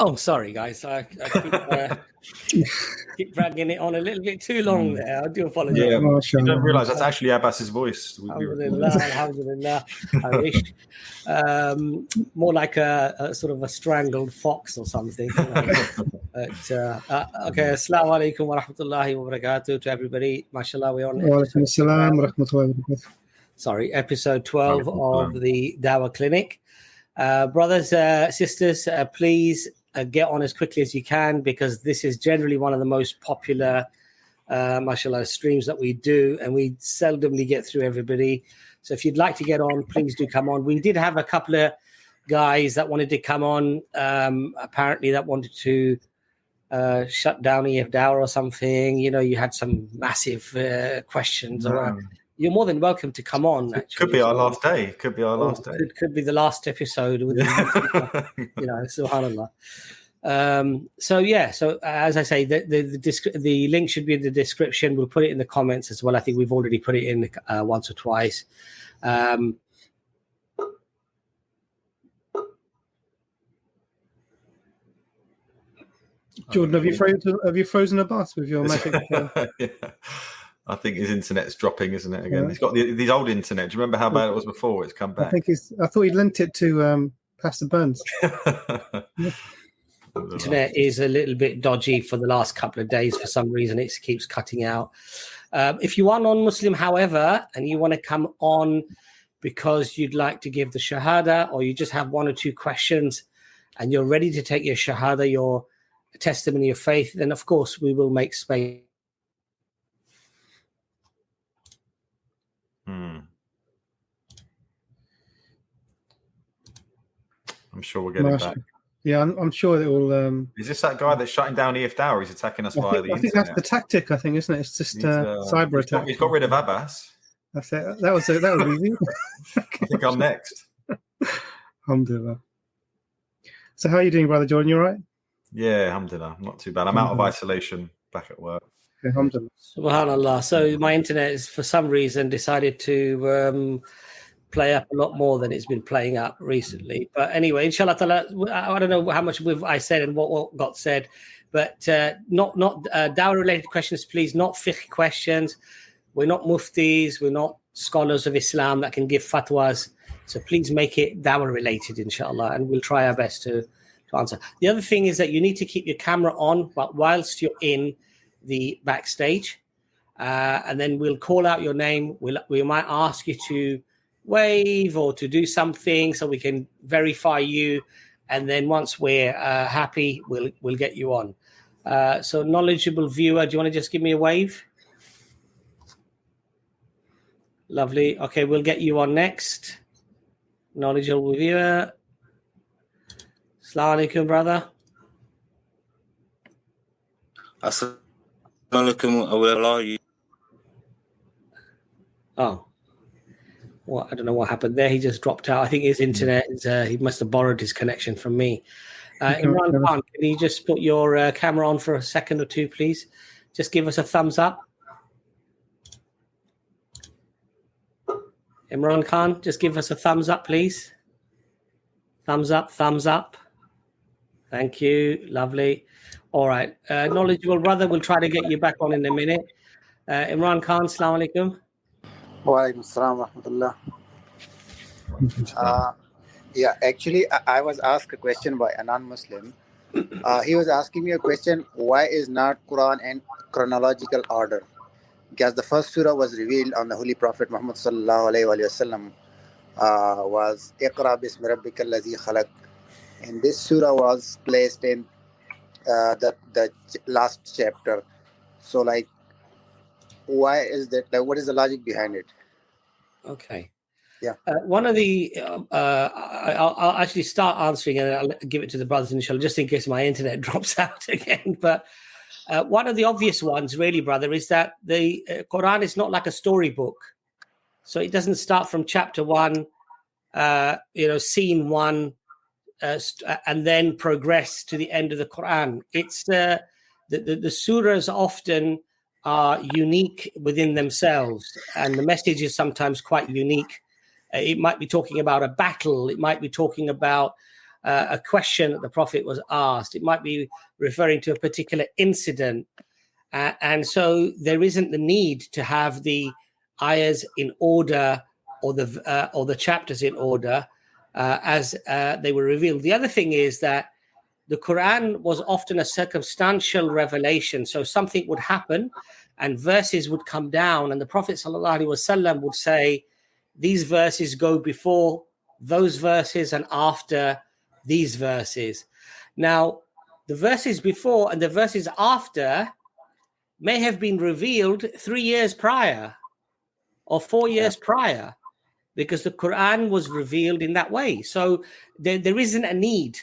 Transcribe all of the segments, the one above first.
Oh, sorry, guys. I keep dragging it on a little bit too long there. I do apologize. Yeah, you don't realise that's actually Abbas's voice. Alhamdulillah, alhamdulillah. I wish more like a sort of a strangled fox or something. But, okay, assalamu alaikum wa rahmatullahi wa barakatuh to everybody. MashaAllah, we're on episode 12 of the Dawah Clinic. Brothers, sisters, please get on as quickly as you can, because this is generally one of the most popular mashallah streams that we do, and we seldomly get through everybody. So if you'd like to get on, please do come on. We did have a couple of guys that wanted to come on, apparently that wanted to shut down EFDawah or something. You know, you had some massive questions. You're more than welcome to come on. Actually, could be our last day. Could be our last day. Could be the last episode. With you know, subhanallah. So as I say, the link should be in the description. We'll put it in the comments as well. I think we've already put it in once or twice. Jordan, have you frozen Abbas with your magic? Yeah. I think his internet's dropping, isn't it? Again, he's got these old internet. Do you remember how bad it was before? It's come back. I thought he lent it to Pastor Burns. Internet is a little bit dodgy for the last couple of days. For some reason, it keeps cutting out. If you are non-Muslim, however, and you want to come on because you'd like to give the shahada, or you just have one or two questions and you're ready to take your shahada, your testimony of faith, then of course we will make space. I'm sure we'll get it back. Yeah, I'm sure it will. Is this that guy that's shutting down EFDawah? He's attacking us via the internet. I think that's the tactic. I think, isn't it? It's just cyber attack. He's got rid of Abbas. That's it. That was easy. I think I'm next. Alhamdulillah. So how are you doing, brother Jordan? You all right? Yeah, alhamdulillah. Not too bad. I'm out of isolation, back at work. Okay, alhamdulillah. Subhanallah. So my internet is, for some reason, decided to play up a lot more than it's been playing up recently. But anyway, inshallah ta'ala, I don't know how much I said and what got said, but not dawah related questions, please, not fiqh questions. We're not muftis, we're not scholars of Islam that can give fatwas. So please make it dawah related, inshallah, and we'll try our best to answer. The other thing is that you need to keep your camera on whilst you're in the backstage, and then we'll call out your name. We might ask you to wave or to do something so we can verify you, and then once we're happy, we'll get you on. So knowledgeable viewer, do you want to just give me a wave? Lovely. Okay, we'll get you on next. Knowledgeable viewer. Assalamu alaikum, brother. Assalamu alaikum. Oh. Well, I don't know what happened there. He just dropped out. I think his internet is, he must have borrowed his connection from me. Imran Khan, can you just put your camera on for a second or two, please? Just give us a thumbs up. Imran Khan, just give us a thumbs up, please. Thumbs up, thumbs up. Thank you. Lovely. All right. Knowledgeable brother, we'll try to get you back on in a minute. Imran Khan, assalamu alaikum. Wa alaikum assalam wa rahmatullah. Yeah, actually, I was asked a question by a non-Muslim. He was asking me a question, why is not Quran in chronological order? Because the first surah was revealed on the Holy Prophet Muhammad sallallahu alayhi wa sallam, was Iqra bismi rabbika allazi khalaq. And this surah was placed in the last chapter. So, like, why is that? Like, what is the logic behind it? Okay. Yeah. One of the, I'll actually start answering and I'll give it to the brothers inshallah, just in case my internet drops out again. But One of the obvious ones, really, brother, is that the Quran is not like a storybook. So it doesn't start from chapter 1, scene 1, and then progress to the end of the Quran. It's the surahs often are unique within themselves, and the message is sometimes quite unique. It might be talking about a battle. It might be talking about a question that the Prophet was asked. It might be referring to a particular incident. And so there isn't the need to have the ayahs in order or the chapters in order as they were revealed. The other thing is that the Quran was often a circumstantial revelation. So something would happen and verses would come down, and the Prophet ﷺ would say, these verses go before those verses and after these verses. Now, the verses before and the verses after may have been revealed 3 years prior or 4 years prior, because the Quran was revealed in that way. So there isn't a need.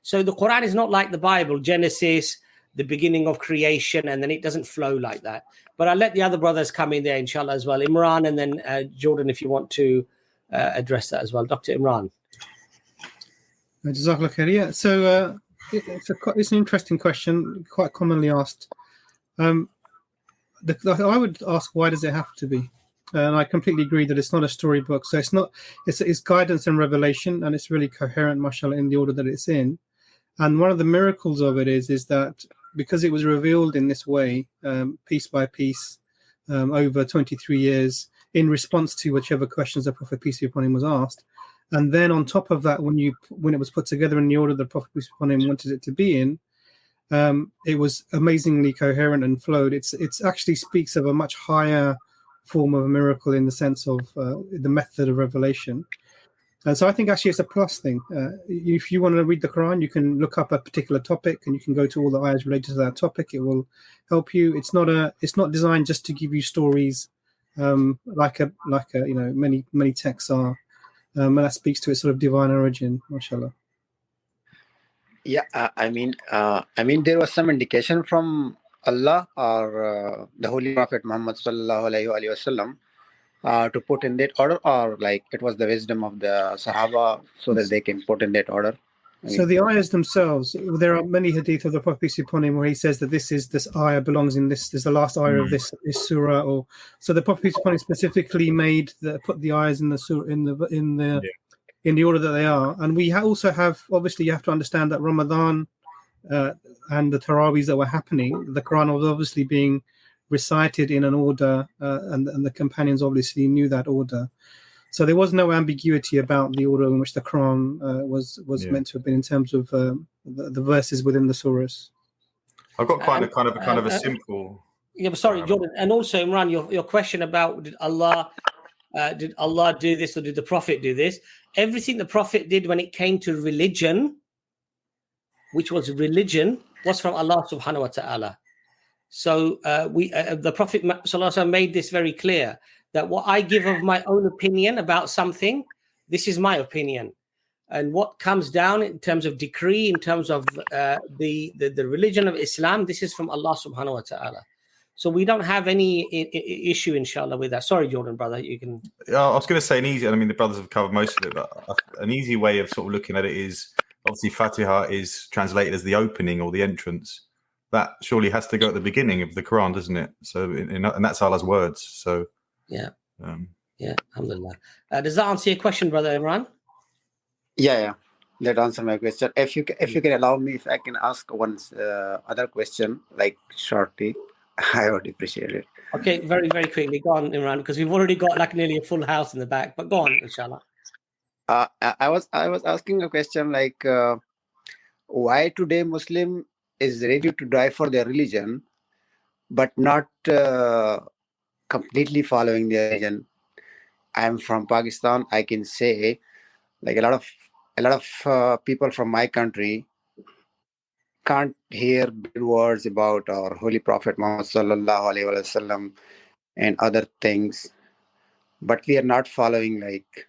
So the Quran is not like the Bible, Genesis, the beginning of creation, and then it doesn't flow like that. But I'll let the other brothers come in there, inshallah, as well. Imran, and then Jordan, if you want to address that as well. Dr. Imran. Jazakallah khair. Yeah, so it's an interesting question, quite commonly asked. I would ask, why does it have to be? And I completely agree that it's not a storybook. So it's guidance and revelation, and it's really coherent, mashallah, in the order that it's in. And one of the miracles of it is that because it was revealed in this way, piece by piece, over 23 years, in response to whichever questions the Prophet, peace be upon him, was asked. And then on top of that, when it was put together in the order the Prophet, peace be upon him, wanted it to be in, it was amazingly coherent and flowed. It's actually speaks of a much higher form of a miracle in the sense of the method of revelation. And so I think actually it's a plus thing. If you want to read the Quran, you can look up a particular topic and you can go to all the ayahs related to that topic. It will help you. It's not designed just to give you stories like many texts are. And that speaks to its sort of divine origin, mashallah. Yeah, I mean, there was some indication from Allah or the Holy Prophet Muhammad sallallahu alaihi wasallam to put in that order, or like it was the wisdom of the Sahaba so that they can put in that order. So the ayahs themselves, there are many hadith of the Prophet peace be upon him where he says that this ayah belongs in this is the last ayah of this surah, or so the Prophet peace be upon him specifically put the ayahs in the surah in the order that they are. And we also have, obviously you have to understand that Ramadan and the Taraweehs that were happening, the Quran was obviously being recited in an order, and the companions obviously knew that order. So there was no ambiguity about the order in which the Quran was meant to have been in terms of the verses within the surahs. I've got kind of a simple. Yeah, sorry, Jordan, and also Imran, your question about did Allah do this or did the Prophet do this? Everything the Prophet did when it came to religion, which was religion, was from Allah subhanahu wa ta'ala. So the Prophet ﷺ made this very clear, that what I give of my own opinion about something, this is my opinion. And what comes down in terms of decree, in terms of the religion of Islam, this is from Allah subhanahu wa ta'ala. So we don't have any issue, inshallah, with that. Sorry, Jordan, brother, you can. I was going to say the brothers have covered most of it, but an easy way of sort of looking at it is, obviously Fatiha is translated as the opening or the entrance. That surely has to go at the beginning of the Quran, doesn't it? So, and that's Allah's words. So, yeah, alhamdulillah. Does that answer your question, brother Imran? Yeah, that answers my question. If you can allow me, if I can ask one other question, like shortly, I would appreciate it. Okay, very, very quickly. Go on, Imran, because we've already got like nearly a full house in the back. But go on, inshallah. I was asking a question like, why today Muslim is ready to die for their religion, but not completely following their religion. I'm from Pakistan. I can say, like a lot of people from my country can't hear bad words about our Holy Prophet Muhammad sallallahu alaihi wasallam and other things, but we are not following like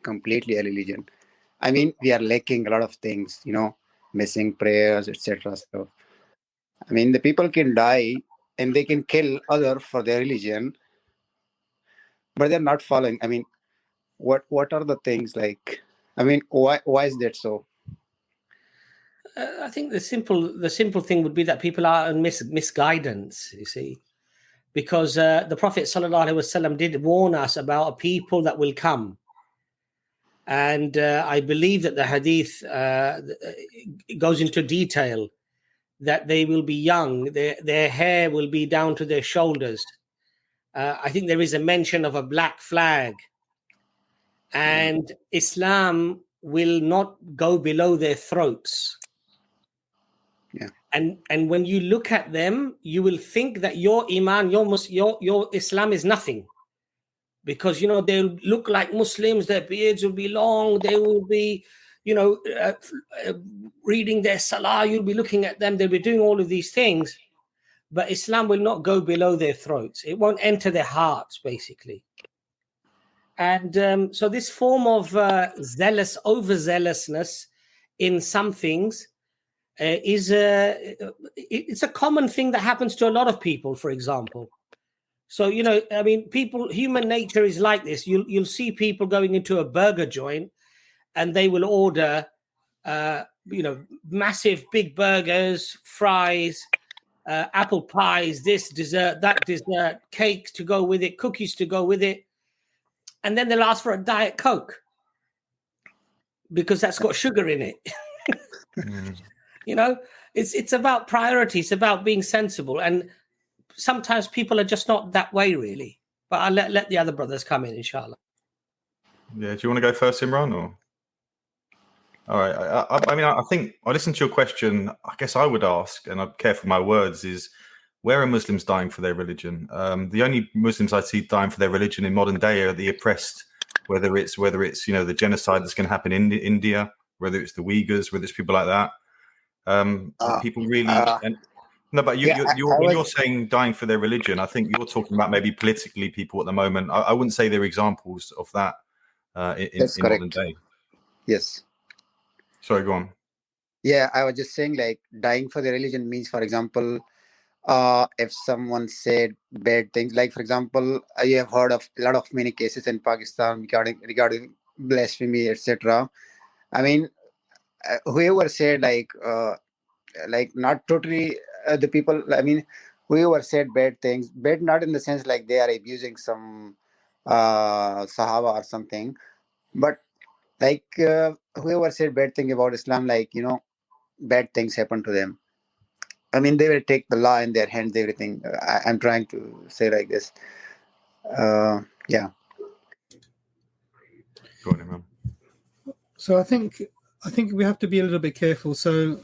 completely a religion. I mean, we are lacking a lot of things, missing prayers, etc. So I mean, the people can die and they can kill other for their religion, but they're not following. I mean, what are the things like? I mean, why is that so? I think the simple thing would be that people are in misguidance, you see, because the Prophet ﷺ did warn us about a people that will come. And I believe that the hadith goes into detail that they will be young, their hair will be down to their shoulders. I think there is a mention of a black flag, and Islam will not go below their throats. Yeah. And when you look at them, you will think that your iman, your Islam is nothing, because they'll look like Muslims. Their beards will be long. They will be, reading their salah. You'll be looking at them. They'll be doing all of these things, but Islam will not go below their throats. It won't enter their hearts, basically. And so this form of overzealousness in some things it's a common thing that happens to a lot of people, for example. So, I mean, human nature is like this. You'll see people going into a burger joint and they will order, massive big burgers, fries, apple pies, this dessert, that dessert, cakes to go with it, cookies to go with it. And then they'll ask for a Diet Coke because that's got sugar in it. It's about priority. It's about being sensible. And sometimes people are just not that way, really. But I'll let the other brothers come in, inshallah. Yeah, do you want to go first, Imran? Or? All right. I think I listened to your question. I guess I would ask, and I'm careful with my words, is where are Muslims dying for their religion? The only Muslims I see dying for their religion in modern day are the oppressed, whether it's the genocide that's going to happen in India, whether it's the Uyghurs, whether it's people like that. People really... No, but when you're saying dying for their religion, I think you're talking about maybe politically people at the moment. I wouldn't say they're examples of that in modern day. Yes. Sorry, go on. Yeah, I was just saying, like, dying for their religion means, for example, if someone said bad things, like, for example, you have heard of a lot of many cases in Pakistan regarding blasphemy, etc. I mean, whoever said like not totally the people. I mean, whoever said bad things, bad not in the sense like they are abusing some Sahaba or something, but like whoever said bad thing about Islam, like bad things happen to them. I mean, they will take the law in their hands, everything. I'm trying to say like this. Yeah. Go on, Imran. So I think we have to be a little bit careful. So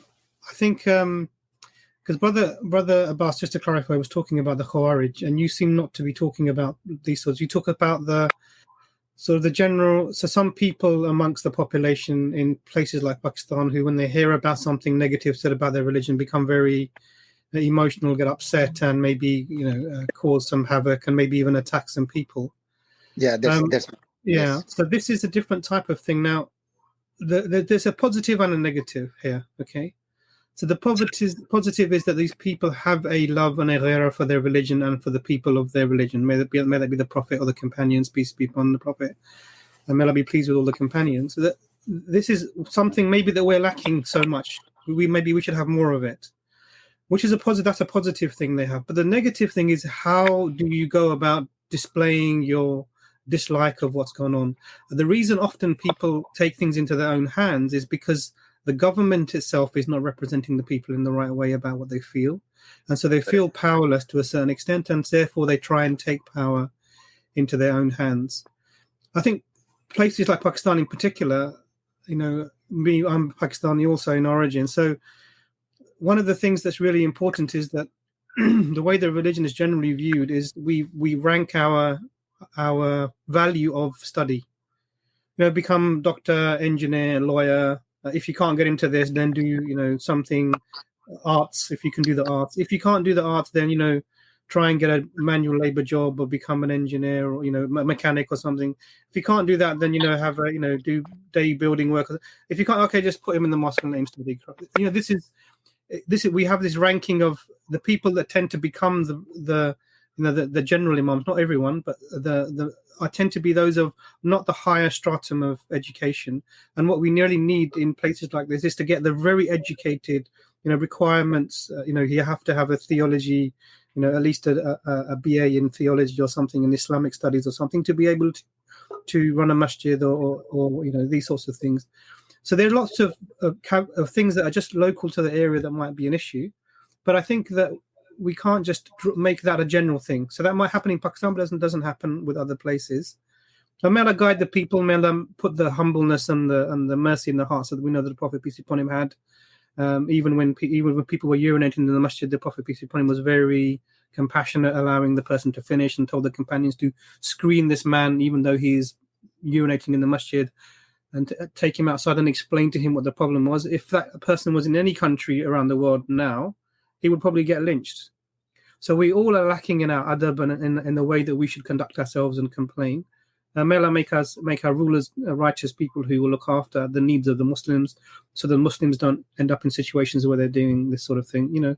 I think because brother Abbas, just to clarify, was talking about the Khawarij, and you seem not to be talking about these sorts. You talk about the sort of the general. So some people amongst the population in places like Pakistan, who when they hear about something negative said about their religion, become very emotional, get upset, and maybe cause some havoc, and maybe even attack some people. Yeah, that's yeah. So this is a different type of thing. Now, there's a positive and a negative here. Okay. So the positive is that these people have a love and a ghera for their religion and for the people of their religion. May that be the Prophet or the companions, peace be upon the Prophet, and may Allah be pleased with all the companions. So that this is something maybe that we're lacking so much. Maybe we should have more of it, which is a positive. That's a positive thing they have. But the negative thing is, how do you go about displaying your dislike of what's going on? The reason often people take things into their own hands is because the government itself is not representing the people in the right way about what they feel. And so they feel powerless to a certain extent, and therefore they try and take power into their own hands. I think places like Pakistan in particular, I'm Pakistani also in origin. So one of the things that's really important is that the way the religion is generally viewed is we rank our value of study. Become doctor, engineer, lawyer. If you can't get into this, then do something arts. If you can do the arts, if you can't do the arts, then try and get a manual labor job or become an engineer or mechanic or something. If you can't do that, then have a do day building work. If you can't, okay, just put him in the mosque and let him study. This is we have this ranking of the people that tend to become the general imams. Not everyone, but I tend to be those of not the higher stratum of education. And what we nearly need in places like this is to get the very educated, requirements. You have to have a theology, at least a BA in theology or something, in Islamic studies or something, to be able to run a masjid or these sorts of things. So there are lots of things that are just local to the area that might be an issue. But I think that we can't just make that a general thing. So that might happen in Pakistan, but doesn't happen with other places. So may Allah guide the people, may Allah put the humbleness and the mercy in the heart, so that we know that the Prophet, peace be upon him, had. Even when people were urinating in the masjid, the Prophet, peace be upon him, was very compassionate, allowing the person to finish, and told the companions to screen this man, even though he's urinating in the masjid, and to take him outside and explain to him what the problem was. If that person was in any country around the world now, he would probably get lynched. So we all are lacking in our adab and in the way that we should conduct ourselves and complain. May Allah make our rulers righteous people who will look after the needs of the Muslims, so the Muslims don't end up in situations where they're doing this sort of thing.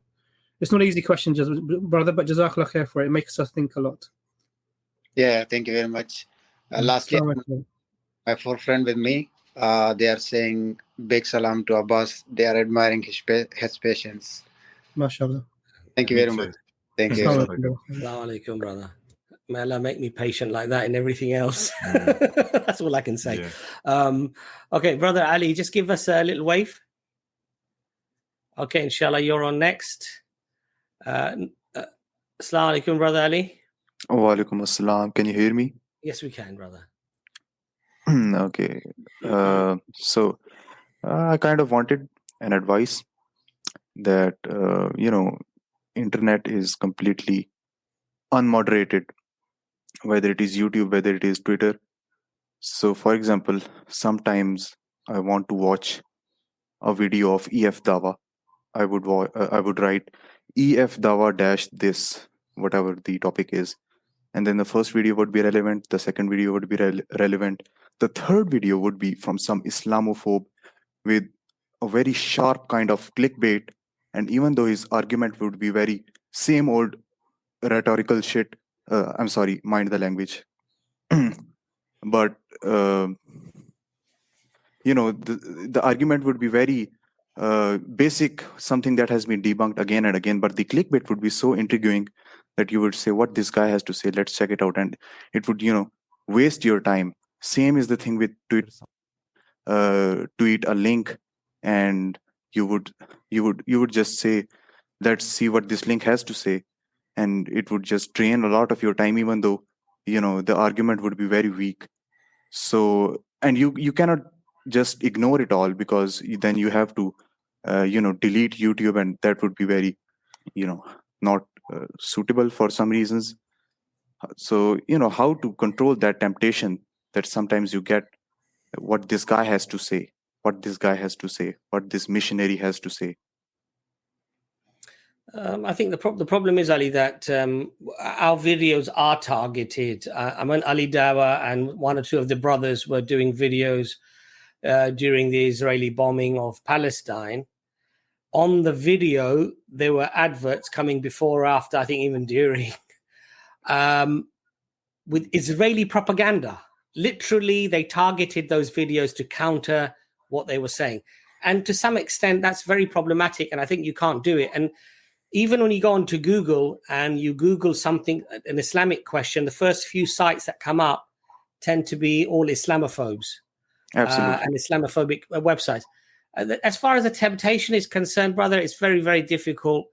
It's not an easy question, brother, but Jazakallah khair for it. It makes us think a lot. Yeah, thank you very much. Lastly, my 4 friend with me, they are saying big salam to Abbas. They are admiring his patience. MashaAllah. Thank you very much. Thank you. Assalamu alaikum, brother. May Allah make me patient like that in everything else. That's all I can say. Yeah. Okay, brother Ali, just give us a little wave. Okay, inshallah, you're on next. Assalamu alaikum, brother Ali. Wa alaikum assalam. Can you hear me? Yes, we can, brother. Okay. So I kind of wanted an advice that, internet is completely unmoderated, whether it is YouTube, whether it is Twitter. So, for example, sometimes I want to watch a video of EFDawah. I would write EFDawah dash this, whatever the topic is. And then the first video would be relevant. The second video would be relevant. The third video would be from some Islamophobe with a very sharp kind of clickbait. And even though his argument would be very same old rhetorical shit, I'm sorry, mind the language. But, the argument would be very basic, something that has been debunked again and again. But the clickbait would be so intriguing that you would say, what this guy has to say, let's check it out. And it would, waste your time. Same is the thing with Twitter. Tweet a link and you would just say, let's see what this link has to say. And it would just drain a lot of your time, even though, the argument would be very weak. So, and you cannot just ignore it all, because then you have to, delete YouTube, and that would be very, not suitable for some reasons. So, how to control that temptation that sometimes you get, what this guy has to say, what this missionary has to say. I think the problem is, Ali, that our videos are targeted. Ali Dawah and 1 or 2 of the brothers were doing videos during the Israeli bombing of Palestine. On the video, there were adverts coming before or after, I think even during, with Israeli propaganda. Literally, they targeted those videos to counter what they were saying. And to some extent, that's very problematic, and I think you can't do it. And even when you go onto Google and you Google something, an Islamic question, the first few sites that come up tend to be all Islamophobes. Absolutely. And Islamophobic websites. As far as the temptation is concerned, brother, it's very, very difficult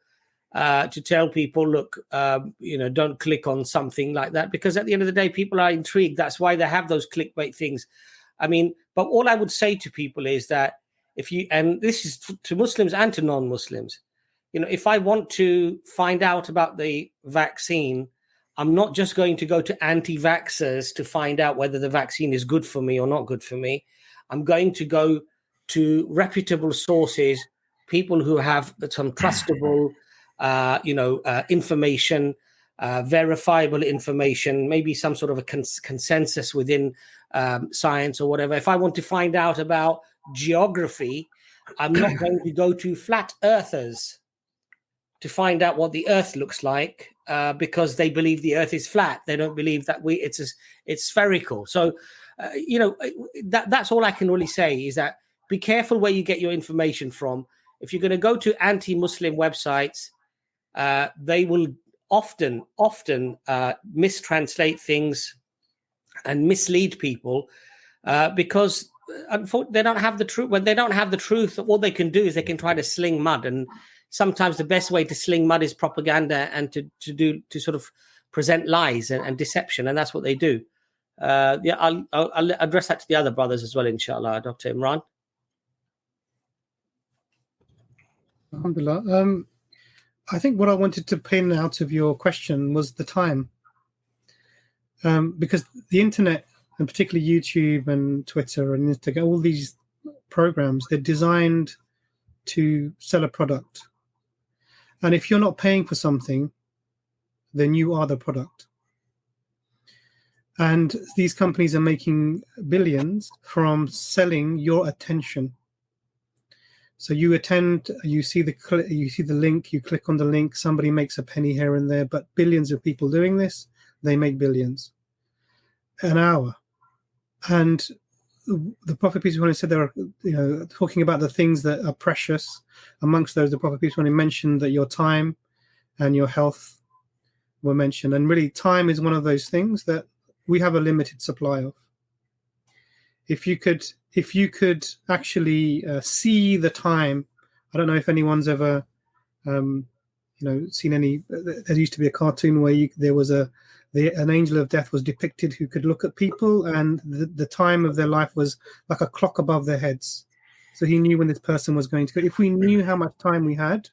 to tell people, look, don't click on something like that, because at the end of the day, people are intrigued. That's why they have those clickbait things. I mean, but all I would say to people is that and this is to Muslims and to non-Muslims, if I want to find out about the vaccine, I'm not just going to go to anti-vaxxers to find out whether the vaccine is good for me or not good for me. I'm going to go to reputable sources, people who have some trustable, information, verifiable information, maybe some sort of a consensus within science or whatever. If I want to find out about geography, I'm not going to go to flat earthers to find out what the earth looks like, because they believe the earth is flat. They don't believe that it's spherical. So, that's all I can really say is that be careful where you get your information from. If you're going to go to anti-Muslim websites, they will often mistranslate things and mislead people, because they don't have the truth. When they don't have the truth, all they can do is they can try to sling mud. And sometimes the best way to sling mud is propaganda and to sort of present lies and deception, and that's what they do. I'll address that to the other brothers as well, inshallah. Dr. Imran. Alhamdulillah. I think what I wanted to pin out of your question was the time, because the internet, and particularly YouTube and Twitter and Instagram, all these programs, they're designed to sell a product. And if you're not paying for something, then you are the product. And these companies are making billions from selling your attention. So you attend, you see the link, you click on the link, somebody makes a penny here and there, but billions of people doing this, they make billions an hour. And the Prophet peace be upon him said, there are, talking about the things that are precious. Amongst those, the Prophet peace be upon him mentioned that your time and your health were mentioned. And really, time is one of those things that we have a limited supply of. If you could actually see the time, I don't know if anyone's ever, seen any. There used to be a cartoon where there was an angel of death was depicted who could look at people, and the time of their life was like a clock above their heads. So he knew when this person was going to go. If we knew how much time we had,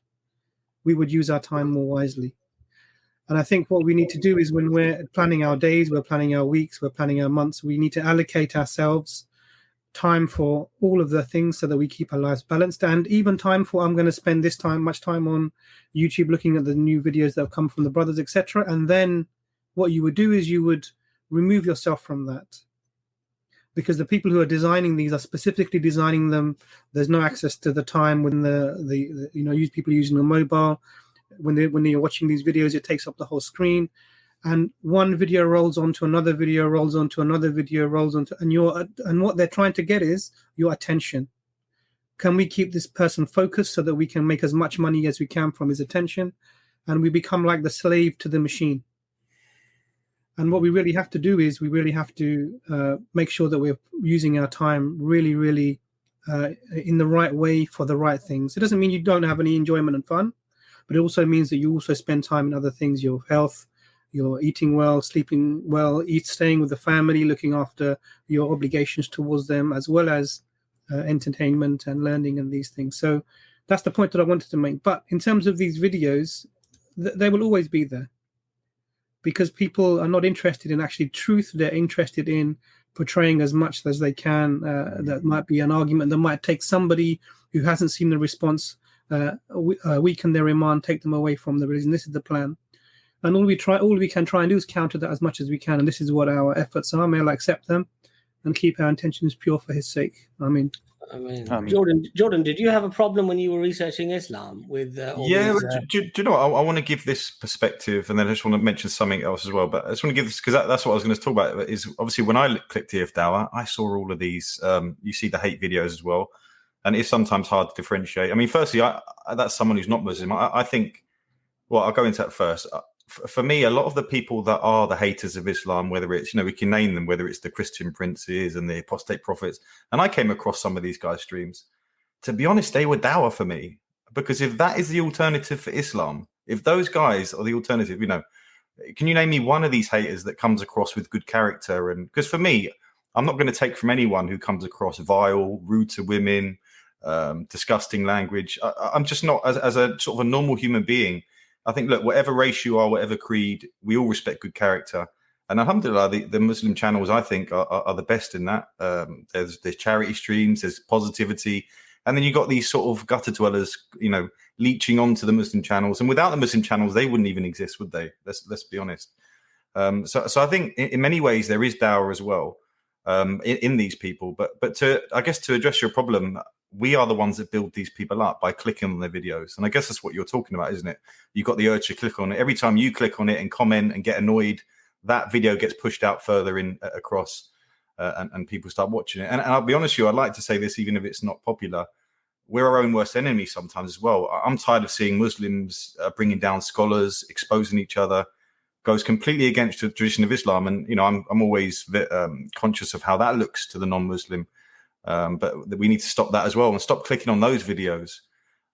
we would use our time more wisely. And I think what we need to do is, when we're planning our days, we're planning our weeks, we're planning our months, we need to allocate ourselves time for all of the things so that we keep our lives balanced, and even time for, I'm going to spend much time on YouTube looking at the new videos that have come from the brothers, etc. And then what you would do is you would remove yourself from that, because the people who are designing these are specifically designing them. There's no access to the time when people using a mobile. When you're watching these videos, it takes up the whole screen, and one video rolls onto another video, rolls onto another video, rolls onto, and what they're trying to get is your attention. Can we keep this person focused so that we can make as much money as we can from his attention? And we become like the slave to the machine. And what we really have to do is we really have to make sure that we're using our time really, really in the right way for the right things. It doesn't mean you don't have any enjoyment and fun, but it also means that you also spend time in other things, your health, you're eating well, sleeping well, staying with the family, looking after your obligations towards them, as well as entertainment and learning and these things. So that's the point that I wanted to make. But in terms of these videos, they will always be there, because people are not interested in actually truth. They're interested in portraying as much as they can. That might be an argument that might take somebody who hasn't seen the response, weaken their iman, take them away from the religion. This is the plan. And all we can try and do is counter that as much as we can. And this is what our efforts are. May Allah accept them and keep our intentions pure for his sake. Amen. Jordan, did you have a problem when you were researching Islam with all these, do you know what? I want to give this perspective, and then I just want to mention something else as well. But I just want to give this, because that's what I was going to talk about, is obviously when I clicked EFDawah, I saw all of these, you see the hate videos as well. And it's sometimes hard to differentiate. I mean, firstly, that's someone who's not Muslim. I think, well, I'll go into that first. For me, a lot of the people that are the haters of Islam, whether it's, we can name them, whether it's the Christian princes and the apostate prophets, and I came across some of these guys' streams, to be honest, they were dawah for me. Because if that is the alternative for Islam, if those guys are the alternative, can you name me one of these haters that comes across with good character? And because for me, I'm not going to take from anyone who comes across vile, rude to women, disgusting language. I'm just not, as a sort of a normal human being, I think, look, whatever race you are, whatever creed, we all respect good character. And alhamdulillah, the Muslim channels, I think, are the best in that. There's charity streams, there's positivity. And then you got these sort of gutter dwellers, leeching onto the Muslim channels. And without the Muslim channels, they wouldn't even exist, would they? Let's be honest. So I think in many ways there is dawah as well in these people. But to address your problem, we are the ones that build these people up by clicking on their videos. And I guess that's what you're talking about, isn't it? You've got the urge to click on it. Every time you click on it and comment and get annoyed, that video gets pushed out further in across and people start watching it. And I'll be honest with you, I'd like to say this, even if it's not popular, we're our own worst enemy sometimes as well. I'm tired of seeing Muslims bringing down scholars, exposing each other, goes completely against the tradition of Islam. And, you know, I'm always conscious of how that looks to the non-Muslim. But we need to stop that as well and stop clicking on those videos.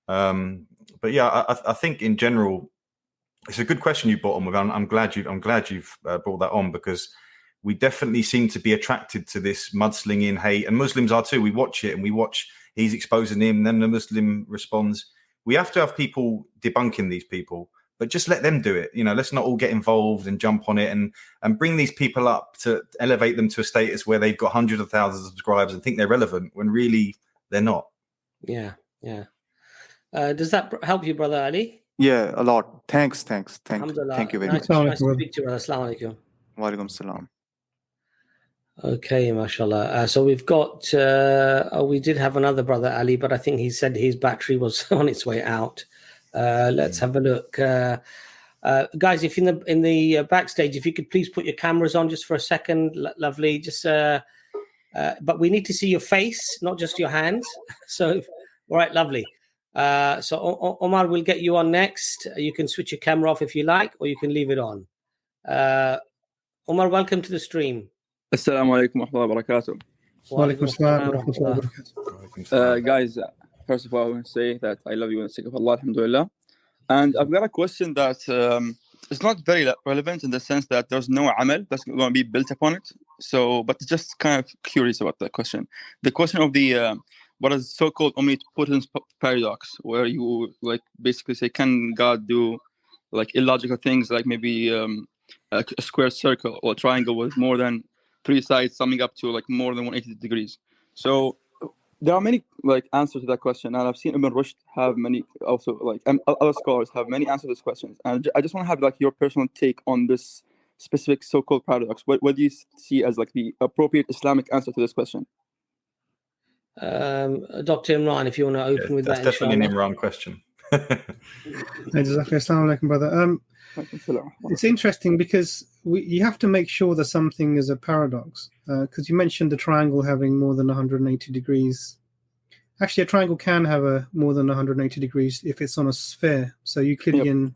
But yeah, I think in general, it's a good question you brought on with. I'm glad you've brought that on, because we definitely seem to be attracted to this mudslinging hate, and Muslims are too. We watch it and we watch he's exposing him, then the Muslim responds. We have to have people debunking these people, but just let them do it. You know, let's not all get involved and jump on it and bring these people up to elevate them to a status where they've got hundreds of thousands of subscribers and think they're relevant when really they're not. Yeah. Does that help you, Brother Ali? Yeah, a lot. Thank you very much. Nice to speak to you, brother. Assalamu alaikum. Wa alaikum salam. Okay, mashallah. So we've got, we did have another Brother Ali, but I think he said his battery was on its way out. Let's have a look. Guys, if in the backstage, if you could please put your cameras on just for a second. Lovely. Just, but we need to see your face, not just your hands. So, all right, lovely. So Omar, we'll get you on next. You can switch your camera off if you like, or you can leave it on. Omar, welcome to the stream. Assalamu alaikum wa rahmatullahi wa barakatuh. Wa alaikum assalam wa rahmatullahi wa barakatuh. Guys, first of all, I want to say that I love you in the sake of Allah, alhamdulillah. And I've got a question that is not very relevant in the sense that there's no amal that's going to be built upon it. So, but just kind of curious about that question. The question of the what is so-called omnipotence paradox, where you like basically say, can God do like illogical things, like maybe a square circle or a triangle with more than 3 sides summing up to like more than 180 degrees. So there are many like answers to that question, and I've seen Ibn Rushd have many, also like other scholars have many answers to this question. And I just want to have like your personal take on this specific so-called paradox. What do you see as like the appropriate Islamic answer to this question? Dr. Imran, if you want to open with that's that. That's definitely an Imran question. Exactly. Assalamu alaikum, brother. It's interesting because you have to make sure that something is a paradox, because you mentioned the triangle having more than 180 degrees. Actually, a triangle can have more than 180 degrees if it's on a sphere. So Euclidean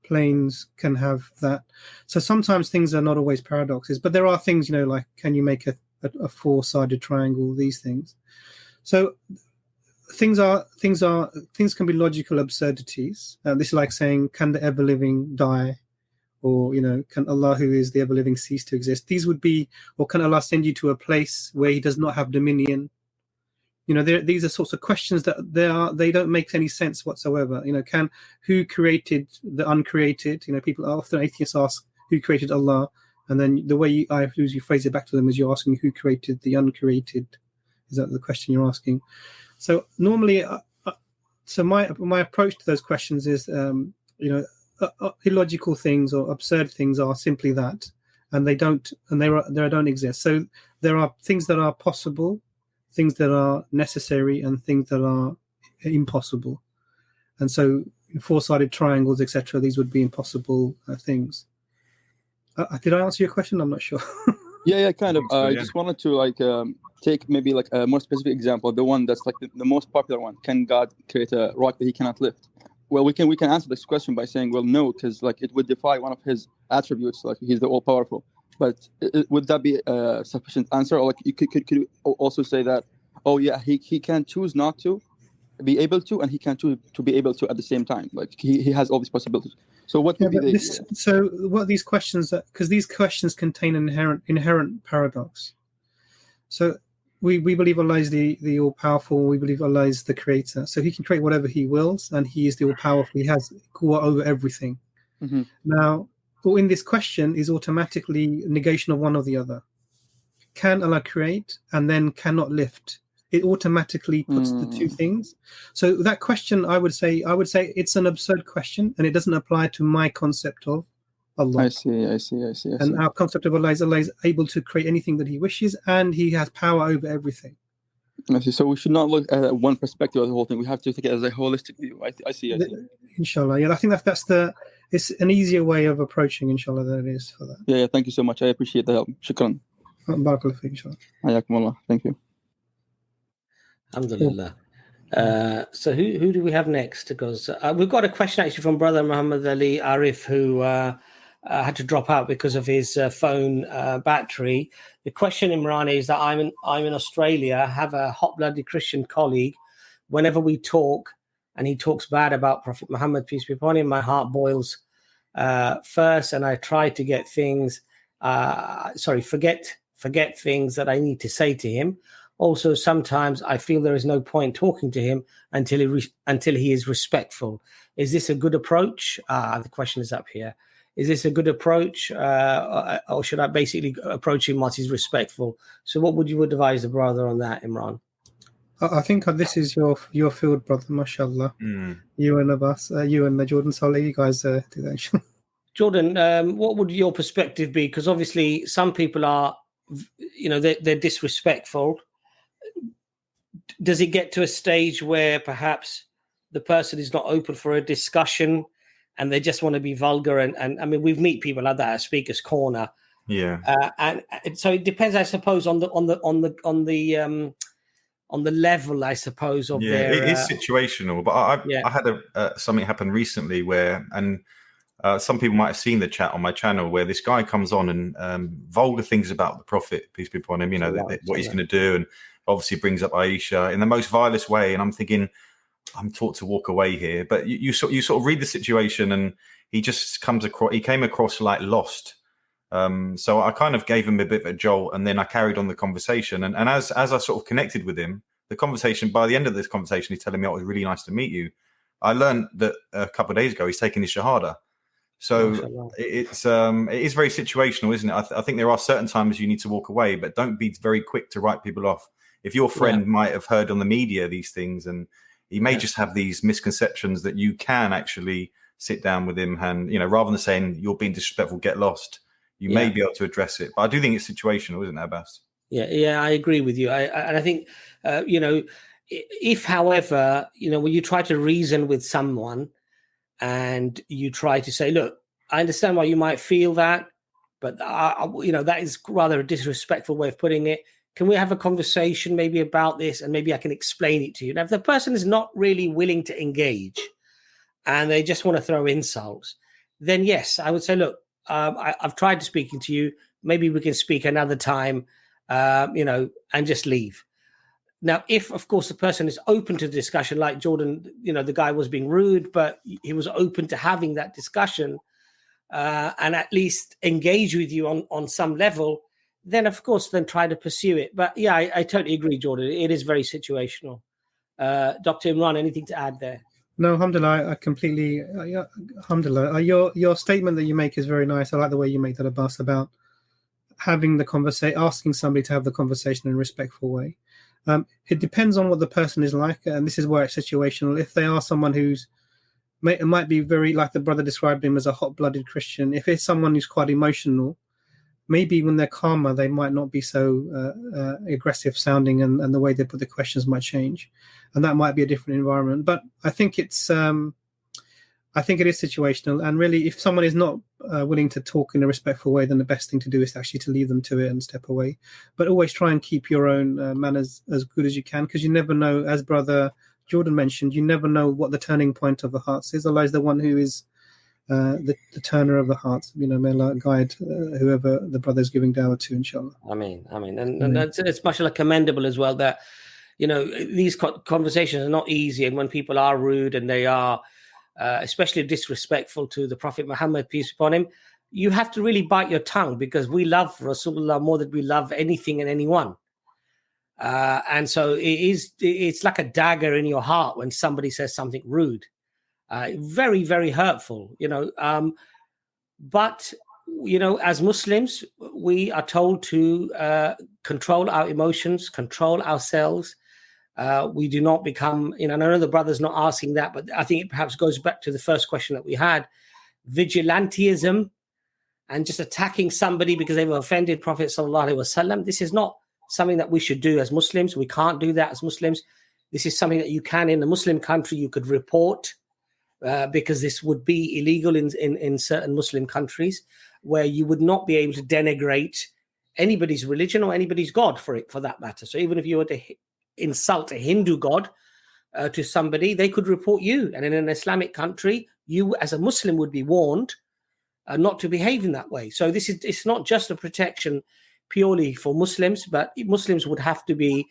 planes can have that. So sometimes things are not always paradoxes, but there are things, you know, like can you make a 4-sided triangle? These things. So things can be logical absurdities. This is like saying, can the ever-living die? Or, you know, can Allah, who is the ever-living, cease to exist? These would be, or can Allah send you to a place where he does not have dominion? You know, these are sorts of questions that they don't make any sense whatsoever. You know, who created the uncreated? You know, people often, atheists ask, who created Allah? And then the way I usually phrase it back to them is you're asking who created the uncreated. Is that the question you're asking? So normally, so my approach to those questions is, you know, illogical things or absurd things are simply that, and they don't exist. So there are things that are possible, things that are necessary, and things that are impossible. And so 4-sided triangles, etc., these would be impossible things. Did I answer your question? I'm not sure. Yeah, kind of. So, I just wanted to like take maybe like a more specific example, the one that's like the most popular one. Can God create a rock that he cannot lift? Well, we can answer this question by saying, well, no, because like it would defy one of his attributes, like he's the all-powerful. But would that be a sufficient answer? Or like you could you also say that, oh yeah, he can choose not to be able to, and he can choose to be able to at the same time. Like he has all these possibilities. So what would be so what these questions, because these questions contain an inherent paradox. So we believe Allah is the all-powerful. We believe Allah is the creator. So he can create whatever he wills, and he is the all-powerful. He has power over everything. Mm-hmm. Now, in this question is automatically negation of one or the other. Can Allah create and then cannot lift? It automatically puts the two things. So that question, I would say it's an absurd question, and it doesn't apply to my concept of Allah. I see. And our concept of Allah is able to create anything that he wishes, and he has power over everything. I see. So we should not look at one perspective of the whole thing. We have to take it as a holistic view. I see. Inshallah. Yeah, I think it's an easier way of approaching, inshallah, than it is for that. Yeah, thank you so much. I appreciate the help. Shukran. Barakallah feek, inshallah. Hayakumullah. Thank you. Alhamdulillah. So who do we have next? Because we've got a question actually from Brother Muhammad Ali Arif, who had to drop out because of his phone battery. The question, Imran, is that I'm in Australia, have a hot-blooded Christian colleague. Whenever we talk and he talks bad about Prophet Muhammad, peace be upon him, my heart boils first, and I try to get things, forget things that I need to say to him. Also, sometimes I feel there is no point talking to him until he is respectful. Is this a good approach? The question is up here. Is this a good approach, or should I basically approach him once he's respectful? So what would you advise the brother on that, Imran? I think this is your field, brother, mashallah. You and Abbas, you and Jordan, so I'll let you guys do that. Jordan, what would your perspective be? Because obviously some people are, they're disrespectful. Does it get to a stage where perhaps the person is not open for a discussion and they just want to be vulgar? And I mean, we've met people like that at Speaker's Corner. Yeah. And so it depends, I suppose, on the level, I suppose, of their. It is situational. But I had something happen recently where, and some people might have seen the chat on my channel where this guy comes on and vulgar things about the Prophet, peace be upon him, what he's going to do, and obviously brings up Aisha in the most vilest way. And I'm thinking, I'm taught to walk away here. But you sort of read the situation, and he just came across like lost. So I kind of gave him a bit of a jolt, and then I carried on the conversation. And as I sort of connected with him, by the end of this conversation, he's telling me, "Oh, it was really nice to meet you." I learned that a couple of days ago he's taken his Shahada. So it is very situational, isn't it? I think there are certain times you need to walk away, but don't be very quick to write people off. If your friend might have heard on the media these things, and he may just have these misconceptions, that you can actually sit down with him and, rather than saying you're being disrespectful, get lost, you may be able to address it. But I do think it's situational, isn't it, Abbas? Yeah, I agree with you. And I think, if, however, when you try to reason with someone and you try to say, look, I understand why you might feel that, but, that is rather a disrespectful way of putting it. Can we have a conversation maybe about this, and maybe I can explain it to you? Now, if the person is not really willing to engage and they just want to throw insults, then yes, I would say, look, I've tried speaking to you. Maybe we can speak another time, and just leave. Now, if, of course, the person is open to discussion, like Jordan, the guy was being rude, but he was open to having that discussion and at least engage with you on some level, then, of course, then try to pursue it. But, yeah, I totally agree, Jordan. It is very situational. Dr. Imran, anything to add there? No, alhamdulillah, I completely, alhamdulillah. Your statement that you make is very nice. I like the way you make that, Abbas, about having the conversation, asking somebody to have the conversation in a respectful way. It depends on what the person is like, and this is where it's situational. If they are someone it might be very, like the brother described him as a hot-blooded Christian. If it's someone who's quite emotional, maybe when they're calmer, they might not be so aggressive sounding, and the way they put the questions might change, and that might be a different environment. But I think it is situational, and really, if someone is not willing to talk in a respectful way, then the best thing to do is actually to leave them to it and step away. But always try and keep your own manners as good as you can, because you never know, as Brother Jordan mentioned, you never know what the turning point of the hearts is. Allah is the one who is the turner of the hearts. May Allah guide whoever the brother is giving dawah to, inshallah. Ameen. And it's mashallah commendable as well that, these conversations are not easy, and when people are rude and they are especially disrespectful to the Prophet Muhammad, peace upon him, you have to really bite your tongue, because we love Rasulullah more than we love anything and anyone. And so it's like a dagger in your heart when somebody says something rude. Very, very hurtful, but, as Muslims, we are told to control our emotions, control ourselves. We do not become, I know the brother's not asking that, but I think it perhaps goes back to the first question that we had. Vigilantism and just attacking somebody because they've offended Prophet Sallallahu Alaihi Wasallam. This is not something that we should do as Muslims. We can't do that as Muslims. This is something that you can in a Muslim country. You could report because this would be illegal in certain Muslim countries where you would not be able to denigrate anybody's religion or anybody's God for that matter. So even if you were to insult a Hindu God to somebody, they could report you. And in an Islamic country, you as a Muslim would be warned not to behave in that way. So it's not just a protection purely for Muslims, but Muslims would have to be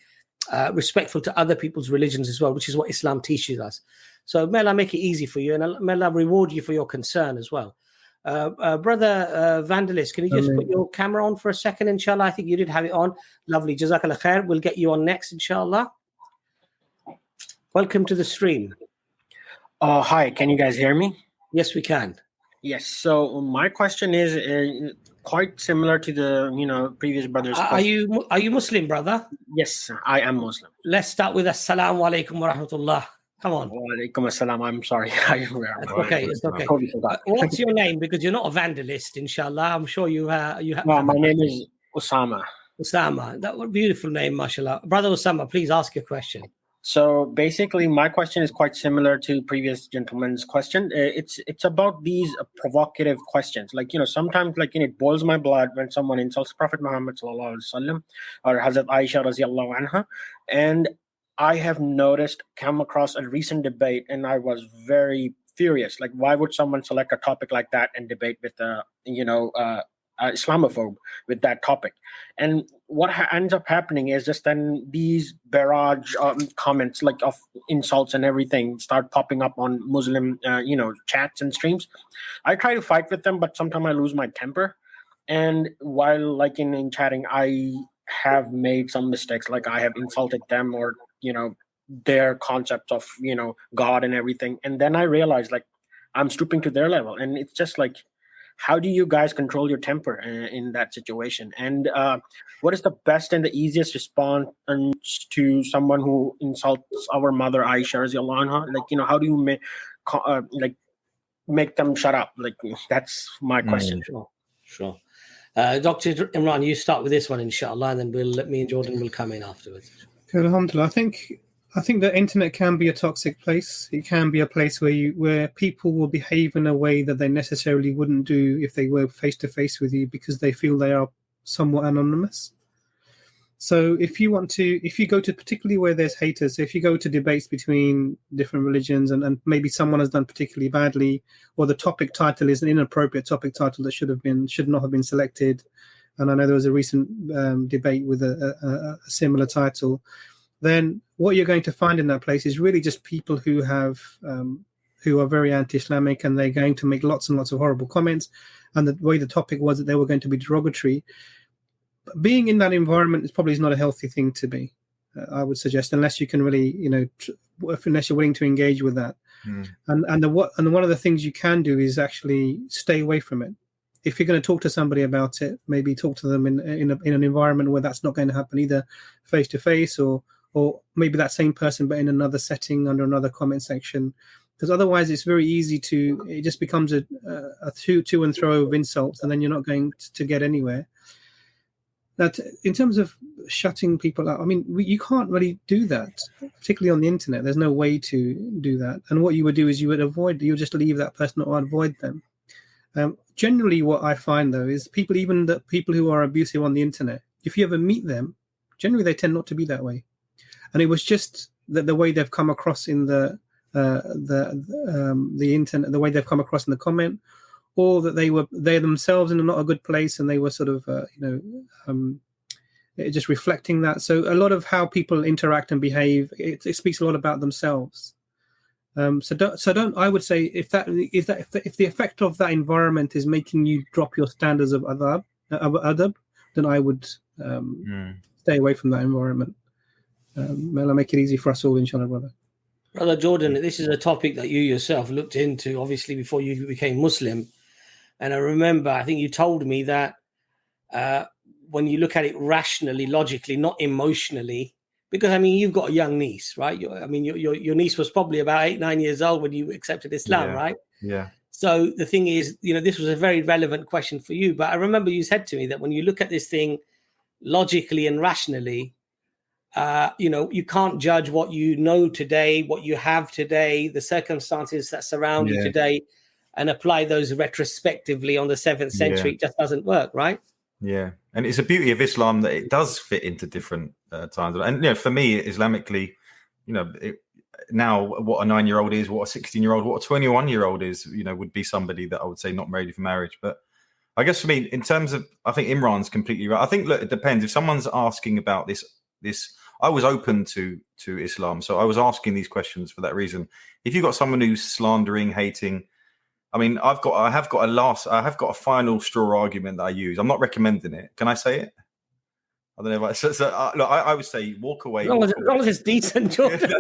respectful to other people's religions as well, which is what Islam teaches us. So may Allah make it easy for you, and may Allah reward you for your concern as well. Brother Vandalist, can you just put your camera on for a second, inshallah? I think you did have it on. Lovely. Jazakallah khair. We'll get you on next, inshallah. Welcome to the stream. Hi, can you guys hear me? Yes, we can. Yes. So my question is quite similar to the previous brother's question. Are you Muslim, brother? Yes, I am Muslim. Let's start with Assalamu alaikum wa rahmatullah. Come on. Wa alaikum assalam. I'm sorry. Okay, it's okay. What's your name? Because you're not a vandalist, inshallah. I'm sure you have. No, my name is Osama. Osama. That was a beautiful name, mashallah. Brother Osama, please ask your question. So basically, my question is quite similar to previous gentleman's question. It's about these provocative questions. Sometimes it boils my blood when someone insults Prophet Muhammad sallallahu alaihi wasallam or Hazrat Aisha radiallahu anha. And I have come across a recent debate, and I was very furious. Why would someone select a topic like that and debate with Islamophobe with that topic? And what ends up happening is just then these barrage comments of insults and everything start popping up on Muslim chats and streams. I try to fight with them, but sometimes I lose my temper. And while in chatting, I have made some mistakes. I have insulted them or their concepts of God and everything. And then I realized I'm stooping to their level, and it's just how do you guys control your temper in that situation? And what is the best and the easiest response to someone who insults our mother Aisha radiallahu anha? How do you make them shut up? That's my question. Sure. Dr. Imran, you start with this one, inshallah, and then me and Jordan will come in afterwards. Okay, alhamdulillah. I think the internet can be a toxic place. It can be a place where people will behave in a way that they necessarily wouldn't do if they were face to face with you, because they feel they are somewhat anonymous. So if you go to particularly where there's haters, if you go to debates between different religions and maybe someone has done particularly badly, or the topic title is an inappropriate topic title that should not have been selected, and I know there was a recent debate with a similar title, then what you're going to find in that place is really just people who are very anti-Islamic, and they're going to make lots and lots of horrible comments. And the way the topic was that they were going to be derogatory. Being in that environment is probably not a healthy thing to be, I would suggest, unless you can really, unless you're willing to engage with that. And one of the things you can do is actually stay away from it. If you're going to talk to somebody about it, maybe talk to them in an environment where that's not going to happen, either face to face or maybe that same person, but in another setting under another comment section. Because otherwise it's very easy it just becomes a to and fro of insults, and then you're not going to get anywhere. That in terms of shutting people out, you can't really do that, particularly on the internet. There's no way to do that. And what you would do is you would just leave that person or avoid them. Generally, what I find though is even the people who are abusive on the internet, if you ever meet them, generally they tend not to be that way. And it was just that the way they've come across in the internet, the way they've come across in the comment, or that they're themselves in not a good place, and they were sort of just reflecting that. So a lot of how people interact and behave, it speaks a lot about themselves. So don't. I would say if the effect of that environment is making you drop your standards of adab, then I would stay away from that environment. May Allah make it easy for us all, inshallah, brother. Brother Jordan, this is a topic that you yourself looked into, obviously, before you became Muslim. And I remember, I think you told me that when you look at it rationally, logically, not emotionally, because, you've got a young niece, right? Your niece was probably about 8-9 years old when you accepted Islam, right? Yeah. So the thing is, this was a very relevant question for you. But I remember you said to me that when you look at this thing, logically and rationally, you can't judge what you know today, what you have today, the circumstances that surround you today, and apply those retrospectively on the 7th century. It just doesn't work, right? Yeah, and it's a beauty of Islam that it does fit into different times. And for me, Islamically, now what a 9-year-old is, what a 16-year-old, what a 21-year-old is, would be somebody that I would say not ready for marriage. But I guess for me, in terms of, I think Imran's completely right. I think, look, it depends. If someone's asking about this, I was open to Islam, so I was asking these questions for that reason. If you've got someone who's slandering, hating, I mean, I have got a final straw argument that I use. I'm not recommending it. Can I say it? I don't know. Look, I would say walk away. As long as it's decent, Jordan.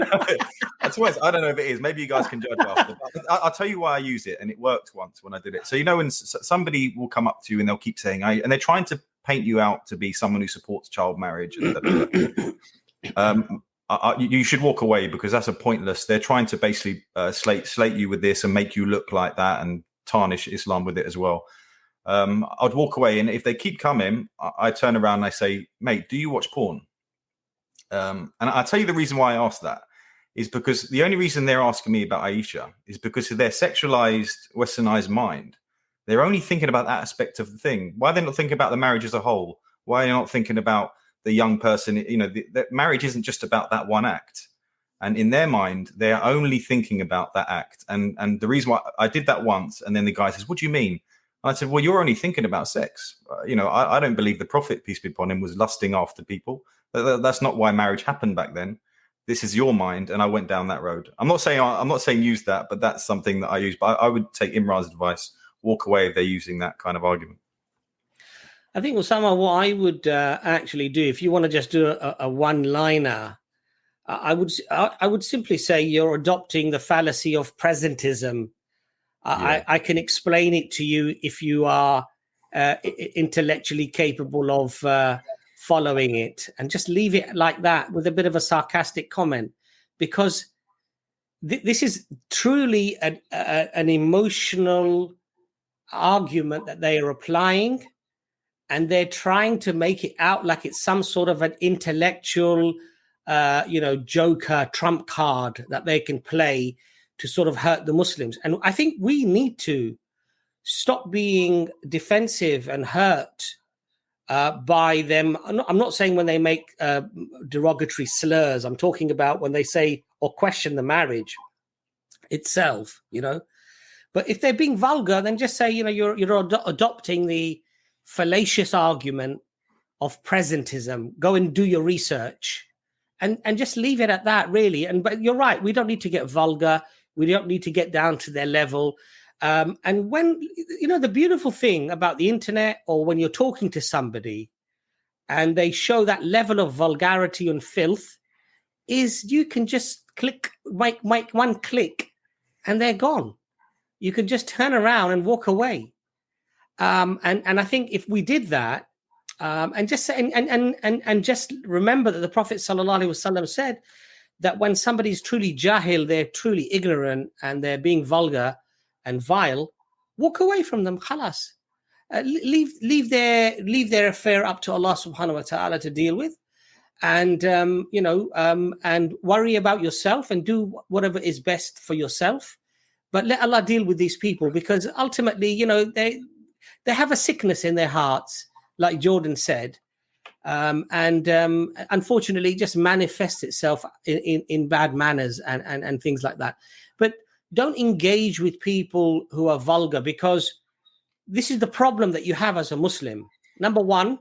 That's what I don't know if it is. Maybe you guys can judge after. I'll tell you why I use it, and it worked once when I did it. So when somebody will come up to you and they'll keep saying, and they're trying to paint you out to be someone who supports child marriage. You should walk away, because that's a pointless. They're trying to basically slate you with this and make you look like that and tarnish Islam with it as well. I'd walk away, and if they keep coming, I turn around and I say, mate, do you watch porn? And I'll tell you the reason why I asked that is because the only reason they're asking me about Aisha is because of their sexualized, westernized mind. They're only thinking about that aspect of the thing. Why are they not thinking about the marriage as a whole? Why are they not thinking about the young person? The marriage isn't just about that one act. And in their mind, they're only thinking about that act. And the reason why I did that once, and then the guy says, what do you mean? I said, well, you're only thinking about sex. I don't believe the Prophet, peace be upon him, was lusting after people. That's not why marriage happened back then. This is your mind. And I went down that road. I'm not saying use that, but that's something that I use. But I would take Imran's advice, walk away if they're using that kind of argument. I think, Osama, what I would actually do, if you want to just do a one-liner, I would simply say you're adopting the fallacy of presentism. I can explain it to you if you are intellectually capable of following it, and just leave it like that with a bit of a sarcastic comment, because this is truly an emotional argument that they are applying, and they're trying to make it out like it's some sort of an intellectual joker, trump card that they can play to sort of hurt the Muslims. And I think we need to stop being defensive and hurt by them. I'm not saying when they make derogatory slurs. I'm talking about when they say or question the marriage itself, But if they're being vulgar, then just say, you're adopting the fallacious argument of presentism. Go and do your research and just leave it at that, really. But you're right. We don't need to get vulgar. We don't need to get down to their level. And when, the beautiful thing about the internet, or when you're talking to somebody and they show that level of vulgarity and filth, is you can just make one click and they're gone. You could just turn around and walk away. And I think if we did that, and just say, and just remember that the Prophet ﷺ said that when somebody's truly jahil, they're truly ignorant and they're being vulgar and vile, walk away from them. Khalas. Leave their affair up to Allah subhanahu wa ta'ala to deal with, and and worry about yourself and do whatever is best for yourself. But let Allah deal with these people, because ultimately, they have a sickness in their hearts, like Jordan said, and unfortunately, it just manifests itself in bad manners and things like that. But don't engage with people who are vulgar, because this is the problem that you have as a Muslim. Number one,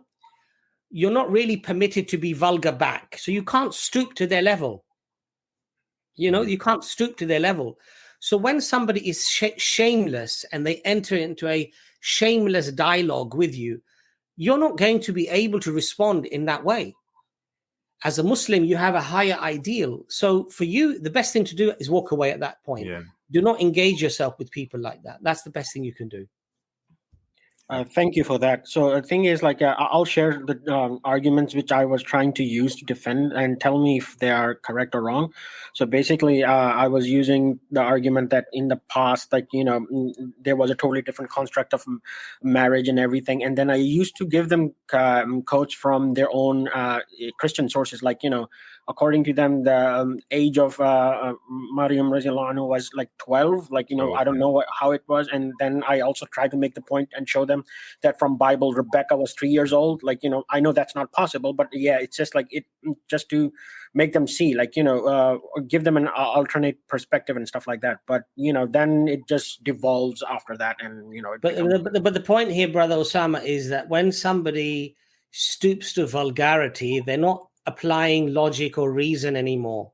you're not really permitted to be vulgar back, so you can't stoop to their level. You can't stoop to their level. So when somebody is shameless and they enter into a shameless dialogue with you, you're not going to be able to respond in that way. As a Muslim, you have a higher ideal. So for you, the best thing to do is walk away at that point. Yeah. Do not engage yourself with people like that. That's the best thing you can do. Thank you for that. So the thing is, I'll share the arguments which I was trying to use to defend, and tell me if they are correct or wrong. So basically, I was using the argument that in the past, there was a totally different construct of marriage and everything. And then I used to give them quotes from their own Christian sources, like, according to them, the age of Maryam radiallahu anhu was like 12, like, I don't know how it was. And then I also tried to make the point and show them that from Bible, Rebecca was 3 years old. Like, I know that's not possible, but yeah, it's just like just to make them see, like, give them an alternate perspective and stuff like that. But, then it just devolves after that. And, but the point here, Brother Osama, is that when somebody stoops to vulgarity, they're not applying logic or reason anymore.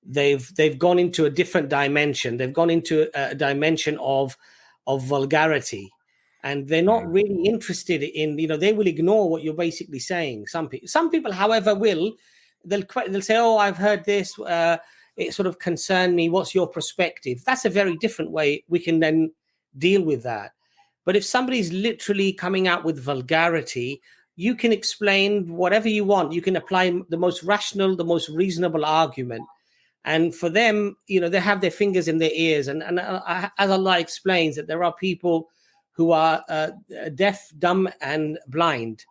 They've gone into a different dimension. They've gone into a dimension of vulgarity, and they're not really interested in, they will ignore what you're basically saying. Some people, however, they'll say, oh, I've heard this, it sort of concerned me, what's your perspective? That's a very different way we can then deal with that. But if somebody's literally coming out with vulgarity, you can explain whatever you want. You can apply the most rational, the most reasonable argument. And for them, they have their fingers in their ears. And as Allah explains, that there are people who are deaf, dumb, and blind.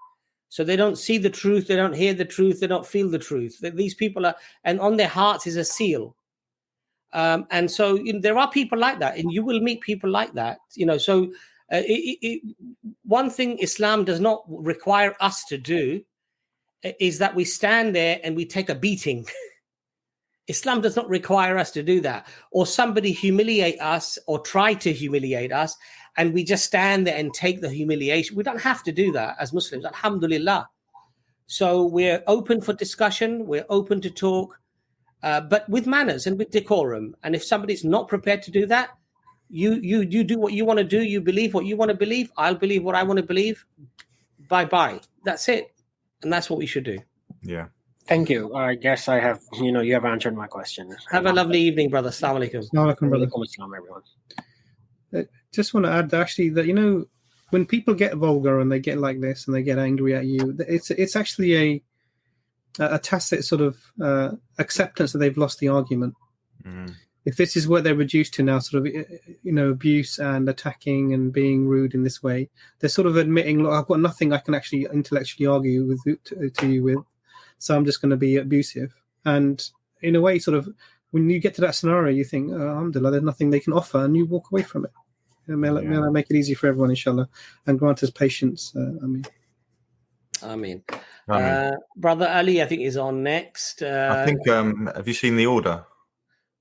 So they don't see the truth, they don't hear the truth, they don't feel the truth. These people are, and on their hearts is a seal. And so there are people like that, and you will meet people like that. So one thing Islam does not require us to do is that we stand there and we take a beating. Islam does not require us to do that, or somebody humiliate us or try to humiliate us, and we just stand there and take the humiliation. We don't have to do that as Muslims, alhamdulillah. So we're open for discussion, we're open to talk, but with manners and with decorum. And if somebody's not prepared to do that, you do what you want to do, you believe what you want to believe, I'll believe what I want to believe. Bye-bye. That's it. And that's what we should do. Yeah. Thank you. I guess I have, you have answered my question. Have a lovely evening, brother. Assalamu alaikum. Assalamu alaikum, brother. Assalam, everyone. Just want to add actually that, when people get vulgar and they get like this and they get angry at you, it's actually a tacit sort of acceptance that they've lost the argument. If this is what they're reduced to now, sort of, abuse and attacking and being rude in this way, they're sort of admitting, look, I've got nothing I can actually intellectually argue with to you with, so I'm just going to be abusive. And in a way, sort of, when you get to that scenario, you think, alhamdulillah, there's nothing they can offer, and you walk away from it. May Allah make it easy for everyone, inshallah, and grant us patience. Amen. Brother Ali, I think, is on next. I think, have you seen the order?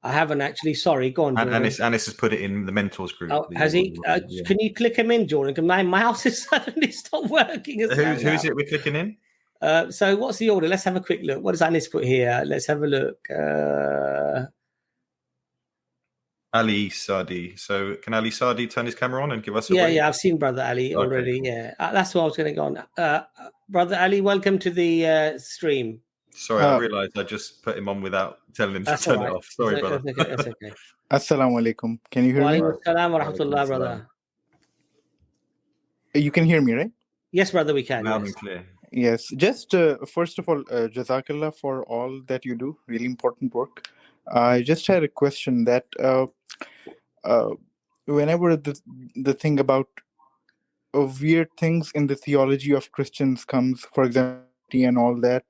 I haven't actually. Sorry, go on, Jordan. Anis has put it in the mentors group. Oh, has he? Yeah. Can you click him in, Jordan? Because my mouse has suddenly stopped working. Who is it we're clicking in? So what's the order? Let's have a quick look. What does Anis put here? Let's have a look. Ali Sadi. So can Ali Sadi turn his camera on and give us a Yeah, I've seen Brother Ali already. Yeah, that's what I was going to go on. Brother Ali, welcome to the stream. Sorry, I realised I just put him on without telling him to turn it off. Sorry, brother. That's okay. Assalamu alaikum. Can you hear me? Wa alaikum wa rahmatullah, brother. You can hear me, right? Yes, brother, we can. Loud and clear. Yes. Just first of all, Jazakallah for all that you do. Really important work. I just had a question that whenever the thing about weird things in the theology of Christians comes, for example, and all that,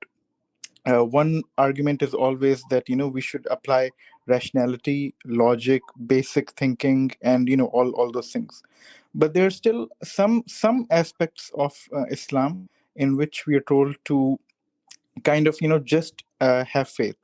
one argument is always that we should apply rationality, logic, basic thinking, and all those things. But there are still some aspects of Islam in which we are told to kind of just have faith,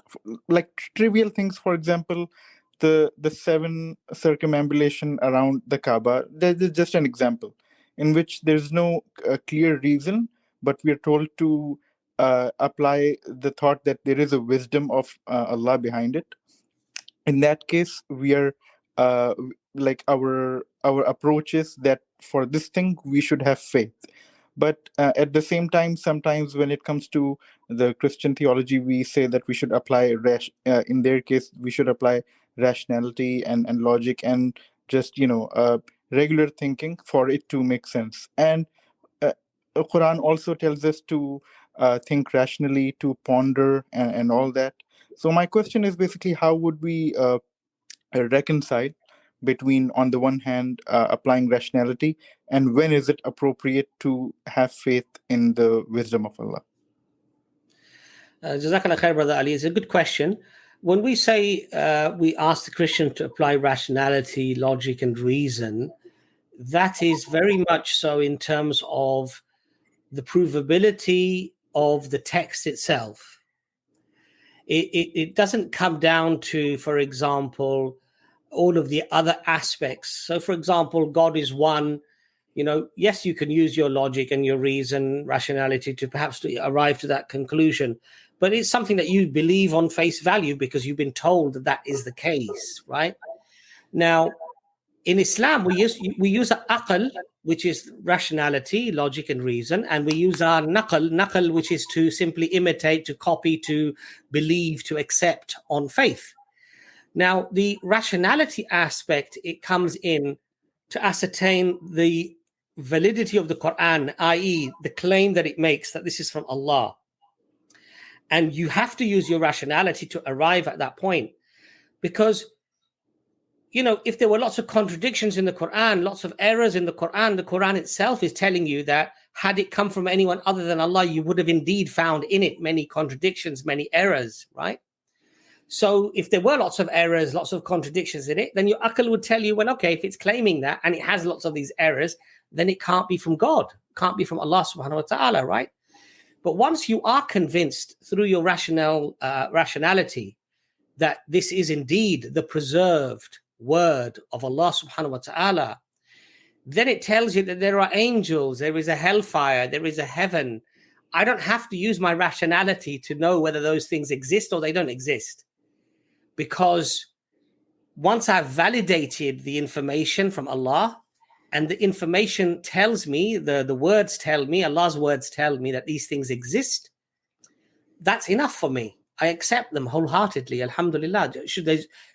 like trivial things. For example, the 7 circumambulation around the Kaaba. That is just an example in which there's no clear reason, but we are told to apply the thought that there is a wisdom of Allah behind it. In that case, we are like our approach is that for this thing we should have faith. But at the same time, sometimes when it comes to the Christian theology, we say that we should apply in their case we should apply rationality and logic and just regular thinking for it to make sense. And the Quran also tells us to think rationally, to ponder and all that. So my question is basically, how would we reconcile between, on the one hand, applying rationality, and when is it appropriate to have faith in the wisdom of Allah? Jazakallah khair, Brother Ali. It's a good question. When we say we ask the Christian to apply rationality, logic, and reason, that is very much so in terms of the provability of the text itself. It doesn't come down to, for example, all of the other aspects. So, for example, God is one. Yes, you can use your logic and your reason, rationality to perhaps arrive to that conclusion, but it's something that you believe on face value because you've been told that that is the case, right? Now, in Islam, we use our aql, which is rationality, logic, and reason, and we use our naql, which is to simply imitate, to copy, to believe, to accept on faith. Now, the rationality aspect, it comes in to ascertain the validity of the Quran, i.e., the claim that it makes that this is from Allah. And you have to use your rationality to arrive at that point. Because, if there were lots of contradictions in the Quran, lots of errors in the Quran itself is telling you that had it come from anyone other than Allah, you would have indeed found in it many contradictions, many errors, right? So if there were lots of errors, lots of contradictions in it, then your aql would tell you, well, okay, if it's claiming that and it has lots of these errors, then it can't be from God, can't be from Allah subhanahu wa ta'ala, right? But once you are convinced through your rationality that this is indeed the preserved word of Allah subhanahu wa ta'ala, then it tells you that there are angels, there is a hellfire, there is a heaven. I don't have to use my rationality to know whether those things exist or they don't exist. Because once I've validated the information from Allah, and the information tells me, the words tell me, Allah's words tell me that these things exist, that's enough for me. I accept them wholeheartedly, alhamdulillah.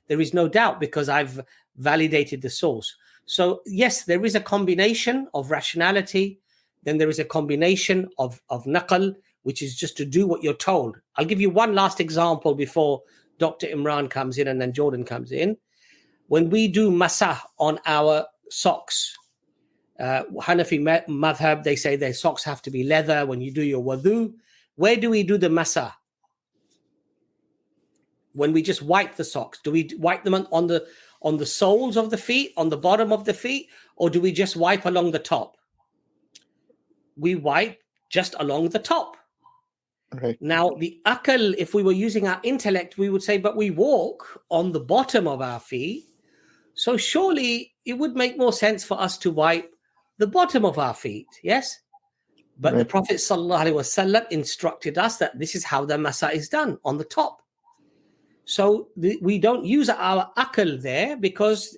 There is no doubt because I've validated the source. So yes, there is a combination of rationality, then there is a combination of naql, which is just to do what you're told. I'll give you one last example before Dr. Imran comes in and then Jordan comes in. When we do masah on our socks, Hanafi madhab, they say their socks have to be leather. When you do your wudu, where do we do the masah? When we just wipe the socks, do we wipe them on the soles of the feet, on the bottom of the feet, or do we just wipe along the top? We wipe just along the top. Right. Now, the aql, if we were using our intellect, we would say, but we walk on the bottom of our feet. So surely it would make more sense for us to wipe the bottom of our feet, yes? But the Prophet ﷺ instructed us that this is how the masah is done, on the top. So we don't use our aql there because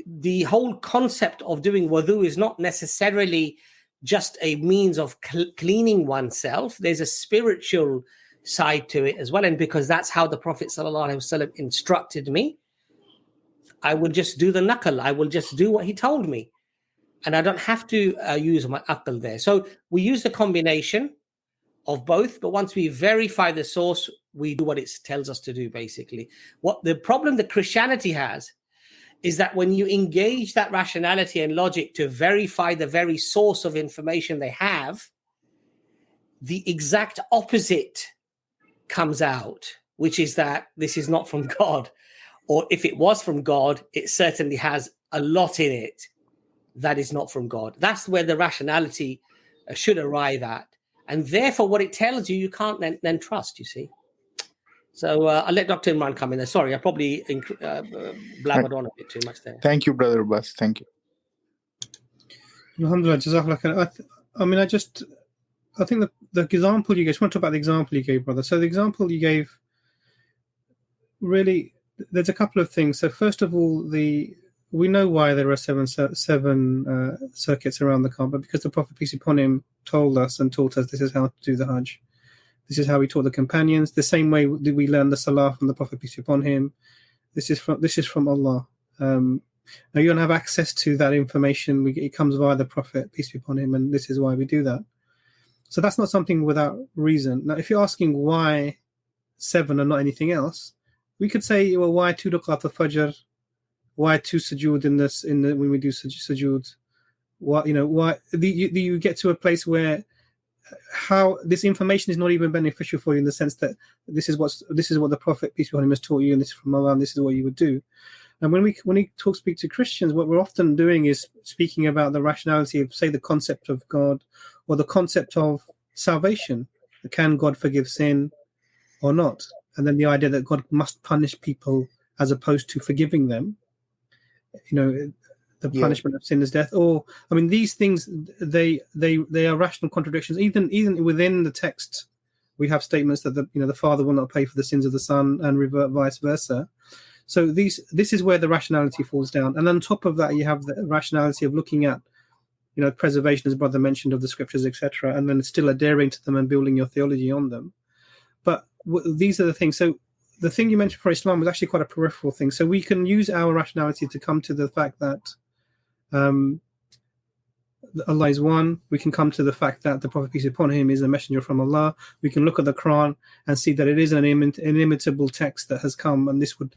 the whole concept of doing wudu is not necessarily just a means of cleaning oneself. There's a spiritual side to it as well. And because that's how the Prophet ﷺ instructed me, I will just do the naql. I will just do what he told me. And I don't have to use my aql there. So we use the combination of both. But once we verify the source, we do what it tells us to do, basically. What the problem that Christianity has is that when you engage that rationality and logic to verify the very source of information they have, the exact opposite comes out, which is that this is not from God. Or if it was from God, it certainly has a lot in it that is not from God. That's where the rationality should arrive at. And therefore, what it tells you, you can't then trust, you see. So I'll let Dr. Imran come in there. Sorry, I probably blabbered on a bit too much there. Thank you, Brother Abbas. Thank you. Alhamdulillah, Jazakallah khair. I think the example you gave, I just want to talk about the example you gave, brother. So the example you gave, really, there's a couple of things. So first of all, we know why there are seven circuits around the Kaaba, because the Prophet, peace be upon him, told us and taught us this is how to do the Hajj. This is how he taught the companions. The same way that we learn the Salah from the Prophet, peace be upon him. This is from Allah. Now you don't have access to that information. It comes via the Prophet, peace be upon him, and this is why we do that. So that's not something without reason. Now, if you're asking why 7 and not anything else, we could say, well, why 2 rakat al-Fajr? why 2 sujood when we do sujood? What, why you get to a place where how this information is not even beneficial for you, in the sense that this is what the Prophet, peace be upon him, has taught you, and this is from Allah, and this is what you would do. And when we speak to Christians, what we're often doing is speaking about the rationality of, say, the concept of God, or the concept of salvation. Can God forgive sin or not? And then the idea that God must punish people as opposed to forgiving them. The punishment of sin is death. Or, I mean, these things, they are rational contradictions. Even within the text, we have statements that the Father will not pay for the sins of the Son, and revert vice versa. So this is where the rationality falls down. And on top of that, you have the rationality of looking at, preservation, as brother mentioned, of the scriptures, etc., and then still adhering to them and building your theology on them. But these are the things. So the thing you mentioned for Islam was actually quite a peripheral thing. So we can use our rationality to come to the fact that Allah is one. We can come to the fact that the Prophet, peace be upon him, is a messenger from Allah. We can look at the Quran and see that it is an inimitable text that has come, and this would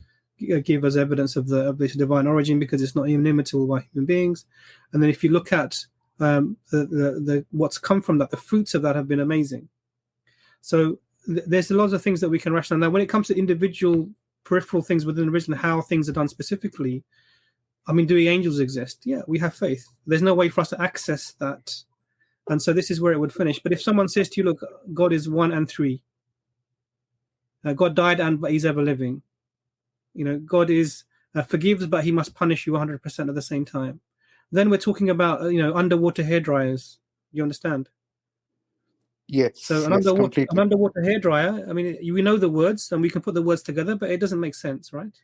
give us evidence of this divine origin, because it's not inimitable by human beings. And then if you look at the what's come from that, the fruits of that have been amazing. So there's a lot of things that we can rationalize. Now, when it comes to individual peripheral things within the religion, how things are done specifically, I mean, do angels exist? Yeah, we have faith. There's no way for us to access that. And so this is where it would finish. But if someone says to you, look, God is 1 and 3. God died but he's ever living. God is forgives, but he must punish you 100% at the same time. Then we're talking about, underwater hairdryers. You understand? Yes. So an underwater hairdryer, I mean, we know the words and we can put the words together, but it doesn't make sense, right?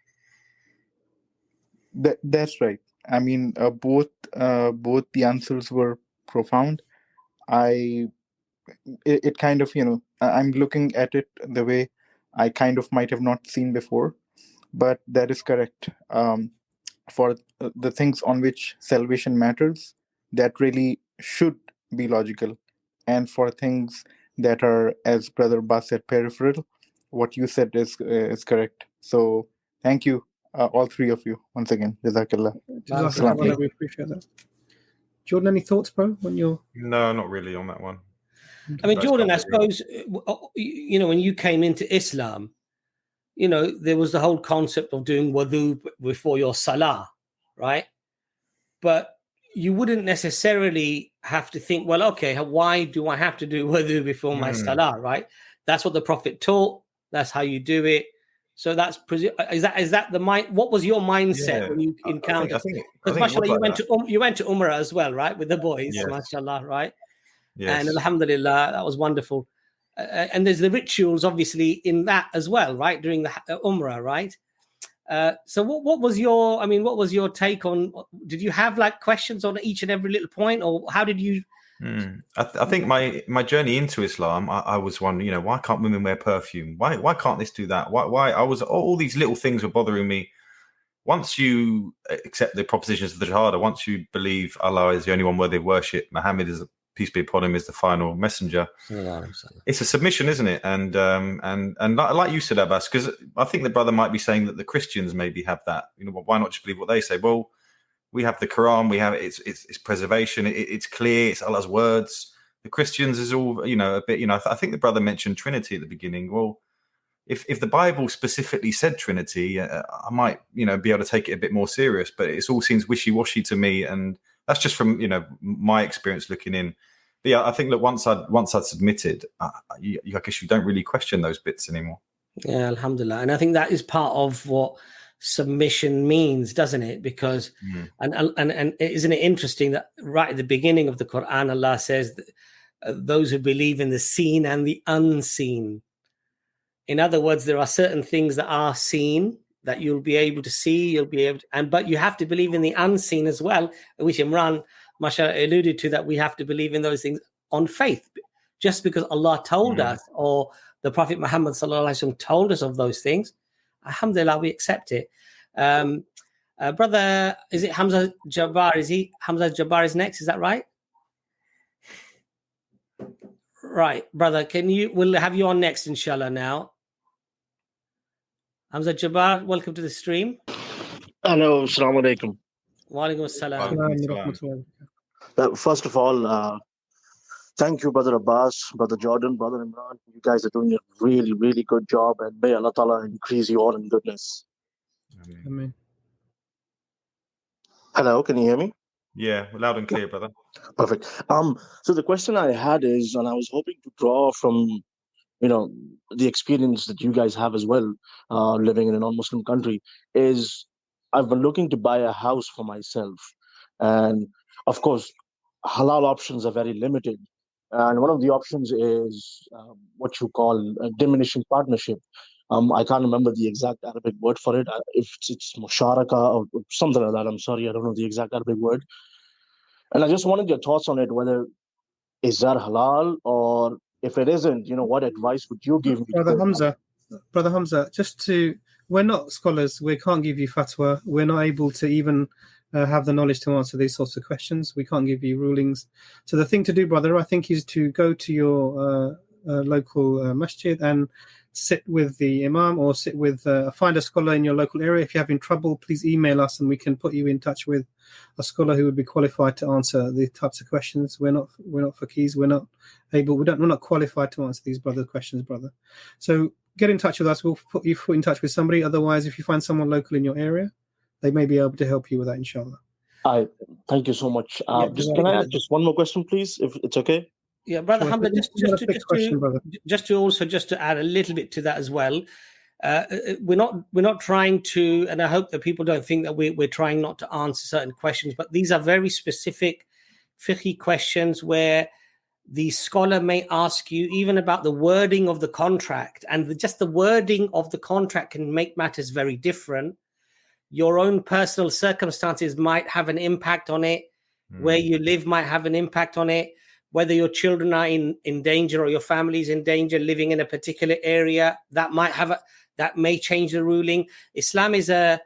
That's right. I mean, both the answers were profound. It kind of, I'm looking at it the way I kind of might have not seen before, but that is correct. For the things on which salvation matters, that really should be logical. And for things that are, as Brother Abbas said, peripheral, what you said is correct. So thank you, all three of you, once again. Jazakallah. Jazakallah, we appreciate that. Jordan, any thoughts, bro? No, not really on that one. I mean, Jordan, I suppose, when you came into Islam, there was the whole concept of doing wudu before your salah, right? But you wouldn't necessarily have to think, well, okay, why do I have to do wudu before my salah, right? That's what the Prophet taught. That's how you do it. So that's is that the mind? What was your mindset when you encountered? Because mashallah, you went to Umrah as well, right, with the boys, mashallah, right? Yes. And alhamdulillah, that was wonderful. And there's the rituals, obviously, in that as well, right, during the Umrah, right? So what was your take on? Did you have questions on each and every little point, or how did you? I think my journey into Islam, I was wondering, why can't women wear perfume? Why can't this do that? Why I was all these little things were bothering me. Once you accept the propositions of the Shahada, once you believe Allah is the only one worthy of worship, Muhammad is, peace be upon him, is the final messenger. It's a submission, isn't it? And like you said, Abbas, because I think the brother might be saying that the Christians maybe have that. Why not just believe what they say? Well, we have the Quran, we have it's preservation, it's clear, it's Allah's words. The Christians is all a bit. I think the brother mentioned Trinity at the beginning. Well, if the Bible specifically said Trinity, I might be able to take it a bit more serious. But it all seems wishy-washy to me, and that's just from my experience looking in. But yeah, I think that once I'd submitted, I guess you don't really question those bits anymore. Yeah, alhamdulillah. And I think that is part of what submission means, doesn't it? Because and isn't it interesting that right at the beginning of the Quran, Allah says that, those who believe in the seen and the unseen. In other words, there are certain things that are seen that you'll be able to see, but you have to believe in the unseen as well, which Imran Masha alluded to, that we have to believe in those things on faith. Just because Allah told us, or the Prophet Muhammad sallallahu alaihi wasallam told us of those things, alhamdulillah, we accept it. Brother, is it Hamza Jabbar? Hamza Jabbar is next, is that right? Right, brother, we'll have you on next, inshallah, now. Hamza Jabbar, welcome to the stream. Hello, assalamu alaikum. Wa alaikum assalam. First of all, thank you, Brother Abbas, Brother Jordan, Brother Imran. You guys are doing a really, really good job, and may Allah Ta'ala increase you all in goodness. Amen. Hello, can you hear me? Yeah, loud and clear, brother. Perfect. So the question I had is, and I was hoping to draw from, the experience that you guys have as well, living in a non-Muslim country, is I've been looking to buy a house for myself, and of course, halal options are very limited. And one of the options is what you call a diminishing partnership. I can't remember the exact Arabic word for it. If it's musharaka or something like that. I'm sorry, I don't know the exact Arabic word. And I just wanted your thoughts on it, whether is that halal, or if it isn't, what advice would you give me? Brother Hamza, we're not scholars. We can't give you fatwa. We're not able to even have the knowledge to answer these sorts of questions. We can't give you rulings. So the thing to do, brother, I think, is to go to your local masjid and sit with the imam, or find a scholar in your local area. If you're having trouble, please email us and we can put you in touch with a scholar who would be qualified to answer the types of questions. We're not faqirs. We're not qualified to answer these questions, brother. So get in touch with us. We'll put you in touch with somebody. Otherwise, if you find someone local in your area, they may be able to help you with that, inshallah. Thank you so much. Can I ask just one more question, please, if it's okay? Yeah, Brother Hamza, just to add a little bit to that as well. We're not trying to, and I hope that people don't think that we're trying not to answer certain questions, but these are very specific fiqh questions where the scholar may ask you even about the wording of the contract, and just the wording of the contract can make matters very different. Your own personal circumstances might have an impact on it. Where you live might have an impact on it. Whether your children are in danger or your family is in danger living in a particular area, that may change the ruling. Islam is a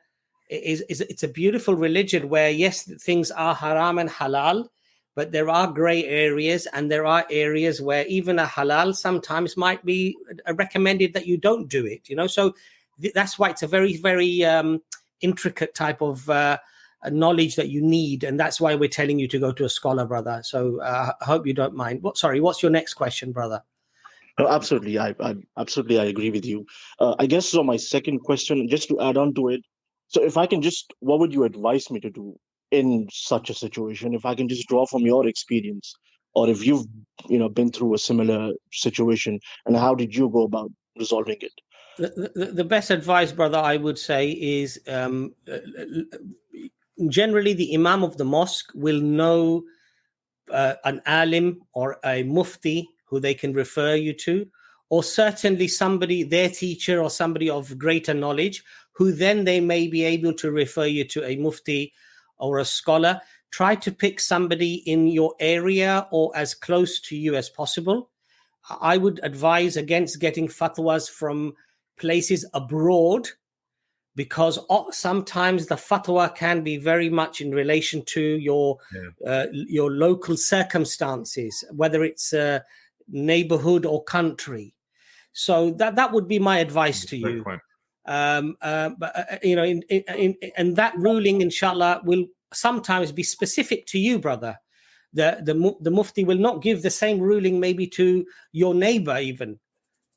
beautiful religion where, yes, things are haram and halal, but there are gray areas, and there are areas where even a halal sometimes might be recommended that you don't do it. So that's why it's a very, very intricate type of knowledge that you need, and that's why we're telling you to go to a scholar, brother. So I hope you don't mind. What's your next question, brother? Absolutely, I agree with you. I guess so. My second question, just to add on to it, so if I can what would you advise me to do in such a situation? If I can just draw from your experience, or if you've been through a similar situation, and how did you go about resolving it? The best advice, brother, I would say is generally the imam of the mosque will know an alim or a mufti who they can refer you to, or certainly somebody, their teacher or somebody of greater knowledge, who then they may be able to refer you to a mufti or a scholar. Try to pick somebody in your area or as close to you as possible. I would advise against getting fatwas from places abroad, because sometimes the fatwa can be very much in relation to your local circumstances, whether it's neighborhood or country. So that would be my advice to you. And that ruling, inshallah, will sometimes be specific to you, brother. The mufti will not give the same ruling maybe to your neighbor even,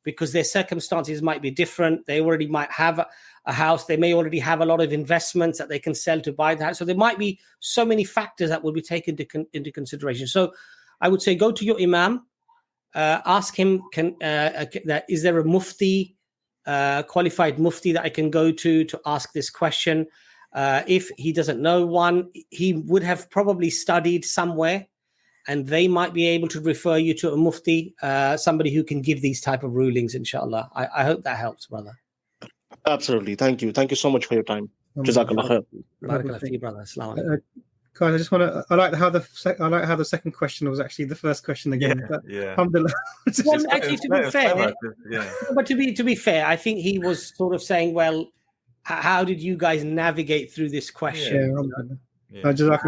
because their circumstances might be different. They already might have a house. They may already have a lot of investments that they can sell to buy the house. So there might be so many factors that will be taken into consideration. So I would say go to your imam, ask him, is there a mufti, qualified mufti that I can go to ask this question? If he doesn't know one, he would have probably studied somewhere, and they might be able to refer you to a mufti, somebody who can give these type of rulings, inshallah. I hope that helps, brother. Absolutely. Thank you. Thank you so much for your time. Jazakallah khair. Barakallah fi, brother. Assalamu alaikum. Guys, I just want to. I like how the second question was actually the first question again. Alhamdulillah. Well, actually, to be fair, but to be fair, I think he was sort of saying, well, how did you guys navigate through this question? I understand.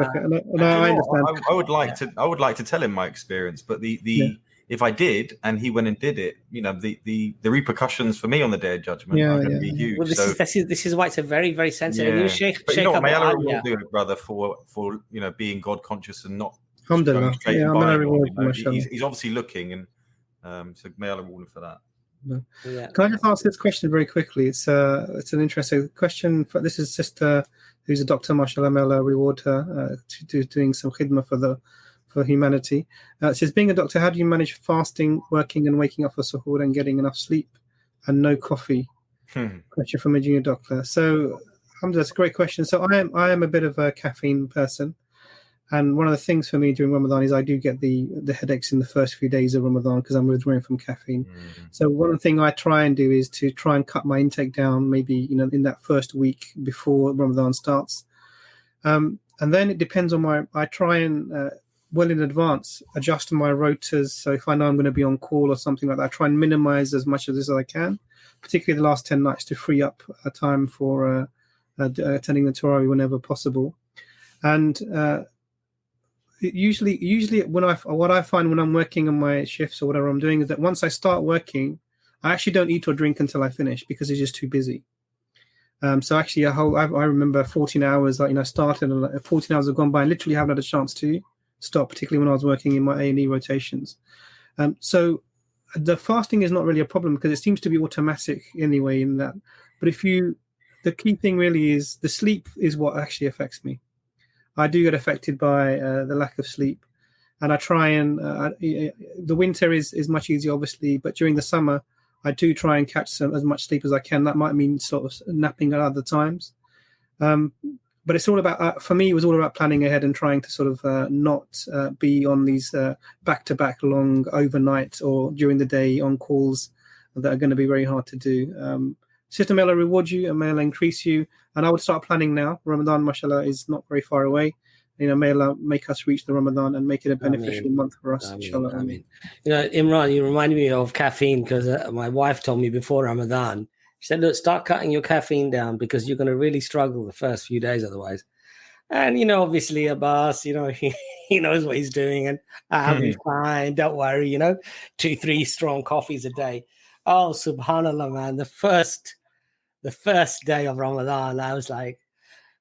I would like to tell him my experience, but the if I did and he went and did it, you know, the repercussions for me on the day of judgment are going to be huge. Well, this is why it's a very, very sensitive. Yeah. You Sheikh, but you know what, may Allah Abu reward you, brother, for you know, being God conscious and not Alhamdulillah. going straight Yeah, and buying reward one, you, he's obviously looking, and so may Allah reward him for that. Yeah. Can I just ask this question very quickly? It's an interesting question. This is sister who's a doctor, mashallah, may Allah reward her doing some khidmah for humanity. It says, being a doctor, how do you manage fasting, working and waking up for suhoor and getting enough sleep and no coffee? Question from a junior doctor. So alhamdulillah, that's a great question. So I am a bit of a caffeine person. And one of the things for me during Ramadan is I do get the headaches in the first few days of Ramadan because I'm withdrawing from caffeine. So one thing I try and do is to try and cut my intake down, maybe, you know, in that first week before Ramadan starts. And then it depends on I try and well in advance adjust my rotas. So if I know I'm going to be on call or something like that, I try and minimize as much of this as I can, particularly the last 10 nights, to free up time for attending the Tarawih whenever possible. And usually what I find when I'm working on my shifts or whatever I'm doing is that once I start working, I actually don't eat or drink until I finish because it's just too busy. So actually I remember 14 hours, you know, started and 14 hours have gone by and literally haven't had a chance to stop, particularly when I was working in my A&E rotations. So the fasting is not really a problem because it seems to be automatic anyway in that. But the key thing really is the sleep is what actually affects me. I do get affected by the lack of sleep, and I try and the winter is much easier, obviously, but during the summer, I do try and catch as much sleep as I can. That might mean sort of napping at other times, but it's all about for me. It was all about planning ahead and trying to sort of not be on these back-to-back long overnight or during the day on calls that are going to be very hard to do. Sister, may Allah reward you and may Allah increase you. And I would start planning now. Ramadan, mashallah, is not very far away. You know, may Allah make us reach the Ramadan and make it a beneficial month for us, inshallah. Ameen. You know, Imran, you remind me of caffeine because my wife told me before Ramadan, she said, look, start cutting your caffeine down because you're going to really struggle the first few days otherwise. And, you know, obviously Abbas, you know, he knows what he's doing and I'll be fine, don't worry, you know, 2-3 strong coffees a day. Oh, subhanallah, man, the first day of Ramadan, I was like,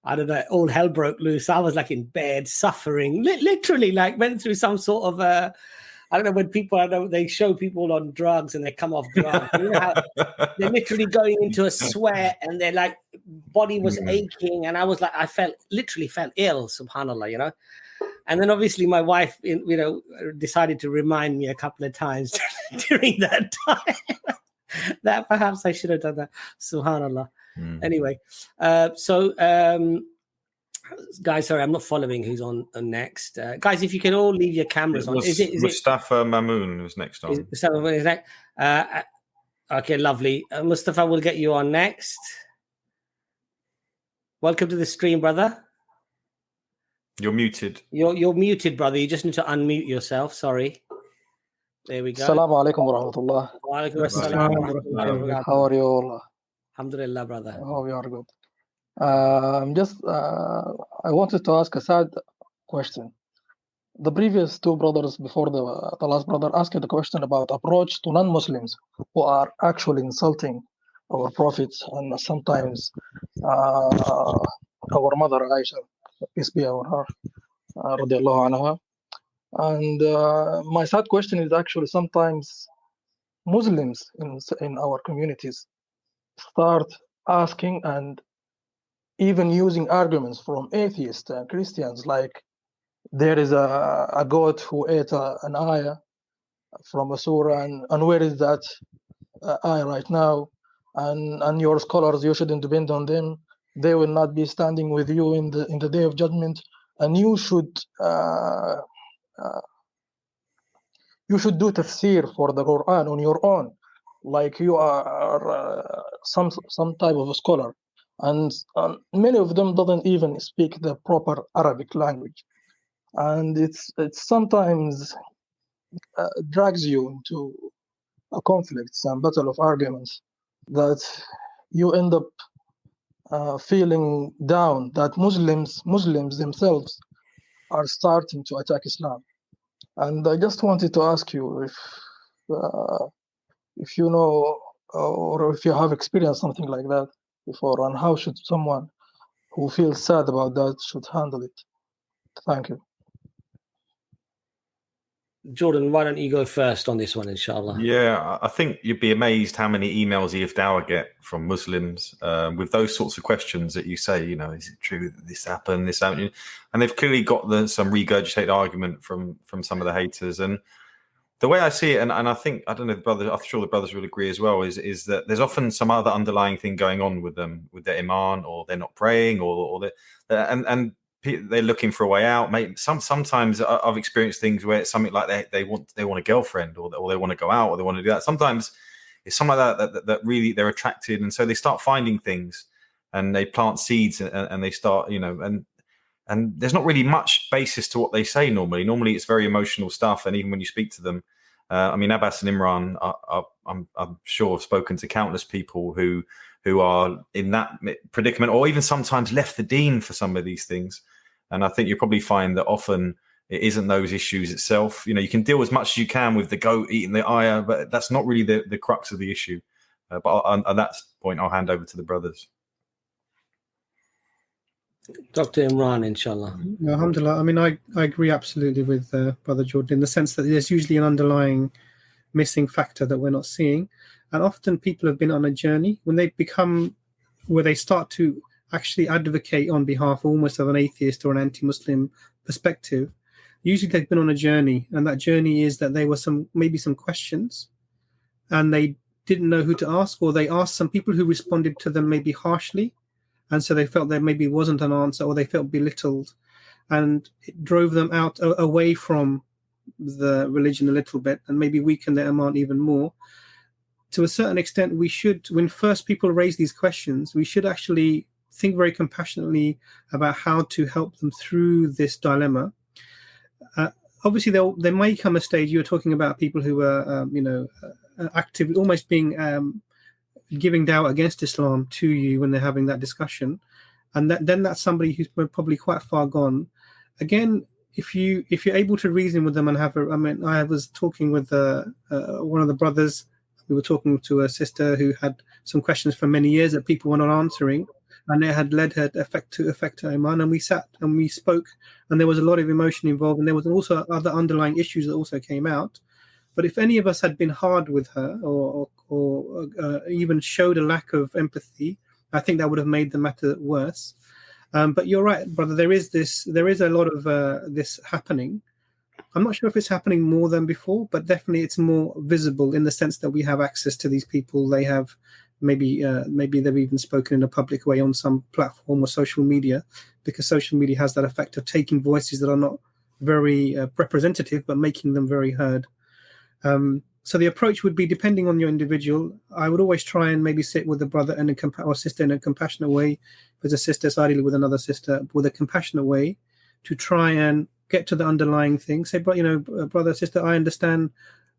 I don't know, all hell broke loose. I was like in bed, suffering, literally like went through some sort of, I don't know, when people, they show people on drugs and they come off drugs. You know how they're literally going into a sweat and they're like, body was aching. And I was like, literally felt ill, subhanallah, you know. And then obviously my wife, you know, decided to remind me a couple of times during that time. That perhaps I should have done that. Subhanallah. Anyway, guys, sorry, I'm not following who's on next. Guys, if you can all leave your cameras on. Is it Mustafa Mamoon who's next on? Is next? Okay, lovely. Mustafa, will get you on next. Welcome to the stream, brother. You're muted. You're muted, brother. You just need to unmute yourself. Sorry. There we go. Assalamu alaikum wa rahmatullah. Wa alaikum assalam. How are you all? Alhamdulillah, brother. Oh, we are good. I wanted to ask a sad question. The previous two brothers before the last brother asked the question about approach to non-Muslims who are actually insulting our prophets and sometimes our mother Aisha, peace be upon her, radiallahu anha. And my sad question is actually sometimes Muslims in our communities start asking and even using arguments from atheists and Christians, like there is a goat who ate an ayah from a surah, and where is that ayah right now? And your scholars, you shouldn't depend on them. They will not be standing with you in the day of judgment, and you should do tafsir for the Quran on your own, like you are some type of a scholar. And many of them doesn't even speak the proper Arabic language, and it's sometimes drags you into a conflicts and battle of arguments that you end up feeling down that Muslims themselves are starting to attack Islam. And I just wanted to ask you if you know or if you have experienced something like that before, and how should someone who feels sad about that should handle it? Thank you. Jordan, why don't you go first on this one, inshallah? Yeah, I think you'd be amazed how many emails EFDawah get from Muslims with those sorts of questions that you say, you know, is it true that this happened, this happened? And they've clearly got some regurgitated argument from some of the haters. And the way I see it, and I think, I don't know, I'm sure the brothers will agree as well, is that there's often some other underlying thing going on with them, with their iman, or they're not praying, or they're looking for a way out. Sometimes I've experienced things where it's something like they want a girlfriend, or they want to go out, or they want to do that. Sometimes it's something like that really they're attracted, and so they start finding things, and they plant seeds, and they start, you know, and there's not really much basis to what they say normally. Normally it's very emotional stuff, and even when you speak to them, I mean, Abbas and Imran, I'm sure have spoken to countless people who are in that predicament, or even sometimes left the deen for some of these things. And I think you'll probably find that often it isn't those issues itself. You know, you can deal as much as you can with the goat eating the ayah, but that's not really the crux of the issue. But on that point, I'll hand over to the brothers. Dr. Imran, inshallah. Alhamdulillah. I mean, I agree absolutely with Brother Jordan in the sense that there's usually an underlying missing factor that we're not seeing. And often people have been on a journey when they become, where they start to actually advocate on behalf almost of an atheist or an anti-Muslim perspective. Usually they've been on a journey, and that journey is that there were maybe some questions and they didn't know who to ask, or they asked some people who responded to them maybe harshly. And so they felt there maybe wasn't an answer, or they felt belittled, and it drove them out away from the religion a little bit, and maybe weakened their iman even more. To a certain extent, we should, when first people raise these questions, we should actually think very compassionately about how to help them through this dilemma. Obviously, there may come a stage. You were talking about people who are, active, almost being giving dawah against Islam to you when they're having that discussion, and then that's somebody who's probably quite far gone. Again, if you're able to reason with them and I was talking with one of the brothers. We were talking to a sister who had some questions for many years that people were not answering, and it had led her to affect her iman. And we sat and we spoke, and there was a lot of emotion involved, and there was also other underlying issues that also came out. But if any of us had been hard with her, or even showed a lack of empathy, I think that would have made the matter worse. But you're right, brother. There is a lot of this happening. I'm not sure if it's happening more than before, but definitely it's more visible in the sense that we have access to these people. They have maybe they've even spoken in a public way on some platform or social media, because social media has that effect of taking voices that are not very representative, but making them very heard. So the approach would be, depending on your individual, I would always try and maybe sit with a brother or sister in a compassionate way. If there's a sister, so ideally with another sister, with a compassionate way, to try and get to the underlying thing. Say, brother, sister, I understand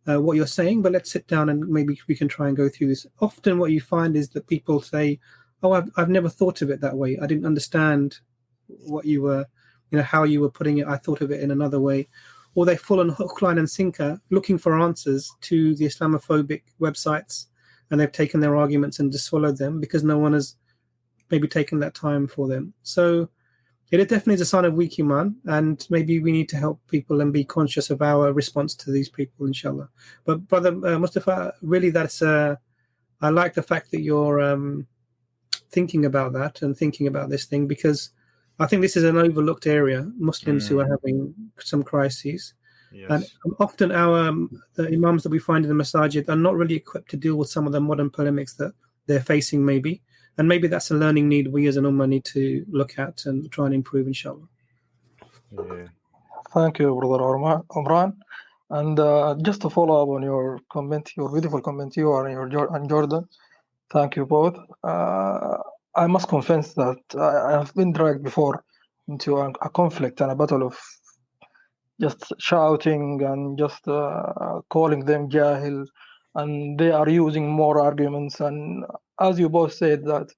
what you're saying, but let's sit down and maybe we can try and go through this. Often what you find is that people say, oh, I've never thought of it that way. I didn't understand what you were, how you were putting it. I thought of it in another way. Or they fall on hook, line and sinker looking for answers to the Islamophobic websites, and they've taken their arguments and just swallowed them because no one has maybe taken that time for them. So it definitely is a sign of weak iman, and maybe we need to help people and be conscious of our response to these people, inshallah. But brother Mustafa, really, I like the fact that you're thinking about that and thinking about this thing, because I think this is an overlooked area, Muslims who are having some crises. Yes. And often the imams that we find in the masajid are not really equipped to deal with some of the modern polemics that they're facing, maybe. And maybe that's a learning need we as an ummah need to look at and try and improve, inshallah. Yeah. Thank you, Brother Imran. And just to follow up on your comment, your beautiful comment, you and Jordan, thank you both. I must confess that I have been dragged before into a conflict and a battle of just shouting and just calling them jahil, and they are using more arguments. And as you both said, that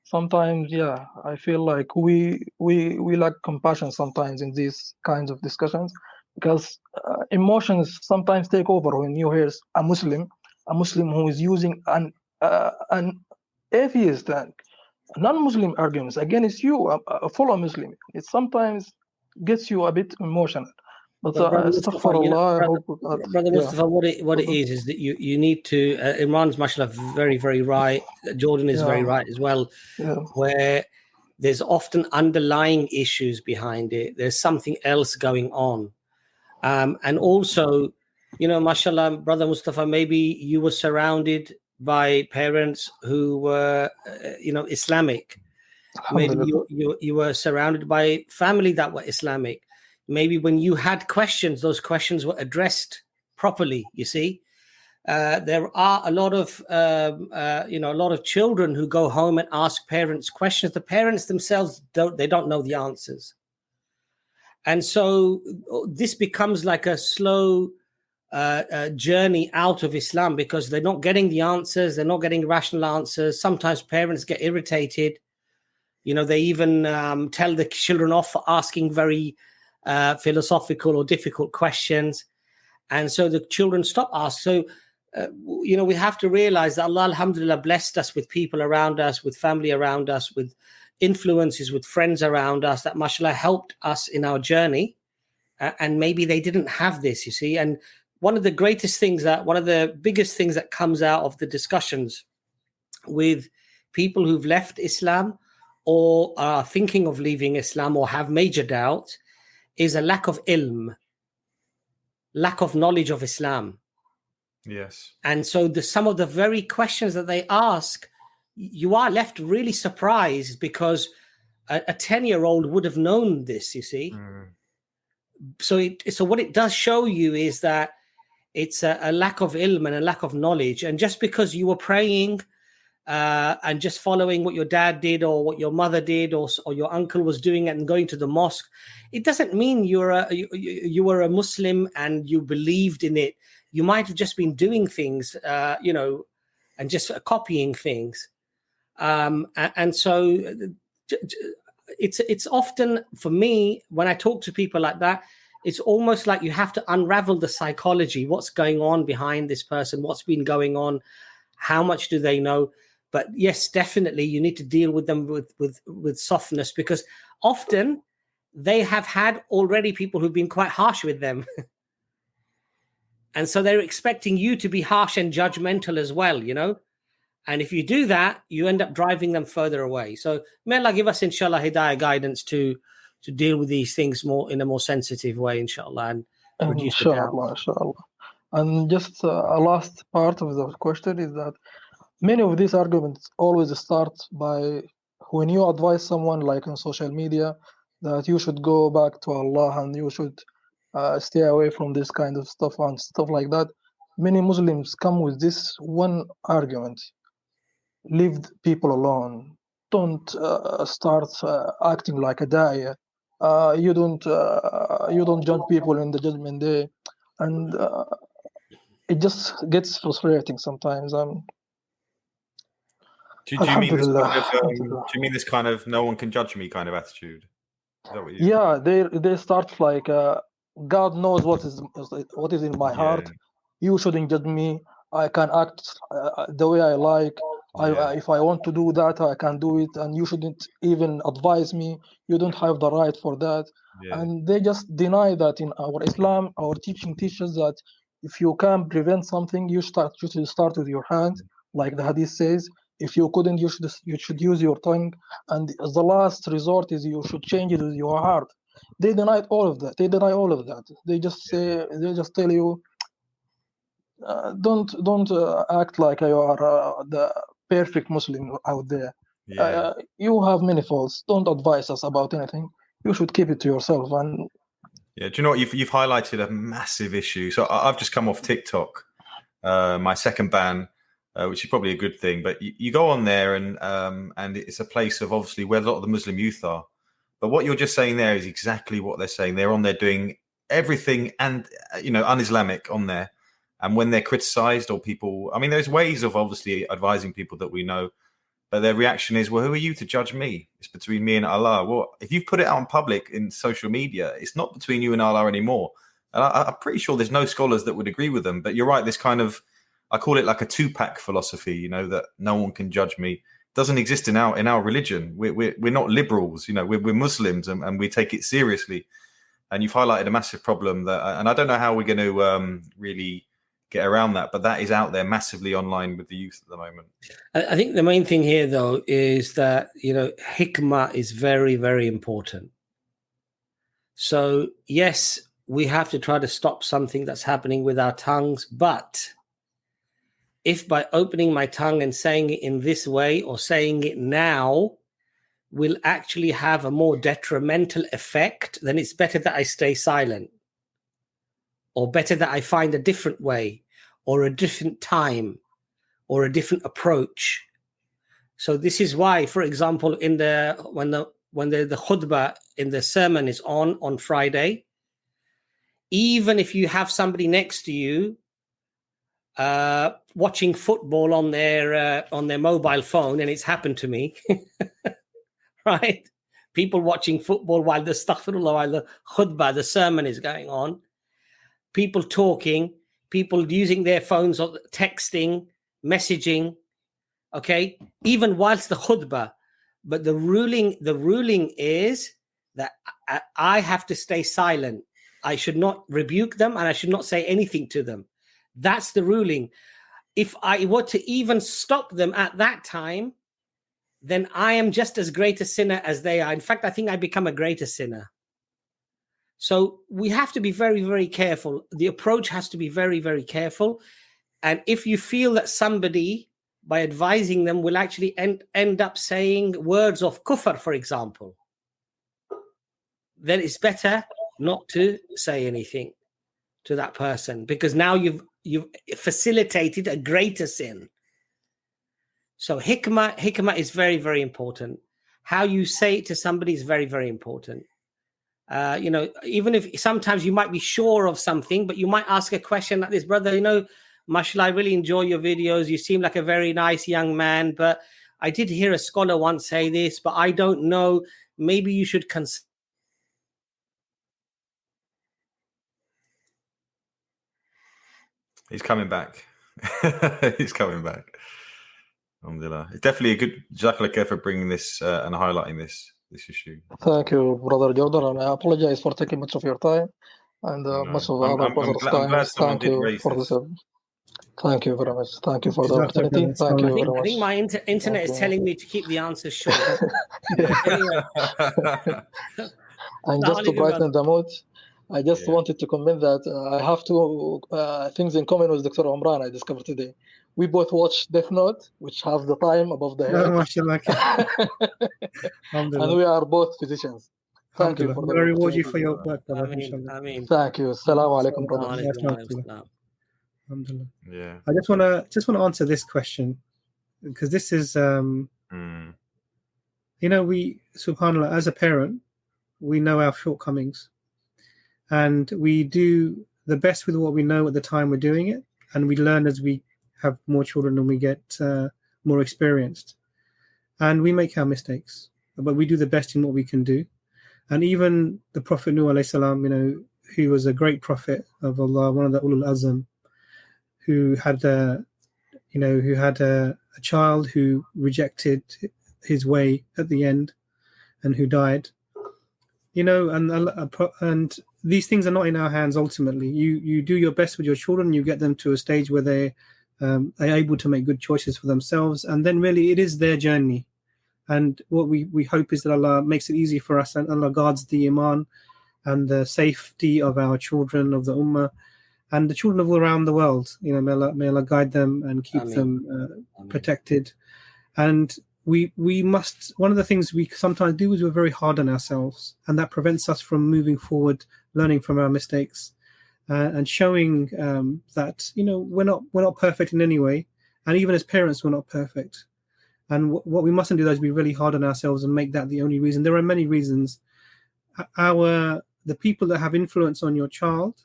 sometimes, I feel like we lack compassion sometimes in these kinds of discussions, because emotions sometimes take over when you hear a Muslim who is using an atheist and non-Muslim arguments against you, a fellow Muslim. It sometimes gets you a bit emotional. But Brother Mustafa, astaghfirullah, I hope that, Brother Mustafa, what it is that you need to. Imran's mashallah very, very right. Jordan is very right as well. Where there's often underlying issues behind it. There's something else going on, and also, mashallah, Brother Mustafa, maybe you were surrounded by parents who were, Islamic. Maybe you were surrounded by family that were Islamic. Maybe when you had questions, those questions were addressed properly. You see, there are a lot of a lot of children who go home and ask parents questions. The parents themselves don't know the answers, and so this becomes like a slow journey out of Islam because they're not getting the answers. They're not getting rational answers. Sometimes parents get irritated. They even tell the children off for asking very philosophical or difficult questions, and so the children stop asking. So we have to realize that Allah alhamdulillah blessed us with people around us, with family around us, with influences, with friends around us that mashallah helped us in our journey, and maybe they didn't have this, you see. And one of the biggest things that comes out of the discussions with people who've left Islam or are thinking of leaving Islam or have major doubt is a lack of ilm, lack of knowledge of Islam. Yes. And so some of the very questions that they ask, you are left really surprised because a 10-year-old would have known this, you see. So what it does show you is that it's a lack of ilm and a lack of knowledge. And just because you were praying and just following what your dad did or what your mother did or your uncle was doing and going to the mosque, it doesn't mean you were a Muslim and you believed in it. You might have just been doing things, and just copying things. And so it's often, for me, when I talk to people like that, it's almost like you have to unravel the psychology, what's going on behind this person, what's been going on, how much do they know. But yes, definitely you need to deal with them with softness, because often they have had already people who've been quite harsh with them. And so they're expecting you to be harsh and judgmental as well, And if you do that, you end up driving them further away. So may Allah give us, inshallah, hidayah guidance to deal with these things in a more sensitive way, inshallah, and reduce the doubt. Inshallah. And just a last part of the question is that many of these arguments always start by when you advise someone, like on social media, that you should go back to Allah and you should stay away from this kind of stuff and stuff like that. Many Muslims come with this one argument: leave people alone. Don't start acting like a da'iyah. You don't judge people in the judgment day, and it just gets frustrating sometimes. Do you mean this kind of no one can judge me kind of attitude? Is that what you? Yeah, they start like God knows what is in my heart. You shouldn't judge me. I can act the way I like. If I want to do that, I can do it, and you shouldn't even advise me. You don't have the right for that. And they just deny that in our Islam, our teaching teaches that if you can prevent something, you should start with your hand, like the hadith says. If you couldn't, you should use your tongue, and the last resort is you should change it with your heart. They denied all of that. They deny all of that. They just tell you, don't act like you are the perfect Muslim out there. You have many faults. Don't advise us about anything. You should keep it to yourself. And do you know what, you've highlighted a massive issue. So I've just come off TikTok, my second ban, which is probably a good thing. But you go on there and it's a place of obviously where a lot of the Muslim youth are. But what you're just saying there is exactly what they're saying. They're on there doing everything and un-Islamic on there. And when they're criticized or people, I mean, there's ways of obviously advising people that we know, but their reaction is, well, who are you to judge me? It's between me and Allah. Well, if you've put it out in public in social media, it's not between you and Allah anymore. And I'm pretty sure there's no scholars that would agree with them. But you're right, this kind of, I call it like a two-pack philosophy, you know, that no one can judge me, doesn't exist in our religion. We're not liberals, you know, we're Muslims, and we take it seriously. And you've highlighted a massive problem that, and I don't know how we're going to really get around that, but that is out there massively online with the youth at the moment. I think the main thing here, though, is that, you know, hikmah is very, very important. So, yes, we have to try to stop something that's happening with our tongues, but if by opening my tongue and saying it in this way or saying it now will actually have a more detrimental effect, then it's better that I stay silent, or better that I find a different way or a different time or a different approach. So this is why, for example, when the khutbah in the sermon is on Friday, even if you have somebody next to you watching football on their mobile phone, and it's happened to me, right? People watching football while the astaghfirullah, while the khutbah, the sermon is going on, people talking, people using their phones, or texting, messaging, okay, even whilst the khutbah. But the ruling is that I have to stay silent. I should not rebuke them, and I should not say anything to them. That's the ruling. If I were to even stop them at that time, then I am just as great a sinner as they are. In fact, I think I become a greater sinner. So we have to be very, very careful. The approach has to be very, very careful. And if you feel that somebody, by advising them, will actually end up saying words of kufr, for example, then it's better not to say anything to that person, because now you've facilitated a greater sin. So hikmah is very, very important. How you say it to somebody is very, very important. You know, even if sometimes you might be sure of something, but you might ask a question like this: brother, you know, mashallah, I really enjoy your videos. You seem like a very nice young man, but I did hear a scholar once say this, but I don't know. Maybe you should consider. He's coming back. He's coming back. Alhamdulillah. It's definitely a good jazakallah for bringing this and highlighting this issue. Thank you, Brother Jordan, and I apologize for taking much of your time and much of other brothers' time. Thank you for this. Thank you very much. Thank you for the opportunity. Thank you very much. I think my internet is telling me to keep the answers short. Anyway. And just to brighten the mood, I just wanted to comment that I have two things in common with Dr. Imran I discovered today. We both watch Death Note, which has the time above the head. And we are both physicians. Thank you for the I reward you for your work, brother. Thank you. Assalamu alaikum, brother. Alhamdulillah. Yeah. I just want to answer this question, because this is you know, we, subhanAllah, as a parent, we know our shortcomings, and we do the best with what we know at the time we're doing it, and we learn as we have more children and we get more experienced, and we make our mistakes, but we do the best in what we can do. And even the Prophet Nuh alayhi salam, you know, who was a great prophet of Allah, one of the Ulul Azm, who had a child who rejected his way at the end and who died, you know, and these things are not in our hands. Ultimately, you do your best with your children, you get them to a stage where they are able to make good choices for themselves, and then really it is their journey. And what we hope is that Allah makes it easy for us, and Allah guards the iman and the safety of our children, of the ummah, and the children of all around the world. You know, may Allah guide them and keep them protected. And we must, one of the things we sometimes do is we're very hard on ourselves, and that prevents us from moving forward, learning from our mistakes, and showing that, you know, we're not perfect in any way, and even as parents we're not perfect. And what we mustn't do is be really hard on ourselves and make that the only reason. There are many reasons. The people that have influence on your child,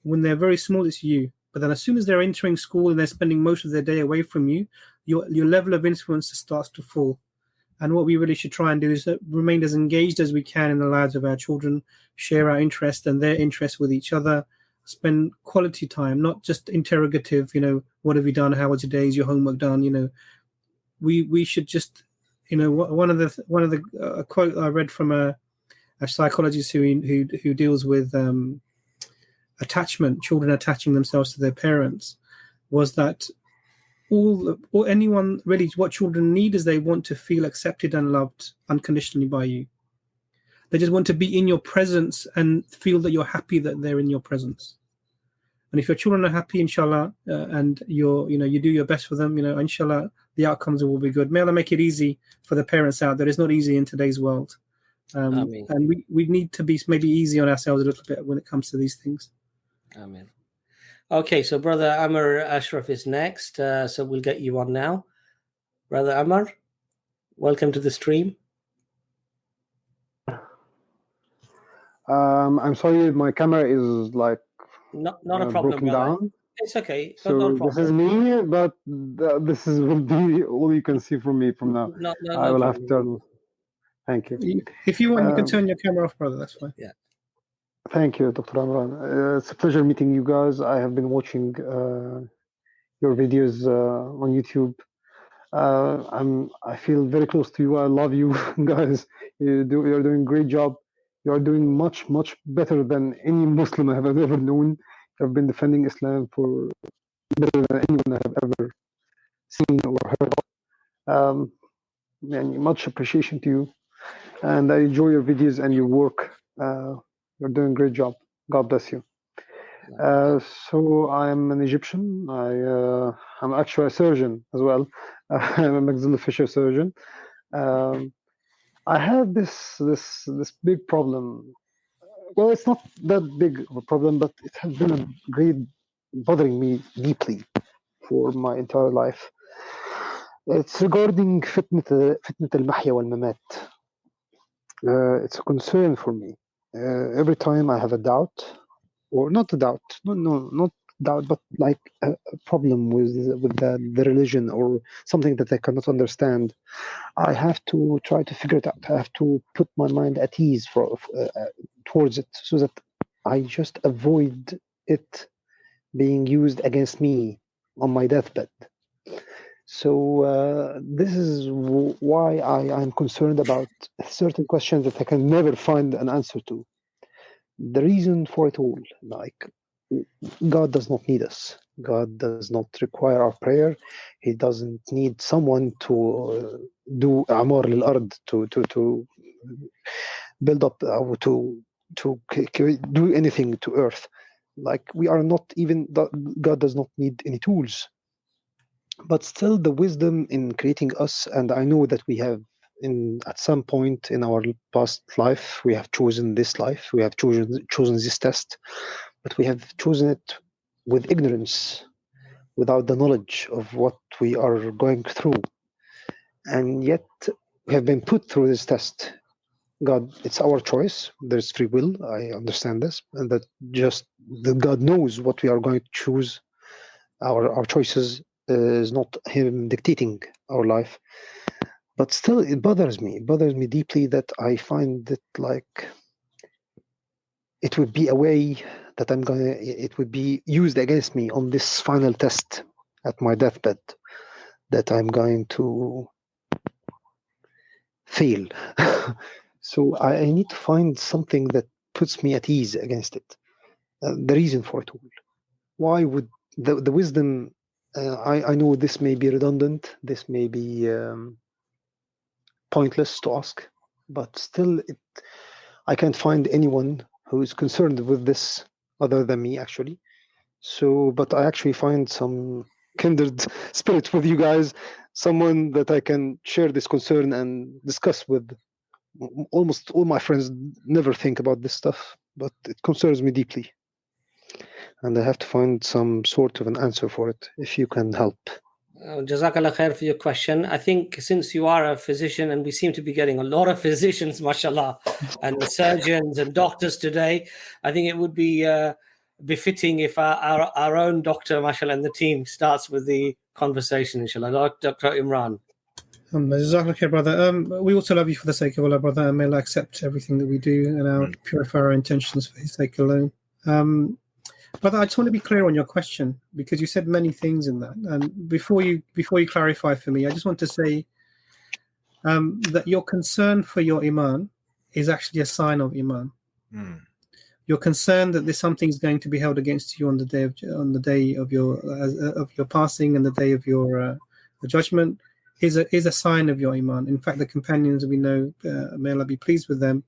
when they're very small, it's you. But then as soon as they're entering school and they're spending most of their day away from you, your level of influence starts to fall. And what we really should try and do is remain as engaged as we can in the lives of our children, share our interest and their interest with each other, spend quality time, not just interrogative, what have you done? How was your day? Is your homework done? We should just, one of the quote I read from a psychologist who deals with attachment, children attaching themselves to their parents, was that or anyone really, what children need is they want to feel accepted and loved unconditionally by you. They just want to be in your presence and feel that you're happy that they're in your presence. And if your children are happy, inshallah, and you do your best for them, inshallah, the outcomes will be good. May Allah make it easy for the parents out there. It's not easy in today's world. And we need to be maybe easy on ourselves a little bit when it comes to these things. Amen. Okay, so Brother Amr Ashraf is next. So we'll get you on now. Brother Amr, welcome to the stream. I'm sorry, my camera is like not a problem, broken brother. Down. It's okay. So not a problem. this is me, but this will be all you can see from me from now. I will have to turn. Thank you. If you want, you can turn your camera off, brother. That's fine. Yeah. Thank you, Dr. Imran. It's a pleasure meeting you guys. I have been watching your videos on YouTube. I feel very close to you. I love you guys. You're doing a great job. You are doing much, much better than any Muslim I have ever known. You have been defending Islam for better than anyone I have ever seen or heard of. And much appreciation to you. And I enjoy your videos and your work. You're doing a great job. God bless you. So I'm an Egyptian. I'm actually a surgeon as well. I'm a maxillofacial surgeon. I have this big problem. Well, it's not that big of a problem, but it has been a great bothering me deeply for my entire life. It's regarding فتنة المحيا والممات. It's a concern for me. Every time I have a doubt, or not a doubt, not doubt, but like a problem with the religion or something that I cannot understand, I have to try to figure it out. I have to put my mind at ease towards it, so that I just avoid it being used against me on my deathbed. So this is why I'm concerned about certain questions that I can never find an answer to. The reason for it all, like, God does not need us. God does not require our prayer. He doesn't need someone to do أعمار للأرض, to build up, to do anything to earth. Like, we are not even, God does not need any tools. But still, the wisdom in creating us, and I know that we have, at some point in our past life, we have chosen this life, we have chosen this test, but we have chosen it with ignorance, without the knowledge of what we are going through. And yet, we have been put through this test. God, it's our choice. There's free will. I understand this, and that God knows what we are going to choose. Our choices is not Him dictating our life. But still, it bothers me. It bothers me deeply that I find that, like, it would be a way that it would be used against me on this final test at my deathbed, that I'm going to fail. So I need to find something that puts me at ease against it. The reason for it all. Why would the wisdom, I know this may be redundant, this may be pointless to ask, but still I can't find anyone who is concerned with this other than me, actually. So, but I actually find some kindred spirit with you guys, someone that I can share this concern and discuss with. Almost all my friends never think about this stuff, but it concerns me deeply. And I have to find some sort of an answer for it, if you can help. Jazakallah khair for your question. I think since you are a physician, and we seem to be getting a lot of physicians, mashallah, and surgeons and doctors today, I think it would be befitting if our own doctor, mashallah, and the team starts with the conversation, inshallah. Dr. Imran. Jazakallah khair, brother. We also love you for the sake of Allah, brother, and may Allah accept everything that we do and purify our intentions for His sake alone. But I just want to be clear on your question, because you said many things in that. And before you clarify for me, I just want to say that your concern for your iman is actually a sign of iman. You're concerned that something's going to be held against you on the day of your passing and the day of your judgment is a sign of your iman. In fact, the companions we know, may Allah be pleased with them,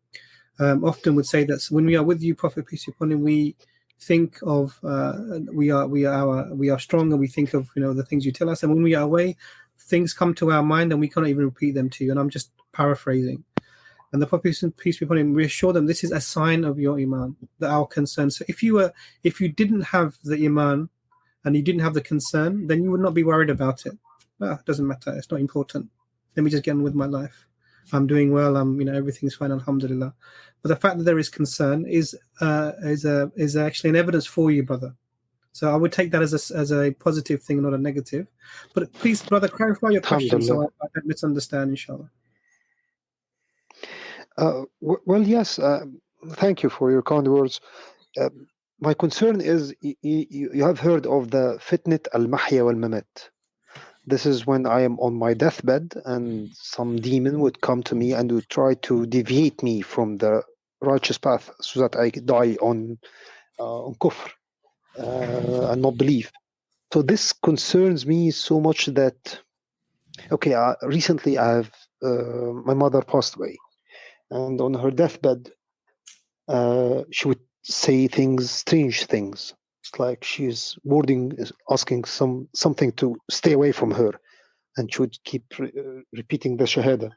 often would say that when we are with you, Prophet peace be upon him, we think of we are strong, and we think of the things you tell us, and when we are away, things come to our mind and we cannot even repeat them to you. And I'm just paraphrasing. And the Prophet peace be upon him reassure them this is a sign of your iman, that our concern. So if you didn't have the iman and you didn't have the concern, then you would not be worried about it. It doesn't matter. It's not important. Let me just get on with my life. I'm doing well. Everything's fine. Alhamdulillah. But the fact that there is concern is actually an evidence for you, brother. So I would take that as a positive thing, not a negative. But please, brother, clarify your question so I don't misunderstand, inshallah. Well, yes. Thank you for your kind words. My concern is you have heard of the fitnat al-mahya wal-mamat. This is when I am on my deathbed and some demon would come to me and would try to deviate me from the righteous path so that I die on kufr and not believe. So this concerns me so much that, recently my mother passed away, and on her deathbed, she would say strange things. It's like she's asking something to stay away from her, and she would keep repeating the shahada.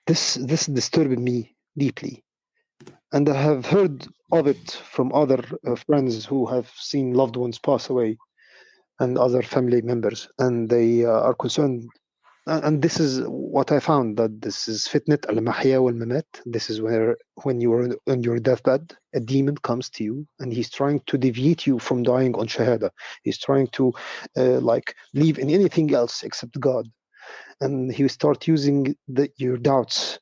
This disturbed me deeply, and I have heard of it from other friends who have seen loved ones pass away, and other family members, and they are concerned. And this is what I found, that this is fitnat al-mahya wal-mamat. This is where, when you are on your deathbed, a demon comes to you and he's trying to deviate you from dying on shahada. He's trying to believe in anything else except God, and he will start using your doubts.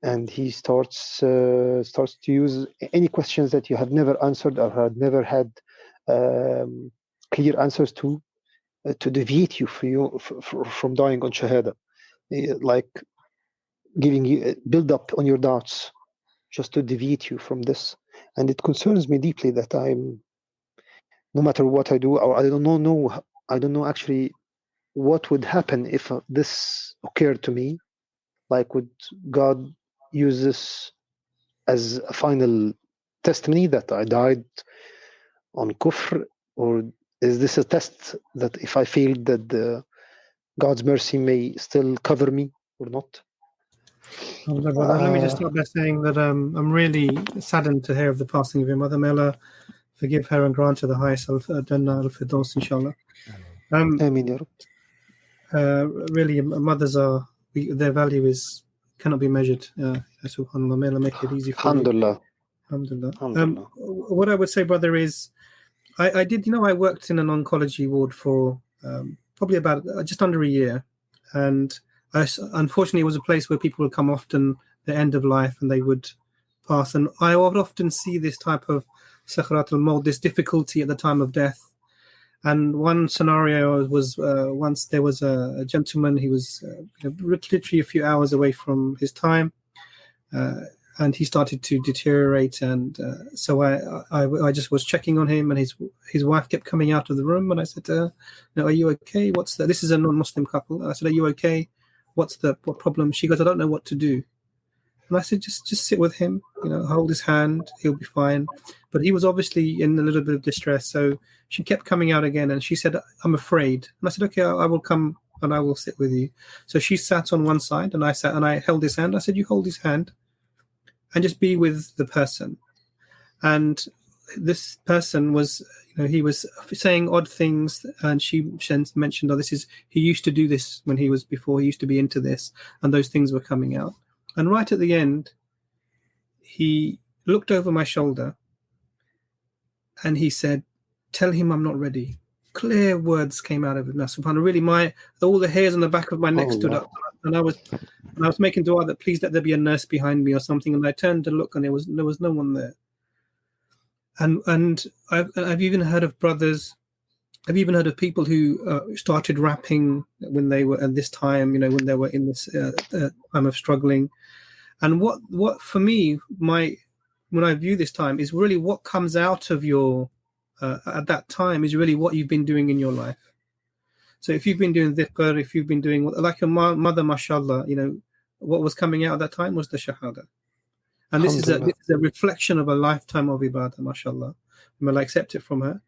And he starts to use any questions that you have never answered or had never had clear answers to deviate you from dying on shahada, like giving you build up on your doubts just to deviate you from this. And it concerns me deeply that no matter what I do, or I don't know actually what would happen if this occurred to me. Like, would God use this as a final testimony that I died on kufr, or is this a test that if I failed, that God's mercy may still cover me or not? Let me just start by saying that I'm really saddened to hear of the passing of your mother. May Allah forgive her and grant her the highest Jannah al-Firdaus, inshallah. Really, mothers their value cannot be measured. Subhanallah, may Allah make it easy for Alhamdulillah. Alhamdulillah. What I would say, brother, is I worked in an oncology ward for probably about just under a year, and unfortunately it was a place where people would come often the end of life and they would pass, and I would often see this type of sakharat al-maut, this difficulty at the time of death. And one scenario was once there was a gentleman, he was literally a few hours away from his time, and he started to deteriorate, and so I just was checking on him, and his wife kept coming out of the room, and I said, are you okay? What's that? This is a non-Muslim couple. I said, are you okay? What problem? She goes, I don't know what to do. And I said, just sit with him, hold his hand, he'll be fine. But he was obviously in a little bit of distress, so she kept coming out again, and she said, I'm afraid. And I said, okay, I will come and I will sit with you. So she sat on one side, and I sat and I held his hand. I said, you hold his hand and just be with the person. And this person was, he was saying odd things, and she mentioned, he used to do this when he used to be into this, and those things were coming out. And right at the end, he looked over my shoulder and he said, tell him I'm not ready. Clear words came out of him. Now, subhanAllah, really, all the hairs on the back of my neck stood up. And I was making dua that please let there be a nurse behind me or something. And I turned to look, and there was no one there. And I've even heard of brothers. I've even heard of people who started rapping when they were at this time, when they were in this time of struggling. And what for me, when I view this time, is really what comes out of your at that time is really what you've been doing in your life. So if you've been doing dhikr, if you've been doing like your mother, mashallah, what was coming out at that time was the shahada. And this is a reflection of a lifetime of ibadah, mashallah. May Allah accept it from her.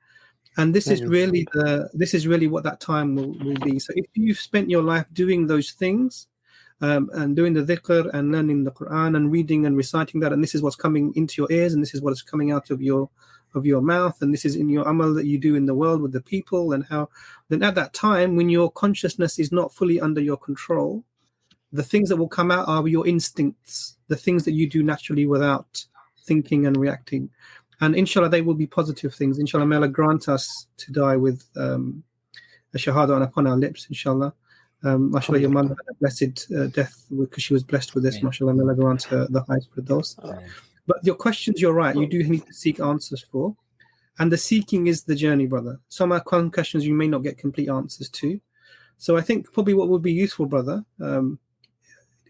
And this is really what that time will be. So if you've spent your life doing those things, and doing the dhikr and learning the Quran and reading and reciting that, and this is what's coming into your ears, and this is what is coming out of your mouth, and this is in your amal that you do in the world with the people, and how then at that time when your consciousness is not fully under your control, the things that will come out are your instincts, the things that you do naturally without thinking and reacting. And inshallah, they will be positive things. Inshallah, may Allah grant us to die with a shahada upon our lips, inshallah. Mashallah, your mother had a blessed death because she was blessed with this. Mashallah, may Allah grant her the highest for those. But your questions, you're right. You do need to seek answers for. And the seeking is the journey, brother. Some are questions you may not get complete answers to. So I think probably what would be useful, brother,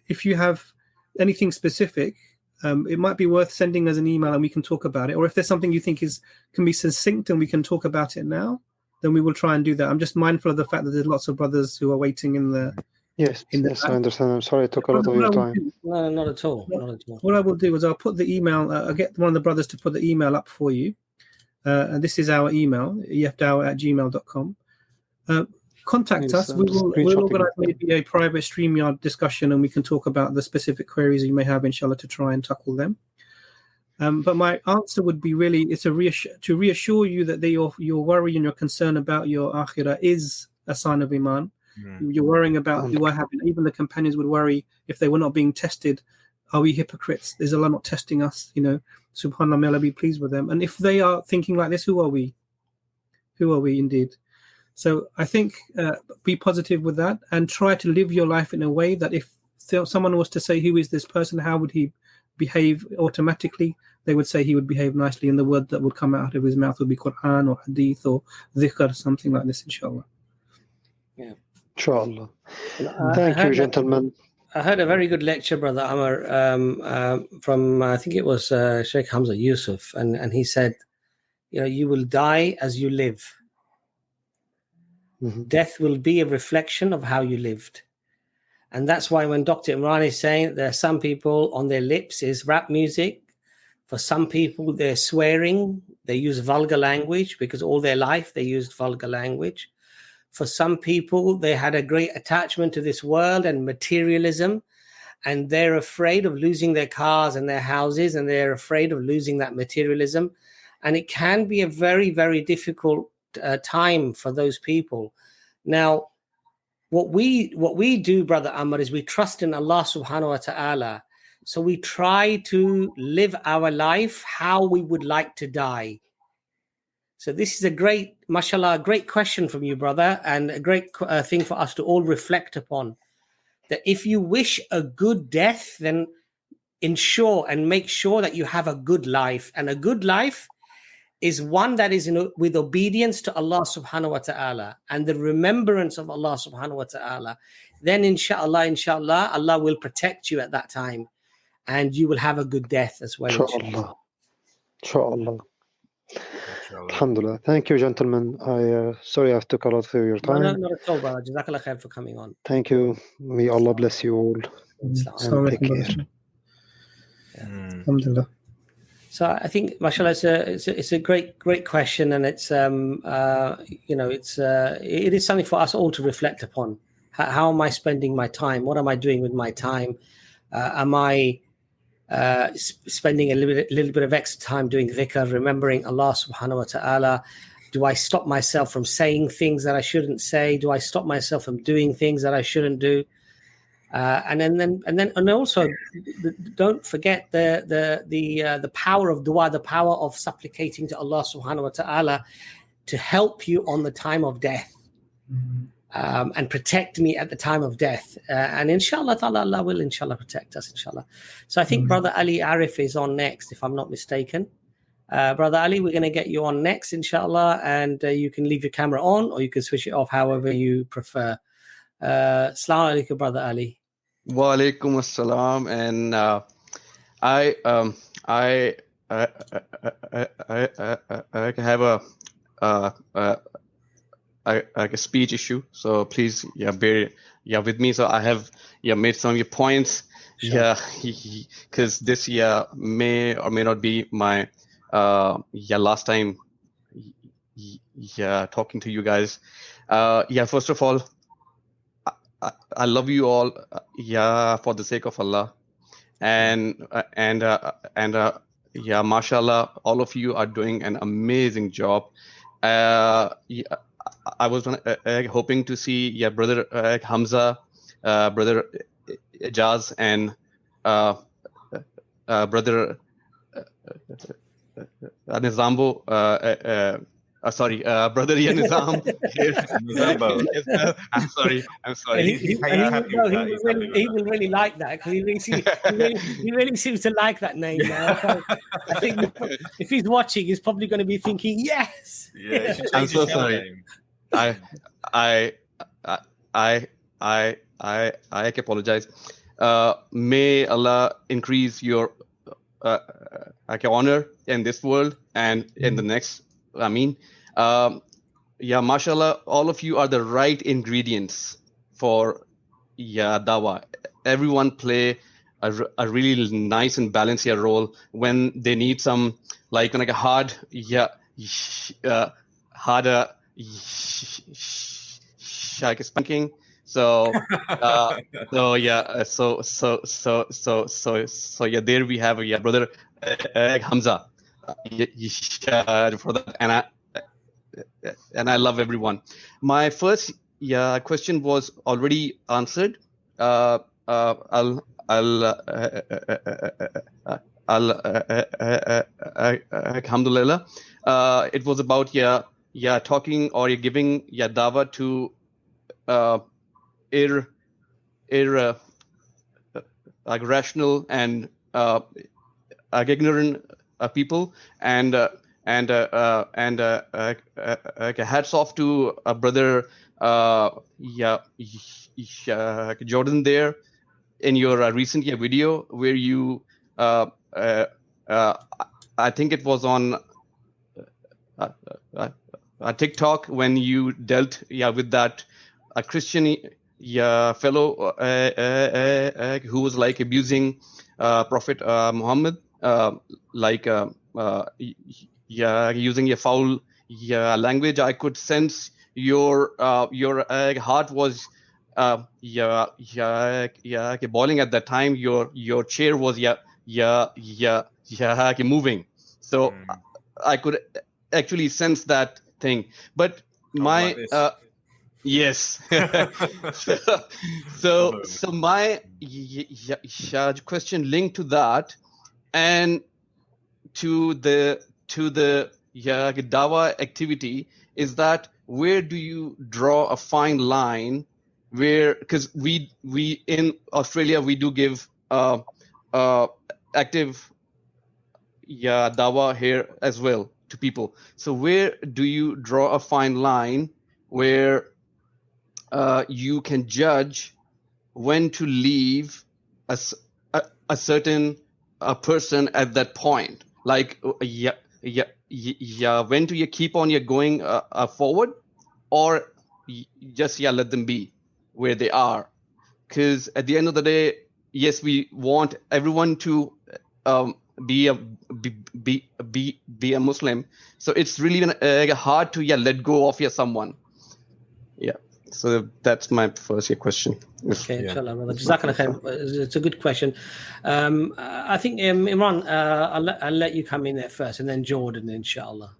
if you have anything specific, it might be worth sending us an email and we can talk about it. Or if there's something you think can be succinct and we can talk about it now, then we will try and do that. I'm just mindful of the fact that there's lots of brothers who are waiting in the... Yes, I understand. I'm sorry I took a lot of your time. No, not at all. Not at all. What I will do is I'll put the email, I'll get one of the brothers to put the email up for you. And this is our email, EFDawah@gmail.com. Contact us. We'll organize maybe a private StreamYard discussion and we can talk about the specific queries you may have, inshallah, to try and tackle them. But my answer would be really, it's to reassure you that your worry and your concern about your akhirah is a sign of iman. You're worrying about, do I have it? Even the companions would worry if they were not being tested. Are we hypocrites? Is Allah not testing us? Subhanallah, may Allah be pleased with them. And if they are thinking like this, who are we? Who are we indeed? So I think be positive with that and try to live your life in a way that if someone was to say, who is this person? How would he behave? Automatically, they would say he would behave nicely, and the word that would come out of his mouth would be Quran or Hadith or Dhikr, something like this, inshallah. Yeah. Inshallah. Thank you, gentlemen. I heard a very good lecture, Brother Amr, from, I think it was Sheikh Hamza Yusuf, and he said, you will die as you live. Mm-hmm. Death will be a reflection of how you lived. And that's why when Dr. Imran is saying there are some people on their lips is rap music, for some people they're swearing, they use vulgar language because all their life they used vulgar language. For some people, they had a great attachment to this world and materialism, and they're afraid of losing their cars and their houses, and they're afraid of losing that materialism. And it can be a very, very difficult time for those people. Now, what we do, Brother Amr, is we trust in Allah subhanahu wa ta'ala. So we try to live our life how we would like to die. So this is a great, mashallah, great question from you, brother, and a great thing for us to all reflect upon. That if you wish a good death, then ensure and make sure that you have a good life. And a good life is one that is with obedience to Allah subhanahu wa ta'ala and the remembrance of Allah subhanahu wa ta'ala. Then inshallah, Allah will protect you at that time and you will have a good death as well. Inshallah. Inshallah. Alhamdulillah. Thank you, gentlemen. Sorry I took a lot of your time. No, not at all, brother. Jazakallah khair for coming on. Thank you. May Allah bless you all. And take care. Alhamdulillah. So I think, mashallah, it's a great question, and it's it is something for us all to reflect upon. How am I spending my time? What am I doing with my time? Am I spending a little bit of extra time doing dhikr, remembering Allah subhanahu wa ta'ala? Do I stop myself from saying things that I shouldn't say? Do I stop myself from doing things that I shouldn't do? And also don't forget the power of dua, the power of supplicating to Allah subhanahu wa ta'ala to help you on the time of death. And protect me at the time of death. And inshallah ta'ala, Allah will inshallah protect us, inshallah. So I think Brother Ali Arif is on next, if I'm not mistaken. Brother Ali, we're going to get you on next, inshallah, and you can leave your camera on or you can switch it off however you prefer. Assalamu alaikum, Brother Ali. Wa alaikum assalam. And I have a speech issue, so please bear with me. So I have made some of your points. Sure. Because this year may or may not be my last time talking to you guys. First of all, I love you all for the sake of Allah, and mashallah, all of you are doing an amazing job. I was hoping to see brother Hamza, brother Ijaz, and brother Nizambo, brother Nizam. I'm sorry. He will really like that, because he really seems to like that name now. So I think if he's watching, he's probably going to be thinking, yes. Yeah, I'm so sorry. I apologize. May Allah increase your honor in this world and in the next. I mean, mashallah, all of you are the right ingredients for dawah. Everyone play a really nice and balanced role when they need some like a hard harder spanking. So there we have brother Hamza for that, and I love everyone. My first question was already answered. Alhamdulillah. It was about talking or giving dawah to irrational and ignorant people, and hats off to brother Jordan there in your recent video where you I think it was on TikTok when you dealt with that a Christian fellow who was like abusing Prophet Muhammad, using a foul language. I could sense your heart was boiling at that time. Your chair was moving. So I could actually sense that thing. But my yes. so my question linked to that and to the dawah activity is that where do you draw a fine line where, because we in Australia we do give active dawah here as well to people. So where do you draw a fine line where you can judge when to leave a certain person at that point? Like, when do you keep on going forward, or just let them be where they are? Because at the end of the day, yes, we want everyone to be a Muslim. So it's really hard to let go of someone. Yeah. So that's my first question. Okay, inshallah, brother. Jazakallah khair. It's a good question. I think Imran, I'll let you come in there first, and then Jordan, inshallah.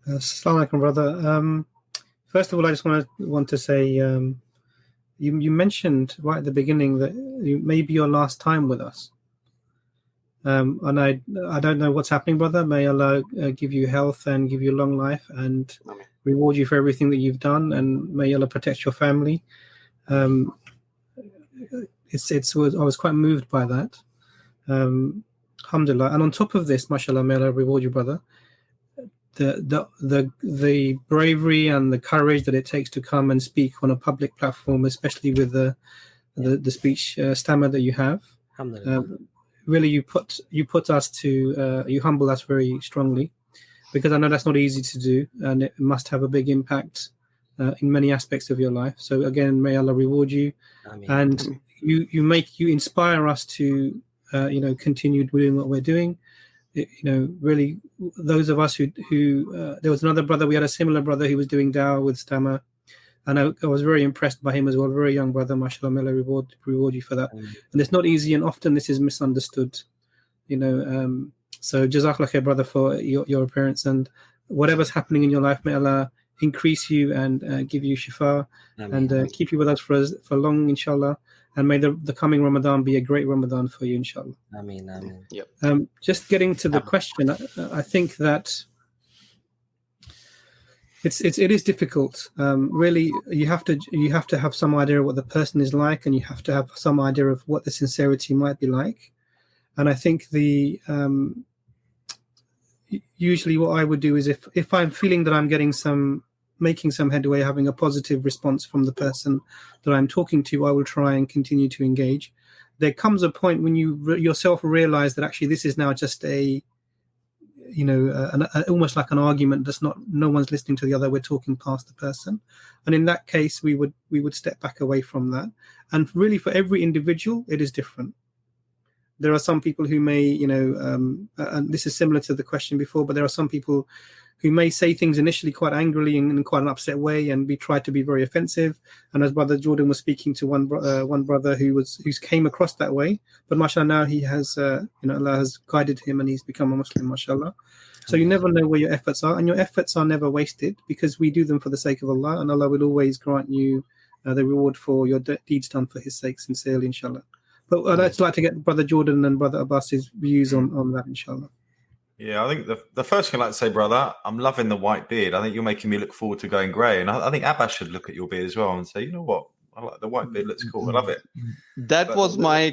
Assalamu alaikum, brother. First of all, I just want to say you mentioned right at the beginning that you may be your last time with us. And I don't know what's happening, brother. May Allah give you health and give you long life and reward you for everything that you've done, and may Allah protect your family. I was quite moved by that. Alhamdulillah. And on top of this, mashallah, may Allah reward you, brother, the bravery and the courage that it takes to come and speak on a public platform, especially with the speech stammer that you have. Really, you put us to you humble us very strongly, because I know that's not easy to do, and it must have a big impact in many aspects of your life. So again, may Allah reward you. Ameen. And you inspire us to continue doing what we're doing. Really, those of us who there was another brother, we had a similar brother who was doing dawah with stammer, and I was very impressed by him as well. Very young brother, mashallah, may Allah reward you for that. And it's not easy, and often this is misunderstood. So jazakallah khair, brother, for your appearance, and whatever's happening in your life, may Allah increase you and give you shifa. Ameen. And keep you with us for long, inshallah. And may the coming Ramadan be a great Ramadan for you, inshallah. Ameen, ameen. Yep. Just getting to the question, I think that it is difficult. Really, you have to have some idea of what the person is like, and you have to have some idea of what the sincerity might be like. And I think usually what I would do is if I'm feeling that I'm making some headway, having a positive response from the person that I'm talking to, I will try and continue to engage. There comes a point when you yourself realize that actually this is now just almost like an argument that's no one's listening to the other, we're talking past the person. And in that case, we would step back away from that. And really, for every individual, it is different. There are some people who may, and this is similar to the question before, but there are some people who may say things initially quite angrily and in quite an upset way, and try to be very offensive. And as Brother Jordan was speaking to one brother who came across that way, but mashallah, now he has, Allah has guided him and he's become a Muslim, mashallah. So you never know where your efforts are, and your efforts are never wasted, because we do them for the sake of Allah, and Allah will always grant you the reward for your deeds done for His sake, sincerely, inshallah. But I'd like to get Brother Jordan and Brother Abbas's views on that, inshallah. Yeah, I think the first thing I'd like to say, brother, I'm loving the white beard. I think you're making me look forward to going grey. And I think Abbas should look at your beard as well and say, you know what? I like the white beard. Looks cool. I love it. That was my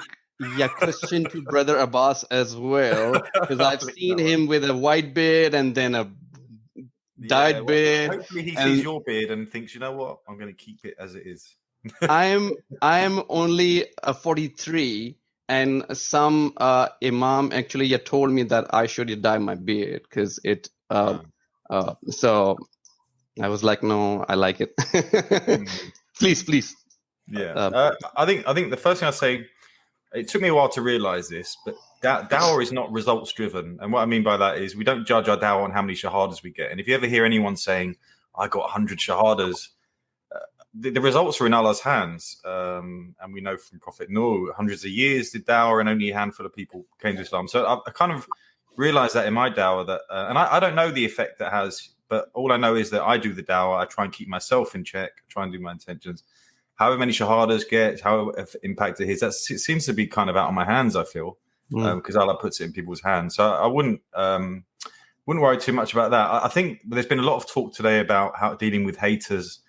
question to Brother Abbas as well, because I've seen him with a white beard and then a dyed beard. Hopefully he sees your beard and thinks, you know what? I'm going to keep it as it is. I am only 43. And some imam actually told me that I should dye my beard because it. So I was like, no, I like it. Please. Yeah, I think the first thing I say, it took me a while to realize this, but dawah is not results driven. And what I mean by that is we don't judge our dawah on how many shahadas we get. And if you ever hear anyone saying, I got 100 shahadas, the results are in Allah's hands, and we know from Prophet Nuh, hundreds of years did dawah, and only a handful of people came to Islam. So I kind of realized that in my dawah, that, and I don't know the effect that has, but all I know is that I do the dawah. I try and keep myself in check, try and do my intentions. However many shahadas get, however impact it is, it seems to be kind of out of my hands, I feel, because Allah puts it in people's hands. So I wouldn't worry too much about that. I think there's been a lot of talk today about how dealing with haters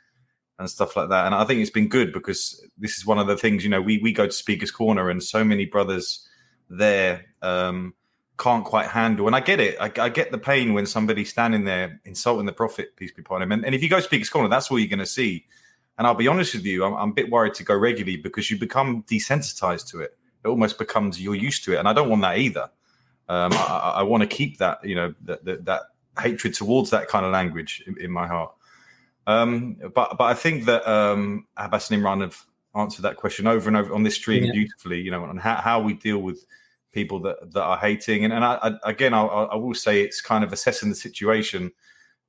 and stuff like that. And I think it's been good, because this is one of the things, we go to Speaker's Corner and so many brothers there can't quite handle. And I get it. I get the pain when somebody's standing there insulting the Prophet, peace be upon him. And if you go to Speaker's Corner, that's all you're going to see. And I'll be honest with you, I'm a bit worried to go regularly, because you become desensitized to it. It almost becomes you're used to it. And I don't want that either. I want to keep that, that hatred towards that kind of language in my heart. But I think that Abbas and Imran have answered that question over and over on this stream beautifully, on how we deal with people that are hating. And I will say it's kind of assessing the situation.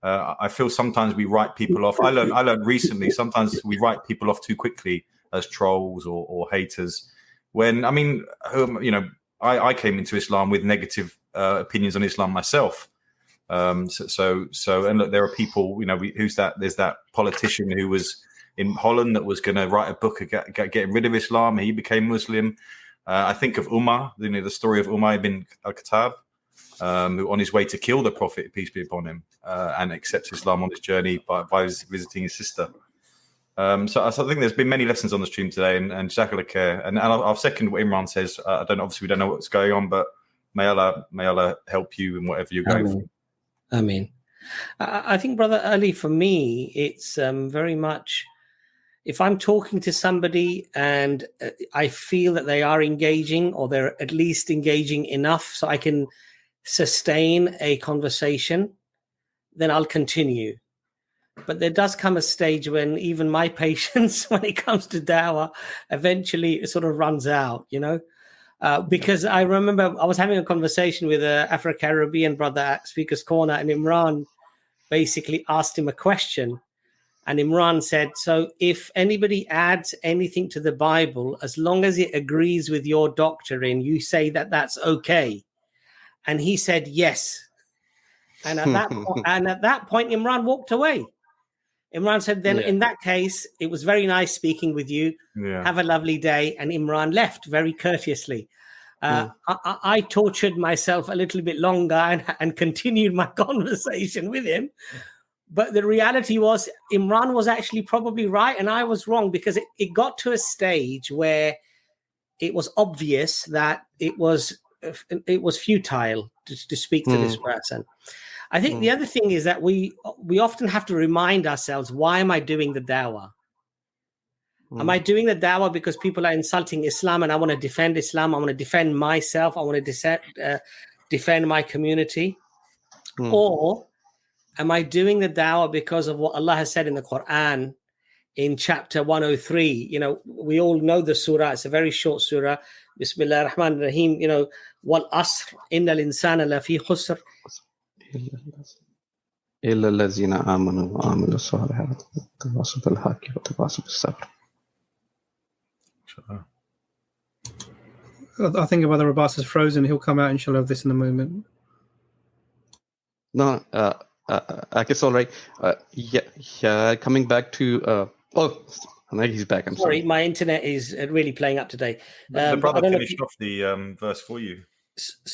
I feel sometimes we write people off. I learned recently, sometimes we write people off too quickly as trolls or haters. When, I came into Islam with negative opinions on Islam myself. And look, there are people, who's that? There's that politician who was in Holland that was going to write a book getting rid of Islam. He became Muslim. I think of Umar, the story of Umar ibn al-Khattab, who on his way to kill the Prophet, peace be upon him, and accepts Islam on his journey by visiting his sister. So I think there's been many lessons on the stream today, and Jazakallah khair. And I'll second what Imran says. Obviously we don't know what's going on, but may Allah help you in whatever you're going through. I mean, I think, Brother Ali, for me, it's very much, if I'm talking to somebody and I feel that they are engaging, or they're at least engaging enough so I can sustain a conversation, then I'll continue. But there does come a stage when even my patience, when it comes to dawah, eventually it sort of runs out, you know? Because I remember I was having a conversation with an Afro-Caribbean brother at Speaker's Corner, and Imran basically asked him a question. And Imran said, so if anybody adds anything to the Bible, as long as it agrees with your doctrine, you say that that's okay. And he said, yes. And at that point, Imran walked away. Imran said, then in that case, it was very nice speaking with you. Yeah. Have a lovely day. And Imran left very courteously. I tortured myself a little bit longer and continued my conversation with him. But the reality was, Imran was actually probably right and I was wrong, because it got to a stage where it was obvious that it was futile to speak to this person. I think the other thing is that we often have to remind ourselves, why am I doing the dawah? Am I doing the dawah because people are insulting Islam and I want to defend Islam? I want to defend myself. I want to defend my community. Or am I doing the dawah because of what Allah has said in the Quran in chapter 103? You know, we all know the surah. It's a very short surah. Bismillah ar-Rahman ar-Rahim. You know, wal asr innal insana lafi khusr. إلا الذين آمنوا وعملوا الصالحات وتواصوا بالحق وتواصوا بالصبر. I think Brother Abbas is frozen. He'll come out, inshallah, of this in a moment. No, I guess all right. Coming back to he's back. I'm sorry. My internet is really playing up today. The brother finished off the verse for you.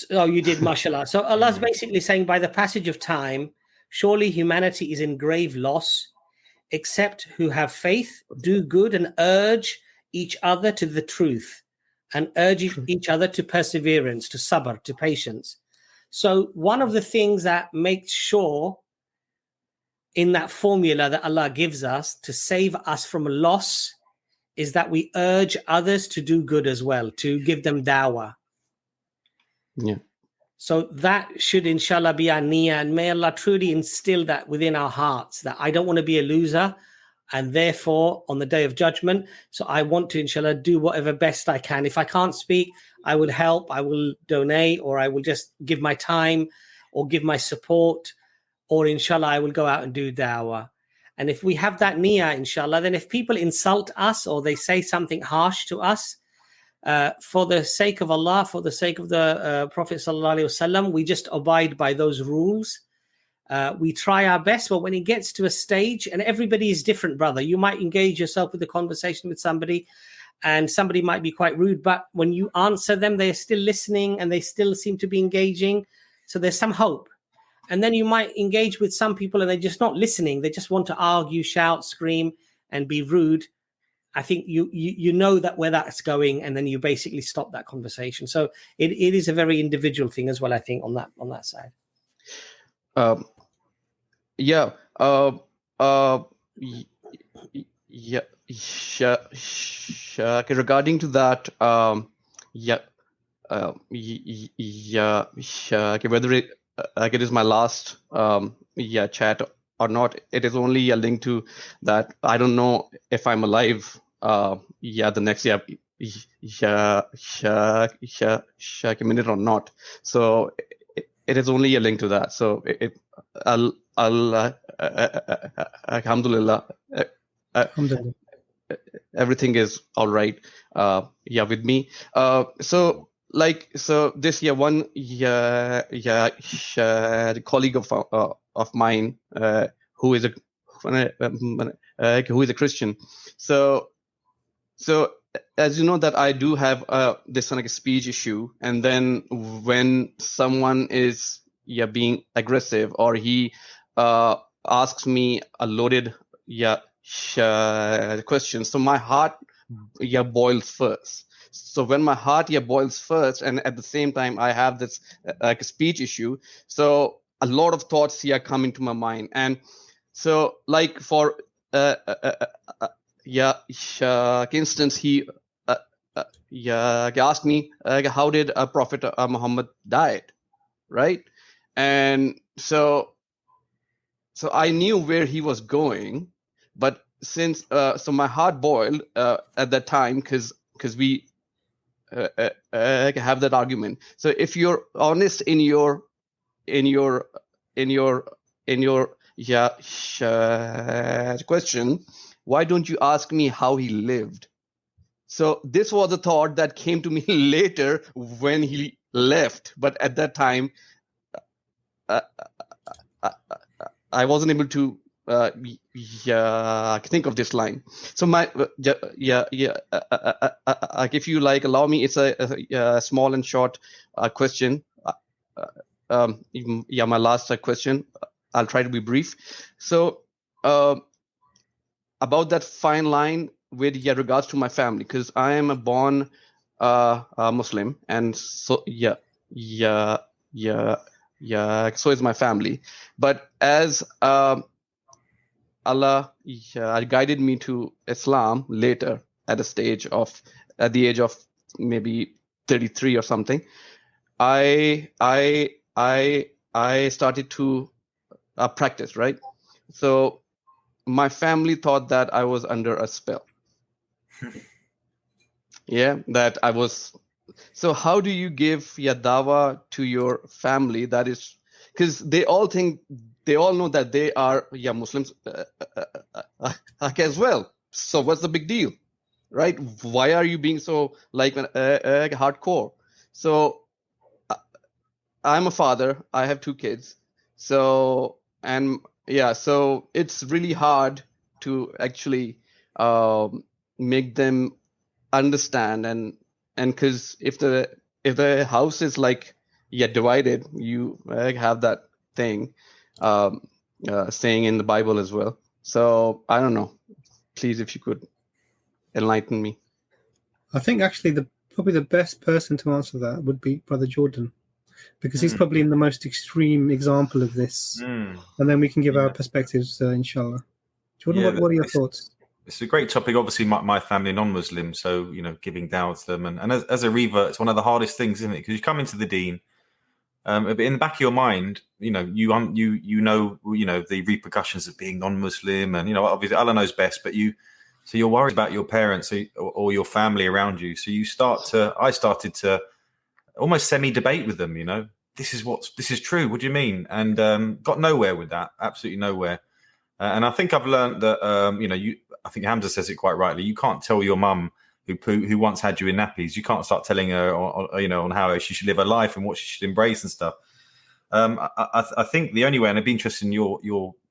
Oh, you did, mashallah. So Allah's basically saying, by the passage of time, surely humanity is in grave loss, except who have faith, do good, and urge each other to the truth, and urge each other to perseverance, to sabr, to patience. So one of the things that makes sure in that formula that Allah gives us to save us from loss is that we urge others to do good as well, to give them dawah. Yeah. So that should, inshallah, be our niyyah, and may Allah truly instill that within our hearts, that I don't want to be a loser, and therefore on the day of judgment, so I want to, inshallah, do whatever best I can. If I can't speak, I will help, I will donate, or I will just give my time or give my support, or inshallah I will go out and do dawah. And if we have that niyyah, inshallah, then if people insult us or they say something harsh to us, for the sake of Allah, for the sake of the Prophet sallallahu alaihi wasallam, we just abide by those rules. We try our best, but when it gets to a stage, and everybody is different, brother, you might engage yourself with a conversation with somebody and somebody might be quite rude, but when you answer them, they're still listening and they still seem to be engaging. So there's some hope. And then you might engage with some people and they're just not listening. They just want to argue, shout, scream, and be rude. I think you know that where that's going, and then you basically stop that conversation. So it is a very individual thing as well, I think, on that side. Regarding to that, whether it is my last chat or not, it is only a link to that. I don't know if I'm alive the next minute or not. So it is only a link to that. So alhamdulillah, everything is all right with me. So this one colleague of mine who is a Christian. So as you know that I do have this speech issue, and then when someone is being aggressive, or he asks me a loaded question, so my heart boils first. So when my heart boils first, and at the same time I have this like a speech issue, so a lot of thoughts come into my mind. And so like for instance, he asked me how did Prophet Muhammad died, right? And so I knew where he was going, but since so my heart boiled at that time because we have that argument. So if you're honest in your question, why don't you ask me how he lived? So this was a thought that came to me later when he left, but at that time I wasn't able to think of this line. So my if you like allow me, it's a small and short question. My last question. I'll try to be brief. So about that fine line with regards to my family, because I am a born Muslim, and so so is my family. But as Allah guided me to Islam later at the age of maybe 33 or something, I started to practice, right? So my family thought that I was under a spell. That I was. So how do you give dawah to your family? That is because they all know that they are Muslims as well. So what's the big deal, right? Why are you being so like hardcore? So I'm a father. I have 2 kids. So so it's really hard to actually make them understand, and because if the house is like divided, you have that thing saying in the Bible as well. So I don't know. Please, if you could enlighten me. I think actually probably the best person to answer that would be Brother Jordan, because he's probably in the most extreme example of this. And then we can give our perspectives, inshallah. Jordan, what are your thoughts? It's a great topic. Obviously, my family non-Muslim, so giving dawah to them, and as a revert, it's one of the hardest things, isn't it? Because you come into the deen, but in the back of your mind, you know the repercussions of being non-Muslim, and obviously Allah knows best, but you're worried about your parents or your family around you. So I started to almost semi-debate with them. This is true. What do you mean? And got nowhere with that. Absolutely nowhere. And I think I've learned that I think Hamza says it quite rightly. You can't tell your mum who once had you in nappies. You can't start telling her on how she should live her life and what she should embrace and stuff. I think the only way, and I'd be interested in your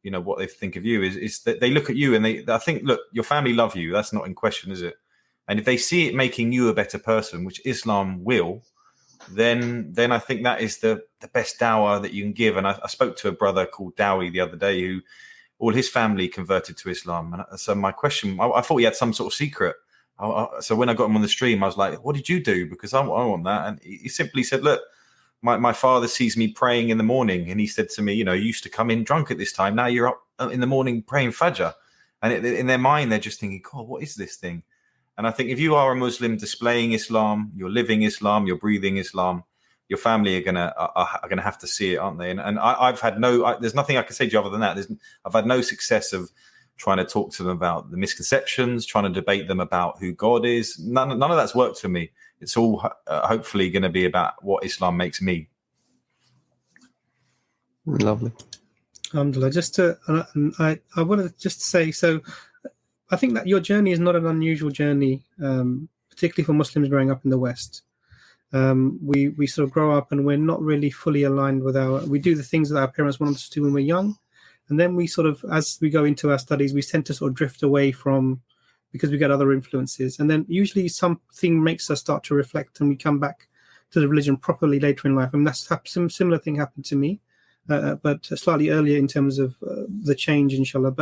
what they think of you, is that they look at you and I think, look, your family love you. That's not in question, is it? And if they see it making you a better person, which Islam will, then I think that is the best dawah that you can give. And I spoke to a brother called Dowie the other day who all his family converted to Islam. And so my question, I thought he had some sort of secret. So when I got him on the stream, I was like, what did you do? Because I want that. And he simply said, look, my father sees me praying in the morning. And he said to me, you used to come in drunk at this time. Now you're up in the morning praying Fajr. And in their mind, they're just thinking, God, what is this thing? And I think if you are a Muslim displaying Islam, you're living Islam, you're breathing Islam, your family are gonna have to see it, aren't they? And I've had there's nothing I can say to you other than that. I've had no success of trying to talk to them about the misconceptions, trying to debate them about who God is. None of that's worked for me. It's all hopefully going to be about what Islam makes me. Lovely. Alhamdulillah. I want to just say, so I think that your journey is not an unusual journey, particularly for Muslims growing up in the West. We sort of grow up and we're not really fully aligned with we do the things that our parents want us to do when we're young. And then we sort of, as we go into our studies, we tend to sort of drift away from, because we get other influences. And then usually something makes us start to reflect and we come back to the religion properly later in life. And that's some similar thing happened to me, but slightly earlier in terms of the change, inshallah.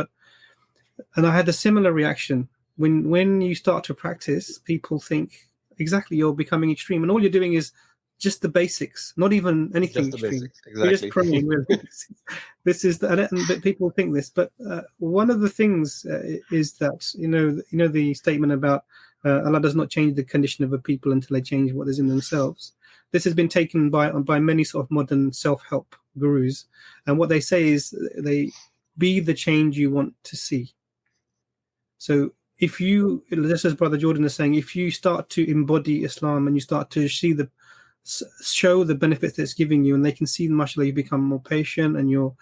And I had a similar reaction. When you start to practice, people think exactly, you're becoming extreme, and all you're doing is just the basics, not even anything Just the extreme. basics, You're just exactly. praying. This is and people think this, but one of the things is that you know the statement about Allah does not change the condition of a people until they change what is in themselves. This has been taken by many sort of modern self-help gurus, and what they say is they be the change you want to see. So if you, just as Brother Jordan is saying, if you start to embody Islam and you start to show the benefits that it's giving you, and they can see, mashallah, you become more patient, and you're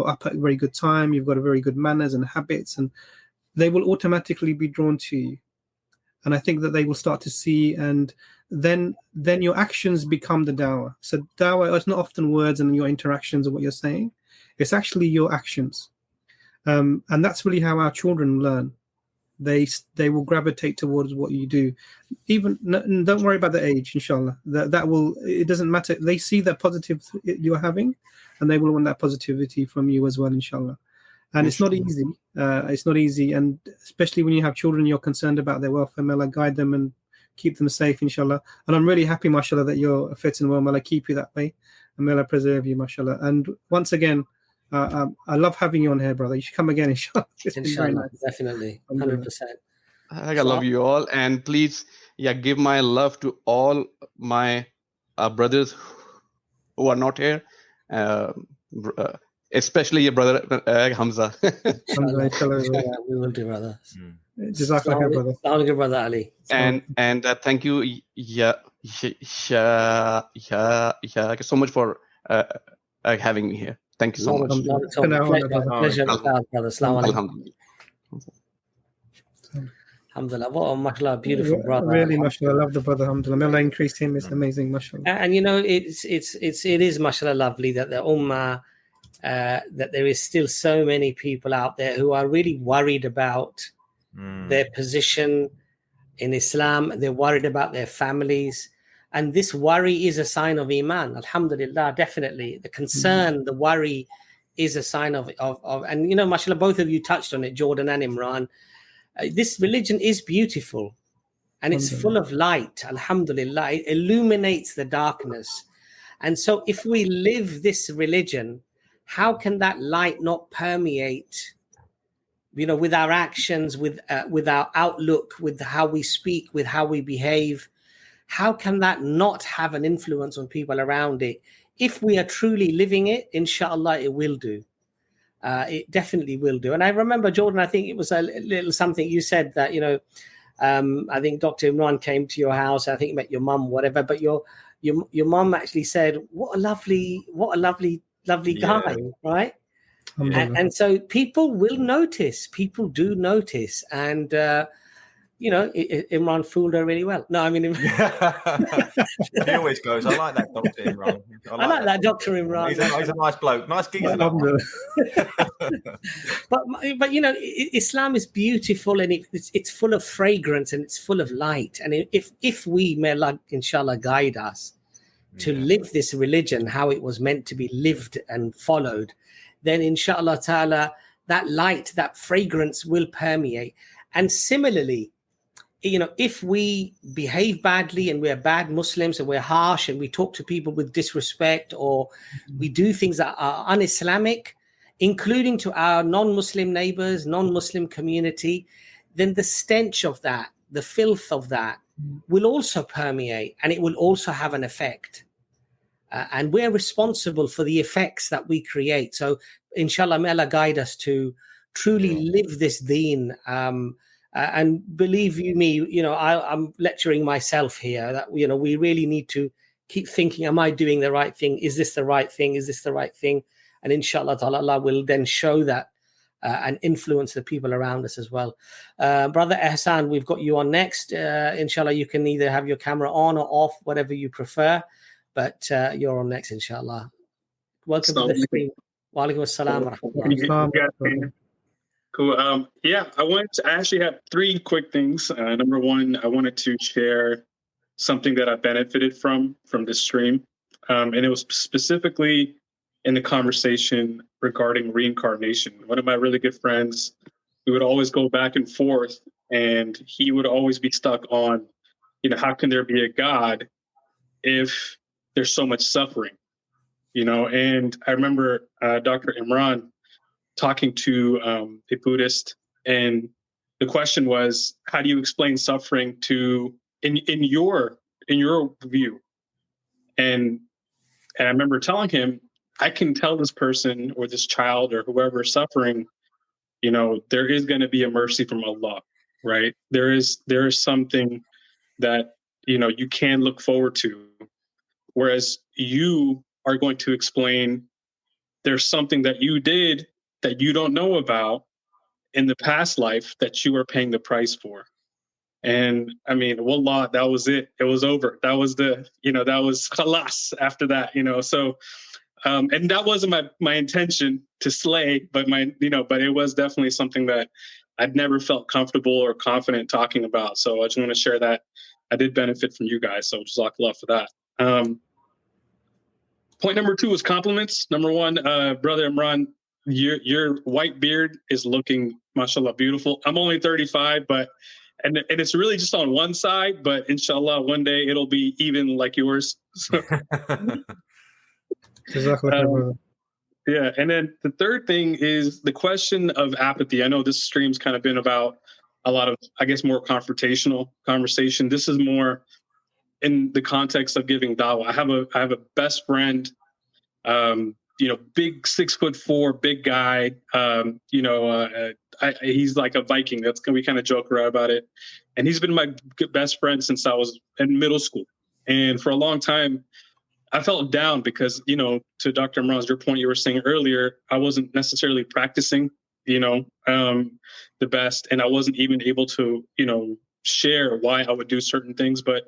up at a very good time, you've got a very good manners and habits, and they will automatically be drawn to you. And I think that they will start to see, and then your actions become the dawah. So dawah is not often words and your interactions or what you're saying. It's actually your actions. And that's really how our children learn. They will gravitate towards what you do. Even don't worry about the age, inshallah. That will, it doesn't matter. They see that positive you're having, and they will want that positivity from you as well, inshallah. And it's not easy. It's not easy, and especially when you have children, you're concerned about their welfare. May Allah guide them and keep them safe, inshallah. And I'm really happy, mashallah, that you're fit and well. May Allah keep you that way, and may Allah preserve you, mashallah. And once again, I love having you on here, brother. You should come again, inshallah. It's been very nice. Definitely, 100%. I love you all, and please, give my love to all my brothers who are not here, especially your brother Hamza. We will do, brother. Jazakallah, brother. Assalamu brother Ali. And thank you, so much for having me here. Thank you so much. Pleasure, brother. Assalamu Alhamdulillah. What a mashallah, beautiful brother. Really, mashallah, I love the brother. Alhamdulillah. May Allah increase him. It's amazing, mashallah. And it is mashallah lovely that the ummah, that there is still so many people out there who are really worried about their position in Islam. They're worried about their families, and this worry is a sign of iman. Alhamdulillah, definitely. The concern, the worry, is a sign of and mashallah, both of you touched on it, Jordan and Imran. This religion is beautiful, and it's full of light. Alhamdulillah, it illuminates the darkness. And so if we live this religion, how can that light not permeate, with our actions, with our outlook, with how we speak, with how we behave? How can that not have an influence on people around it? If we are truly living it, inshallah, it will do. It definitely will do. And I remember, Jordan, I think it was a little something you said that, I think Dr. Imran came to your house. I think you met your mum, whatever. But your mum actually said, "What a lovely guy," right? And so people will notice. People do notice, and Imran fooled her really well. No, I mean, he always goes, "I like that Dr. Imran. I like that Dr. Imran. He's a nice bloke, nice geezer." But Islam is beautiful, and it's full of fragrance, and it's full of light. And if we, may Allah, inshallah, guide us to live this religion how it was meant to be lived and followed, then inshallah ta'ala, that light, that fragrance will permeate. And similarly, if we behave badly and we're bad Muslims and we're harsh and we talk to people with disrespect, or we do things that are un-Islamic, including to our non-Muslim neighbors, non-Muslim community, then the stench of that, the filth of that, will also permeate, and it will also have an effect. And we're responsible for the effects that we create. So inshallah, may Allah guide us to truly live this deen. And believe you me, I'm lecturing myself here that, we really need to keep thinking, am I doing the right thing? Is this the right thing? Is this the right thing? And inshallah, Allah will then show that and influence the people around us as well. Brother Ehsan, we've got you on next. Inshallah, you can either have your camera on or off, whatever you prefer. But you're on next, inshallah. Welcome to the stream. Wa alaikum assalam wa rahmatullah. Cool. I actually have three quick things. Number one, I wanted to share something that I benefited from this stream. And it was specifically in the conversation regarding reincarnation. One of my really good friends, we would always go back and forth, and he would always be stuck on, how can there be a God if there's so much suffering? And I remember Dr. Imran talking to a Buddhist, and the question was, how do you explain suffering in your view? And I remember telling him, I can tell this person or this child or whoever is suffering, there is going to be a mercy from Allah, right? There is something that, you can look forward to. Whereas you are going to explain there's something that you did that you don't know about in the past life that you are paying the price for. And I mean, wallah, that was it. It was over. That was that was khalas after that, so, and that wasn't my intention to slay, but but it was definitely something that I'd never felt comfortable or confident talking about. So I just want to share that I did benefit from you guys. So jazakallah for that. Point number 2 is compliments. Number 1, Brother Imran, your white beard is looking, mashallah, beautiful. I'm only 35, and it's really just on one side, but inshallah, one day it'll be even like yours. So, yeah. And then the third thing is the question of apathy. I know this stream's kind of been about a lot of, I guess, more confrontational conversation. This is more in the context of giving dawah. I have a best friend, big 6'4", big guy. He's like a Viking. We kind of joke around about it. And he's been my best friend since I was in middle school. And for a long time, I felt down because, to Dr. Imran, your point you were saying earlier, I wasn't necessarily practicing, the best. And I wasn't even able to, share why I would do certain things. But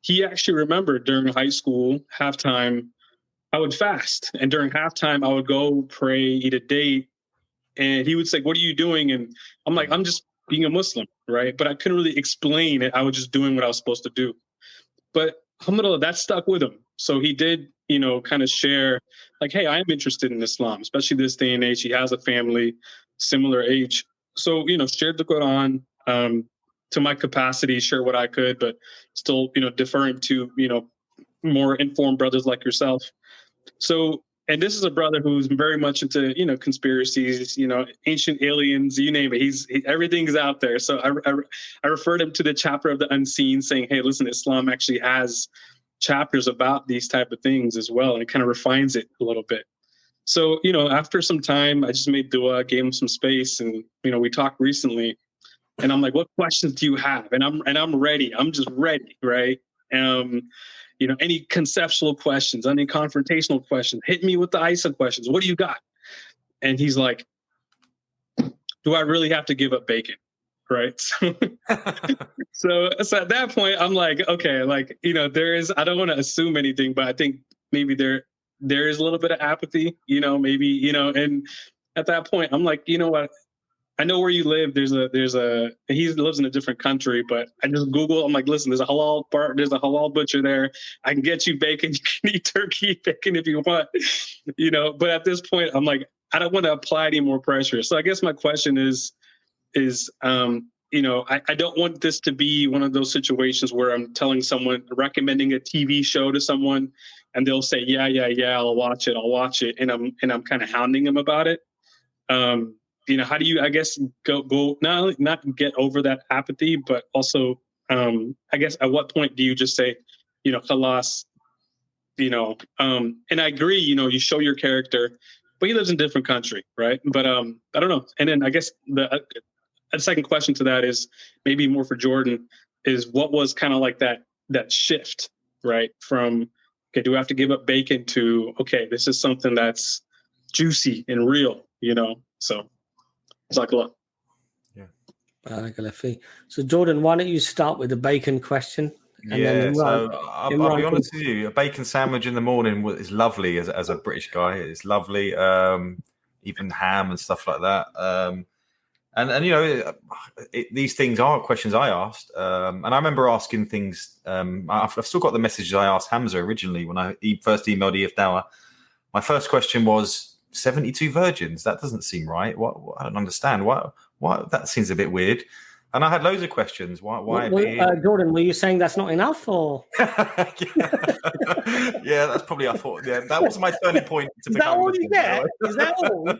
he actually remembered during high school, halftime, I would fast. And during halftime, I would go pray, eat a date. And he would say, what are you doing? And I'm like, I'm just being a Muslim, right? But I couldn't really explain it. I was just doing what I was supposed to do. But alhamdulillah, that stuck with him. So he did, kind of share, like, hey, I am interested in Islam, especially this day and age. He has a family, similar age. So, shared the Quran to my capacity, share what I could, but still, deferring to, more informed brothers like yourself. So, and this is a brother who's very much into, conspiracies, ancient aliens, you name it. Everything's out there. So I referred him to the chapter of the unseen, saying, hey, listen, Islam actually has chapters about these type of things as well. And it kind of refines it a little bit. So, after some time, I just made dua, gave him some space. And, we talked recently and I'm like, what questions do you have? And I'm ready. I'm just ready. Right. Any conceptual questions, any confrontational questions, hit me with the ISA questions. What do you got? And he's like, do I really have to give up bacon? Right. So at that point, I'm like, okay, there is, I don't want to assume anything, but I think maybe there is a little bit of apathy, maybe, and at that point, I'm like, you know what? I know where you live. He lives in a different country, but I just Google. I'm like, listen, there's a halal butcher there. I can get you bacon. You can eat turkey bacon if you want, But at this point, I'm like, I don't want to apply any more pressure. So I guess my question is, I don't want this to be one of those situations where I'm telling someone, recommending a TV show to someone, and they'll say, yeah, I'll watch it, and I'm kind of hounding them about it. How do you, I guess, go not get over that apathy, but also, I guess, at what point do you just say, khalas, and I agree, you show your character, but he lives in a different country, right? But I don't know. And then I guess the second question to that is maybe more for Jordan, is what was kind of like that shift, right? From, okay, do I have to give up bacon to, okay, this is something that's juicy and real, So. Jazakallah. Yeah. So Jordan, why don't you start with the bacon question? And then so I'll be honest with you, a bacon sandwich in the morning is lovely as a British guy. It's lovely, even ham and stuff like that. These things are questions I asked, and I remember asking things. I've still got the messages I asked Hamza originally when I first emailed EFDawah. My first question was 72 virgins. That doesn't seem right. What I don't understand. What that seems a bit weird. And I had loads of questions. Why? Jordan, were you saying that's not enough, or? Yeah, that's probably. I thought. Yeah, that was my turning point. Is that all you get? Is that all?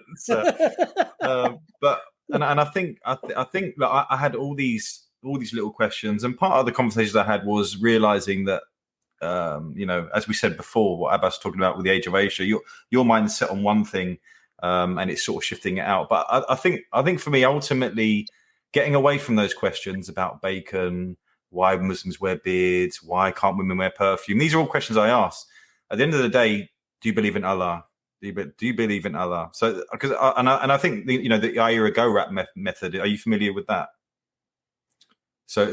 But I think that I had all these little questions, and part of the conversations I had was realizing that, as we said before, what Abbas was talking about with the age of Aisha, your mind's set on one thing, and it's sort of shifting it out. But I think for me, ultimately, getting away from those questions about bacon, why Muslims wear beards, why can't women wear perfume? These are all questions I ask. At the end of the day, do you believe in Allah? Do you believe in Allah? So, because I think the Ira Go Rap method. Are you familiar with that? So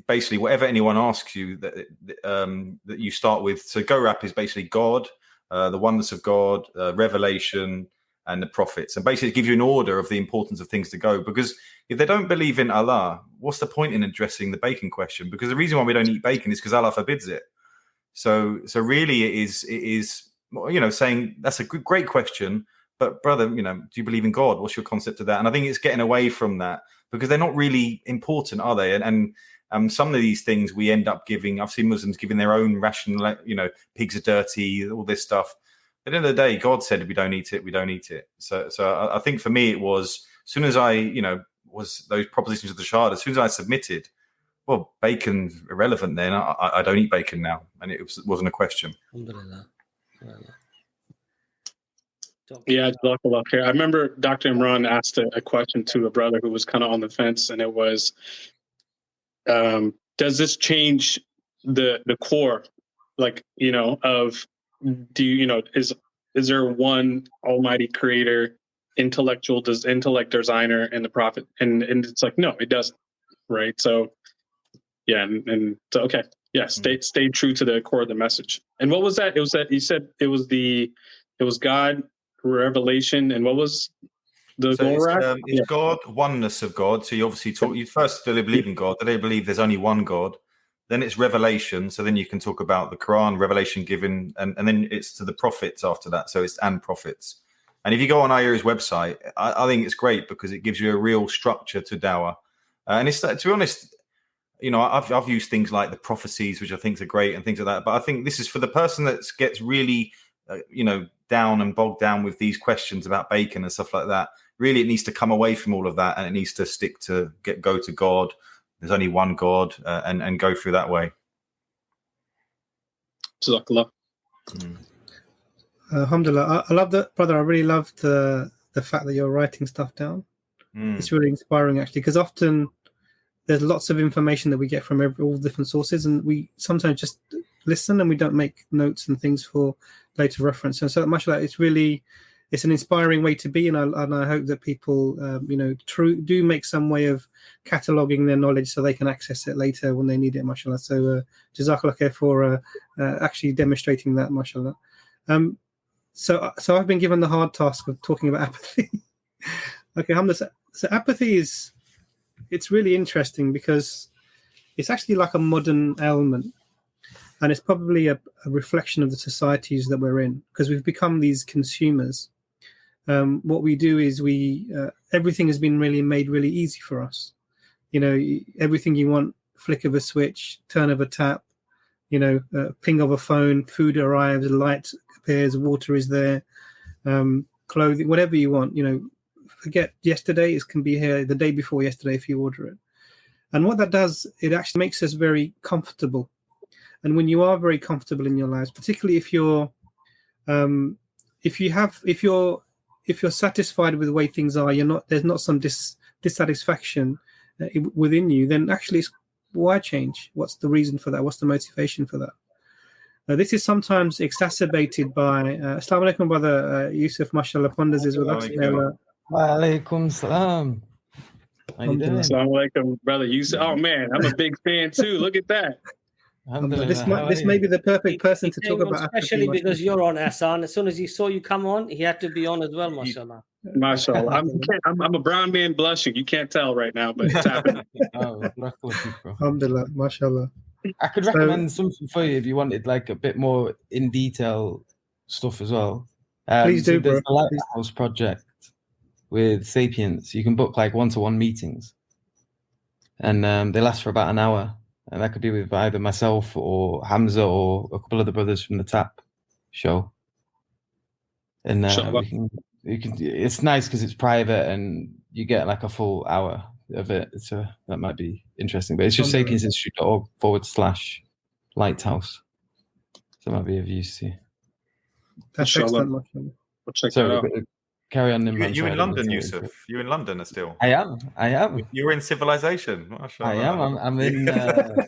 basically, whatever anyone asks you, that you start with. So Go Rap is basically God, the oneness of God, revelation, and the prophets, and basically give you an order of the importance of things to go. Because if they don't believe in Allah, what's the point in addressing the bacon question? Because the reason why we don't eat bacon is because Allah forbids it. So really, it is saying that's a great question, but brother, do you believe in God? What's your concept of that? And I think it's getting away from that, because they're not really important, are they? And some of these things we end up giving. I've seen Muslims giving their own rational, pigs are dirty, all this stuff. At the end of the day, God said, if we don't eat it, we don't eat it. So I think for me, it was, as soon as I, was those propositions of the Shahada, as soon as I submitted, well, bacon's irrelevant then. I don't eat bacon now. And it wasn't a question. Yeah, Jazakallah khair. I remember Dr. Imran asked a question to a brother who was kind of on the fence, and it was, does this change the core, of, is there one almighty creator, intellect designer, and the prophet? And it's like, no, it doesn't, right? So yeah, and so okay, yeah, stay true to the core of the message. And what was that? It was that you said it was God, revelation, and what was the goal? It's God, oneness of God. So you obviously you first do they believe in God? Do they believe there's only one God? Then it's revelation. So then you can talk about the Quran, revelation given, and then it's to the prophets after that. So it's and prophets. And if you go on Ayura's website, I think it's great because it gives you a real structure to dawah. And it's, to be honest, I've used things like the prophecies, which I think are great, and things like that. But I think this is for the person that gets really, down and bogged down with these questions about bacon and stuff like that. Really, it needs to come away from all of that, and it needs to stick to go to God. There's only one God, and go through that way. Jazakallah. Alhamdulillah. I love that, brother. I really love the fact that you're writing stuff down. It's really inspiring, actually, because often there's lots of information that we get from all different sources, and we sometimes just listen and we don't make notes and things for later reference. And so much like it's an inspiring way to be, and I hope that people do make some way of cataloging their knowledge so they can access it later when they need it, mashallah. So jazakallah khair for actually demonstrating that, mashallah. So I've been given the hard task of talking about apathy. Okay, alhamdulillah. So apathy it's really interesting because it's actually like a modern ailment. And it's probably a reflection of the societies that we're in, because we've become these consumers. What we do is everything has been really made really easy for us. Everything you want, flick of a switch, turn of a tap, ping of a phone, food arrives, light appears, water is there, clothing, whatever you want. Forget yesterday, it can be here the day before yesterday if you order it. And what that does, it actually makes us very comfortable. And when you are very comfortable in your lives, particularly if you're satisfied with the way things are, there's not some dissatisfaction within you, then actually why change? What's the reason for that? What's the motivation for that? This is sometimes exacerbated by Assalamu alaikum, brother Yusuf, mashallah, Ponders is with us. Wa alaikum salam. How you doing? Assalamu alaikum, brother Yusuf. Oh man, I'm a big fan too. Look at that. This may be the perfect person to talk about, especially because you're on, Hassan. As soon as he saw you come on, he had to be on as well, mashallah. Mashallah. I'm a brown man blushing. You can't tell right now, but it's happening. Alhamdulillah, mashallah. I could recommend something for you if you wanted like a bit more in detail stuff as well. Please do, there's bro. the Lighthouse Project with Sapiens. You can book like one-to-one meetings. and they last for about an hour. And that could be with either myself or Hamza or a couple of the brothers from the TAP show. And it's nice because it's private and you get like a full hour of it. So that might be interesting. But it's just sakinsinstitute.org/lighthouse. So that might be of use to you. That's excellent. We'll check Sorry, that out. Carry on, Imran. You in London, Yusuf? You in London still? I am. You're in civilization. I am. I'm in. I'm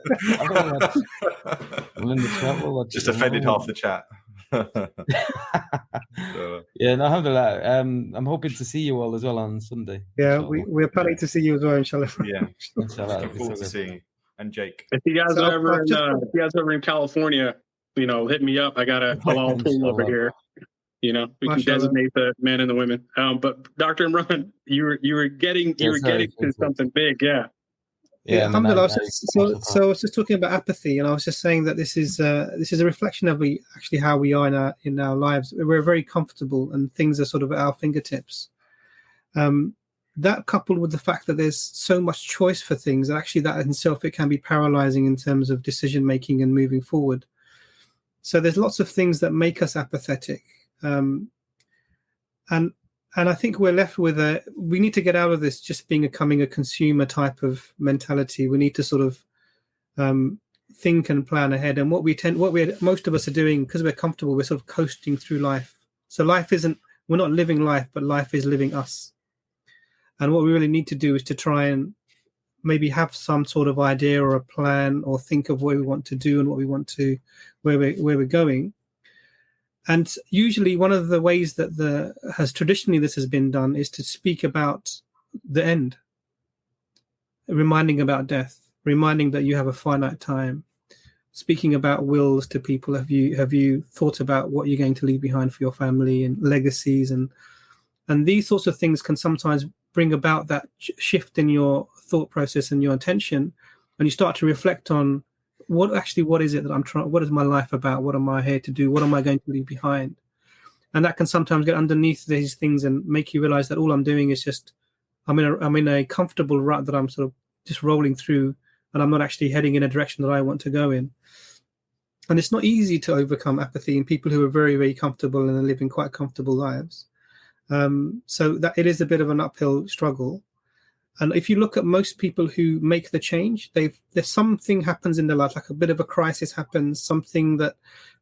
in the travel. Just offended half the chat. Yeah, no, alhamdulillah. I'm hoping to see you all as well on Sunday. Yeah, we're planning to see you as well, inshallah. Yeah, inshallah. Looking forward to seeing you. And Jake. If you guys are ever in California, hit me up. I got a halal pool over here. We can designate the men and the women. But Dr. Imran, you were getting to something big, yeah. Yeah, alhamdulillah. So I was just talking about apathy, and I was just saying that this is a reflection of how we are in our lives. We're very comfortable, and things are sort of at our fingertips. That coupled with the fact that there's so much choice for things, actually that in itself it can be paralyzing in terms of decision making and moving forward. So there's lots of things that make us apathetic. And I think we're left with we need to get out of this just becoming a consumer type of mentality. We need to sort of think and plan ahead. And what most of us are doing, because we're comfortable, we're sort of coasting through life. So we're not living life, but life is living us. And what we really need to do is to try and maybe have some sort of idea or a plan, or think of what we want to do and where we're going. And usually one of the ways that traditionally this has been done is to speak about the end, reminding about death, reminding that you have a finite time, speaking about wills to people. Have you thought about what you're going to leave behind for your family, and legacies, and these sorts of things can sometimes bring about that shift in your thought process and your attention, and you start to reflect on what is it that I'm trying, what is my life about, what am I here to do, what am I going to leave behind? And that can sometimes get underneath these things and make you realize that all I'm doing is just I'm in a comfortable rut that I'm sort of just rolling through, and I'm not actually heading in a direction that I want to go in. And it's not easy to overcome apathy in people who are very, very comfortable and are living quite comfortable lives. So that it is a bit of an uphill struggle. And if you look at most people who make the change, there's something happens in their life, like a bit of a crisis happens, something that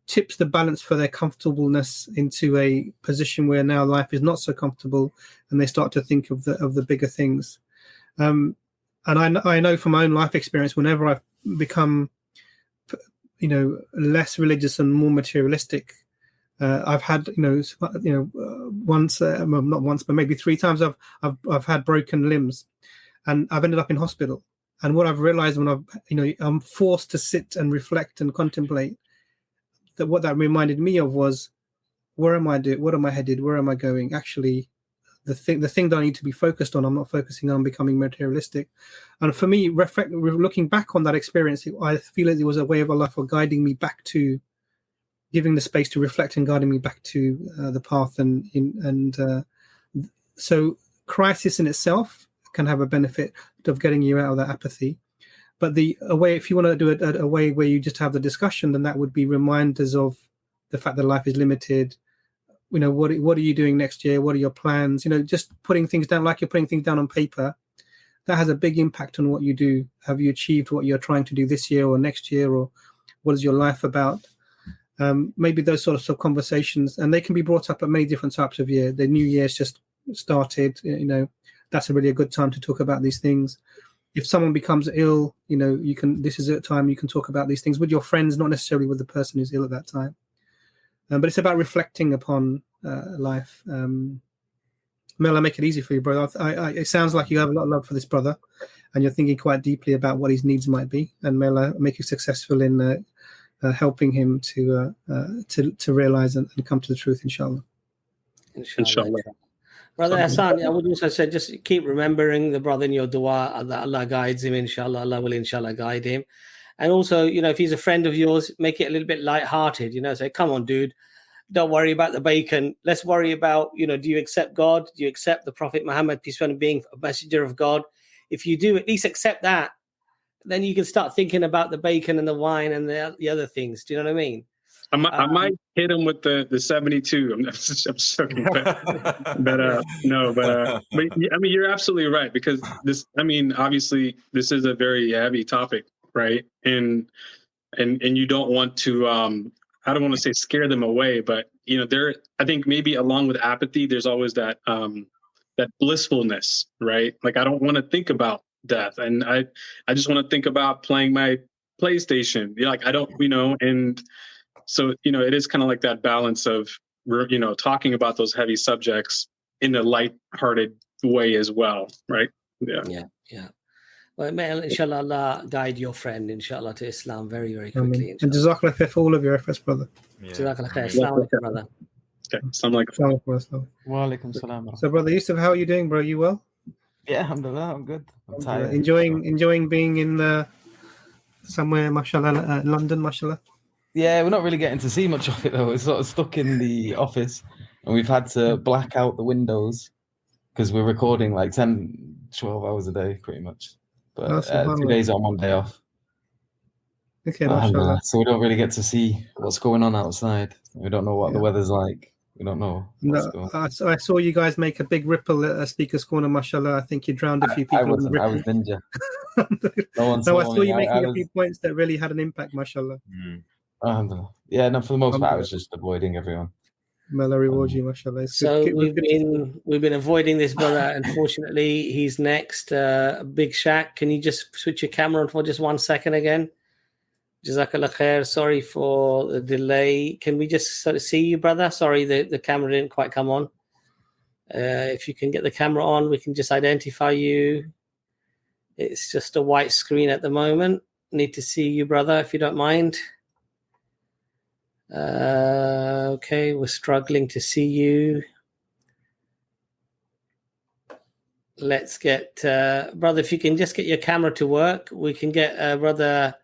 tips the balance for their comfortableness into a position where now life is not so comfortable, and they start to think of the bigger things. And I know from my own life experience, whenever I've become, less religious and more materialistic, I've had, once, not once, but maybe 3 times I've had broken limbs, and I've ended up in hospital. And what I've realized when I'm forced to sit and reflect and contemplate, that what that reminded me of was, where am I doing? What am I headed? Where am I going? Actually, the thing that I need to be focused on, I'm not focusing on becoming materialistic. And for me, looking back on that experience, I feel it was a way of Allah for guiding me back to, giving the space to reflect and guiding me back to the path. So crisis in itself can have a benefit of getting you out of that apathy. But if you want to do it a way where you just have the discussion, then that would be reminders of the fact that life is limited. What are you doing next year? What are your plans? Just putting things down, like you're putting things down on paper, that has a big impact on what you do. Have you achieved what you're trying to do this year or next year? Or what is your life about? Maybe those sorts of conversations, and they can be brought up at many different types of year. The new year's just started, that's a good time to talk about these things. If someone becomes ill, this is a time you can talk about these things with your friends, not necessarily with the person who's ill at that time. But it's about reflecting upon life. May Allah make it easy for you, brother. It sounds like you have a lot of love for this brother, and you're thinking quite deeply about what his needs might be, and may Allah make you successful in helping him to realize and come to the truth, inshallah. Inshallah. Brother Hassan, I would also say just keep remembering the brother in your dua, that Allah guides him, inshallah. Allah will inshallah guide him. And also, if he's a friend of yours, make it a little bit lighthearted, say, come on, dude, don't worry about the bacon. Let's worry about, do you accept God? Do you accept the Prophet Muhammad, peace be upon him, being a messenger of God? If you do, at least accept that. then you can start thinking about the bacon and the wine and the other things. Do you know what I mean? I might hit him with the 72. I'm joking, but I mean, you're absolutely right, because this. I mean, obviously, this is a very heavy topic, right? And you don't want to. I don't want to say scare them away, but I think maybe along with apathy, there's always that that blissfulness, right? Like, I don't want to think about death, and I just want to think about playing my PlayStation. Like, I don't, and so, it is kind of like that balance of, talking about those heavy subjects in a light-hearted way as well, right? Yeah. Well, may inshallah Allah guide your friend, inshallah, to Islam very, very quickly. And Jazakallah khair for all of your efforts, brother. Jazakallah khair. Assalamu alaikum, brother. Okay. Assalamu alaikum. Wa alaikum salam. So, brother Yusuf, how are you doing, bro? You well? Yeah, alhamdulillah, I'm good. I'm tired. Enjoying being in somewhere, mashallah, London, mashallah. Yeah, we're not really getting to see much of it though. We're sort of stuck in the office, and we've had to black out the windows because we're recording like 10, 12 hours a day, pretty much. But 2 days on, 1 day off. Okay, mashallah. So we don't really get to see what's going on outside. We don't know what the weather's like. We don't know. I saw you guys make a big ripple at Speaker's Corner, mashallah. I think you drowned a few people. I was ninja. I saw you making a few points that really had an impact, mashallah. Yeah, no, for the most part, I was just avoiding everyone. May Allah reward you, mashallah. So we've been avoiding this brother. Unfortunately, he's next. Big Shaq, can you just switch your camera on for just 1 second again? Jazakallah khair. Sorry for the delay. Can we just sort of see you, brother? Sorry, the camera didn't quite come on. If you can get the camera on, we can just identify you. It's just a white screen at the moment. Need to see you, brother, if you don't mind. Okay, we're struggling to see you. Let's get brother, if you can just get your camera to work, we can get brother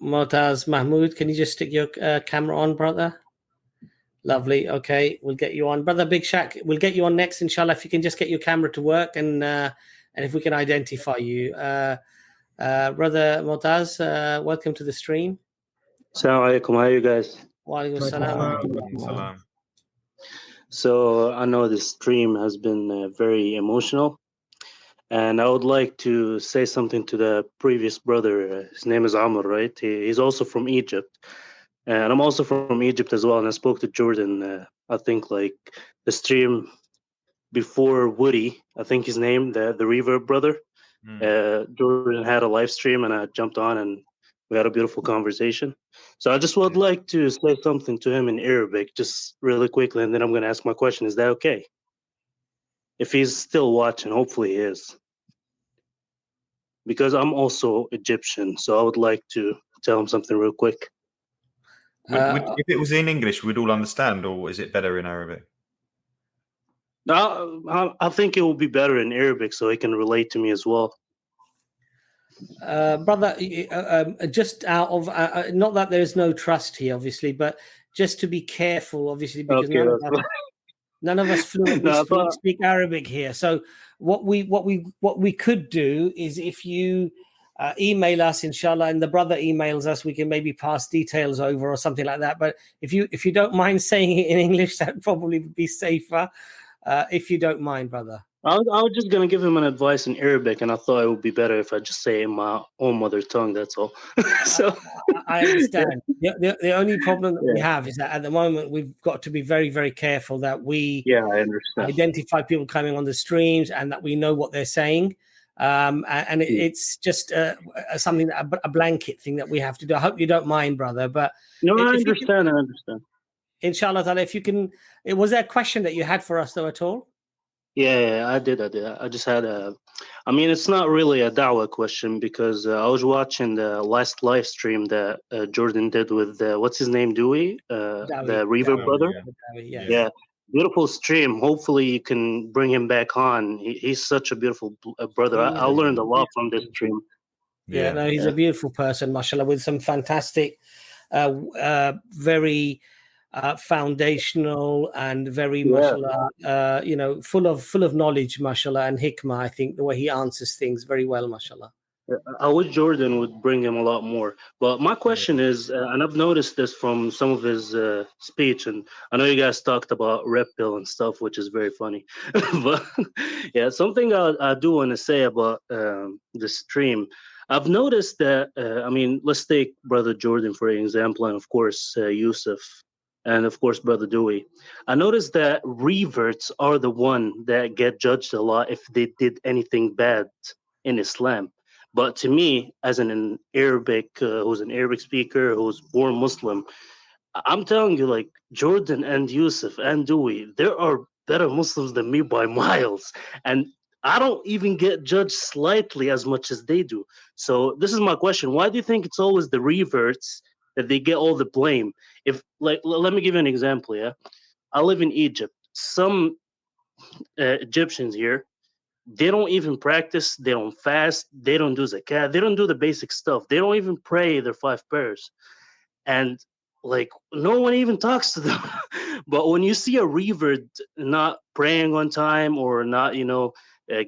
Motaz Mahmood. Can you just stick your camera on, brother? Lovely. Okay, we'll get you on, brother Big Shaq. We'll get you on next, inshallah. If you can just get your camera to work, and if we can identify you, brother Motaz, welcome to the stream. Assalamu alaikum. How are you guys? Wa alaikum salam. So I know this stream has been very emotional, and I would like to say something to the previous brother. His name is Amr, right? He's also from Egypt, and I'm also from Egypt as well. And I spoke to Jordan. I think like the stream before Woody, I think his name, the Reverb brother. Jordan had a live stream, and I jumped on, and we had a beautiful conversation. So I just would like to say something to him in Arabic, just really quickly, and then I'm going to ask my question. Is that okay? If he's still watching, hopefully he is. Because I'm also Egyptian, so I would like to tell him something real quick. If it was in English, we'd all understand, or is it better in Arabic? I think it will be better in Arabic so he can relate to me as well. Brother, just out of not that there's no trust here, obviously, but just to be careful, obviously, because none of us fluently speak Arabic here. So what we could do is, if you email us, inshallah, and the brother emails us, we can maybe pass details over or something like that. But if you don't mind saying it in English, that would probably be safer. If you don't mind, brother. I was just going to give him an advice in Arabic, and I thought it would be better if I just say it in my own mother tongue, that's all. So I understand. The only problem that we have is that at the moment we've got to be very, very careful that we I understand. Identify people coming on the streams and that we know what they're saying. And it's just something, a blanket thing that we have to do. I hope you don't mind, brother. But no, I understand. Inshallah, if you can, was there a question that you had for us though at all? Yeah, I did. I just had I mean, it's not really a dawah question, because I was watching the last live stream that Jordan did with, what's his name, Dewey? The Reverb brother? Yeah. Beautiful stream. Hopefully you can bring him back on. He's such a beautiful brother. I learned a lot from this stream. Yeah, he's a beautiful person, mashallah, with some fantastic, very foundational and very, mashallah, you know, full of knowledge, mashallah, and hikmah. I think the way he answers things very well, mashallah. I wish Jordan would bring him a lot more. But my question is, and I've noticed this from some of his speech, and I know you guys talked about red pill and stuff, which is very funny. But yeah, something I do want to say about the stream. I've noticed that, I mean, let's take Brother Jordan for example, and of course, Yusuf, and of course, Brother Dewey. I noticed that reverts are the one that get judged a lot if they did anything bad in Islam. But to me, as an Arabic, who's an Arabic speaker, who's born Muslim, I'm telling you, like, Jordan and Yusuf and Dewey, there are better Muslims than me by miles. And I don't even get judged slightly as much as they do. So this is my question. Why do you think it's always the reverts that they get all the blame? If, like, let me give you an example, yeah? I live in Egypt. Some Egyptians here, they don't even practice, they don't fast, they don't do zakat, they don't do the basic stuff. They don't even pray their 5 prayers. And like, no one even talks to them. But when you see a revert not praying on time or not, you know,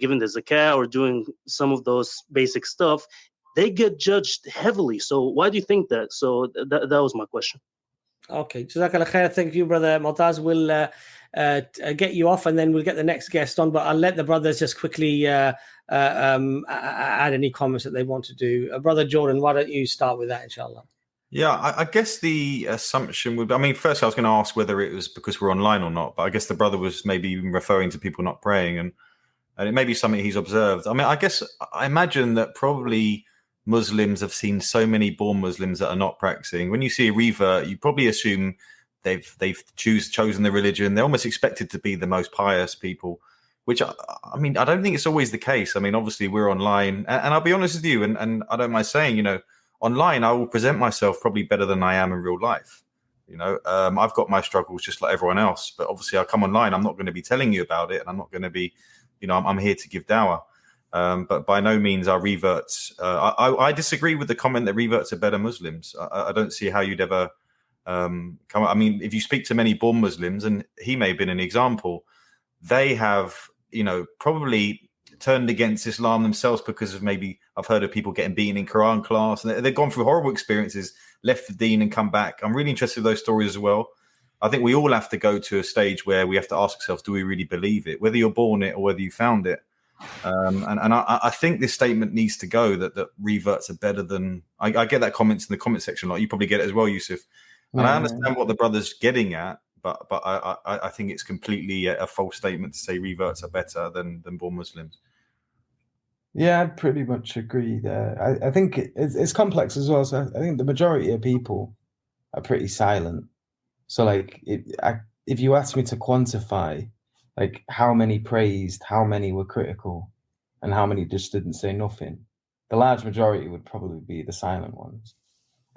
giving the zakat or doing some of those basic stuff, they get judged heavily. So why do you think that? So that was my question. Okay, Jazakallah khair. Thank you, Brother Maltaz. We'll get you off and then we'll get the next guest on, but I'll let the brothers just quickly add any comments that they want to do. Brother Jordan, why don't you start with that, inshallah? Yeah, I guess the assumption would be, I mean, first I was going to ask whether it was because we're online or not, but I guess the brother was maybe even referring to people not praying, and it may be something he's observed. I mean, I imagine that probably Muslims have seen so many born Muslims that are not practicing. When you see a revert, you probably assume they've chosen the religion. They're almost expected to be the most pious people, which I mean, I don't think it's always the case. I mean, obviously we're online, and I'll be honest with you, and I don't mind saying, you know, online I will present myself probably better than I am in real life. You know, I've got my struggles just like everyone else, but obviously I come online, I'm not going to be telling you about it, and I'm not going to be, you know, I'm here to give dawah. But by no means are reverts. I disagree with the comment that reverts are better Muslims. I don't see how you'd ever come. I mean, if you speak to many born Muslims, and he may have been an example, they have, you know, probably turned against Islam themselves because of, maybe I've heard of people getting beaten in Quran class, and they've gone through horrible experiences, left the deen and come back. I'm really interested in those stories as well. I think we all have to go to a stage where we have to ask ourselves, do we really believe it? Whether you're born it or whether you found it. And I think this statement needs to go, that reverts are better than, I get that comments in the comment section a lot. You probably get it as well, Yusuf. And I understand what the brother's getting at, but I think it's completely a false statement to say reverts are better than born Muslims. Yeah, I pretty much agree there. I think it's complex as well. So I think the majority of people are pretty silent. So like, if you ask me to quantify, like, how many praised, how many were critical, and how many just didn't say nothing, the large majority would probably be the silent ones.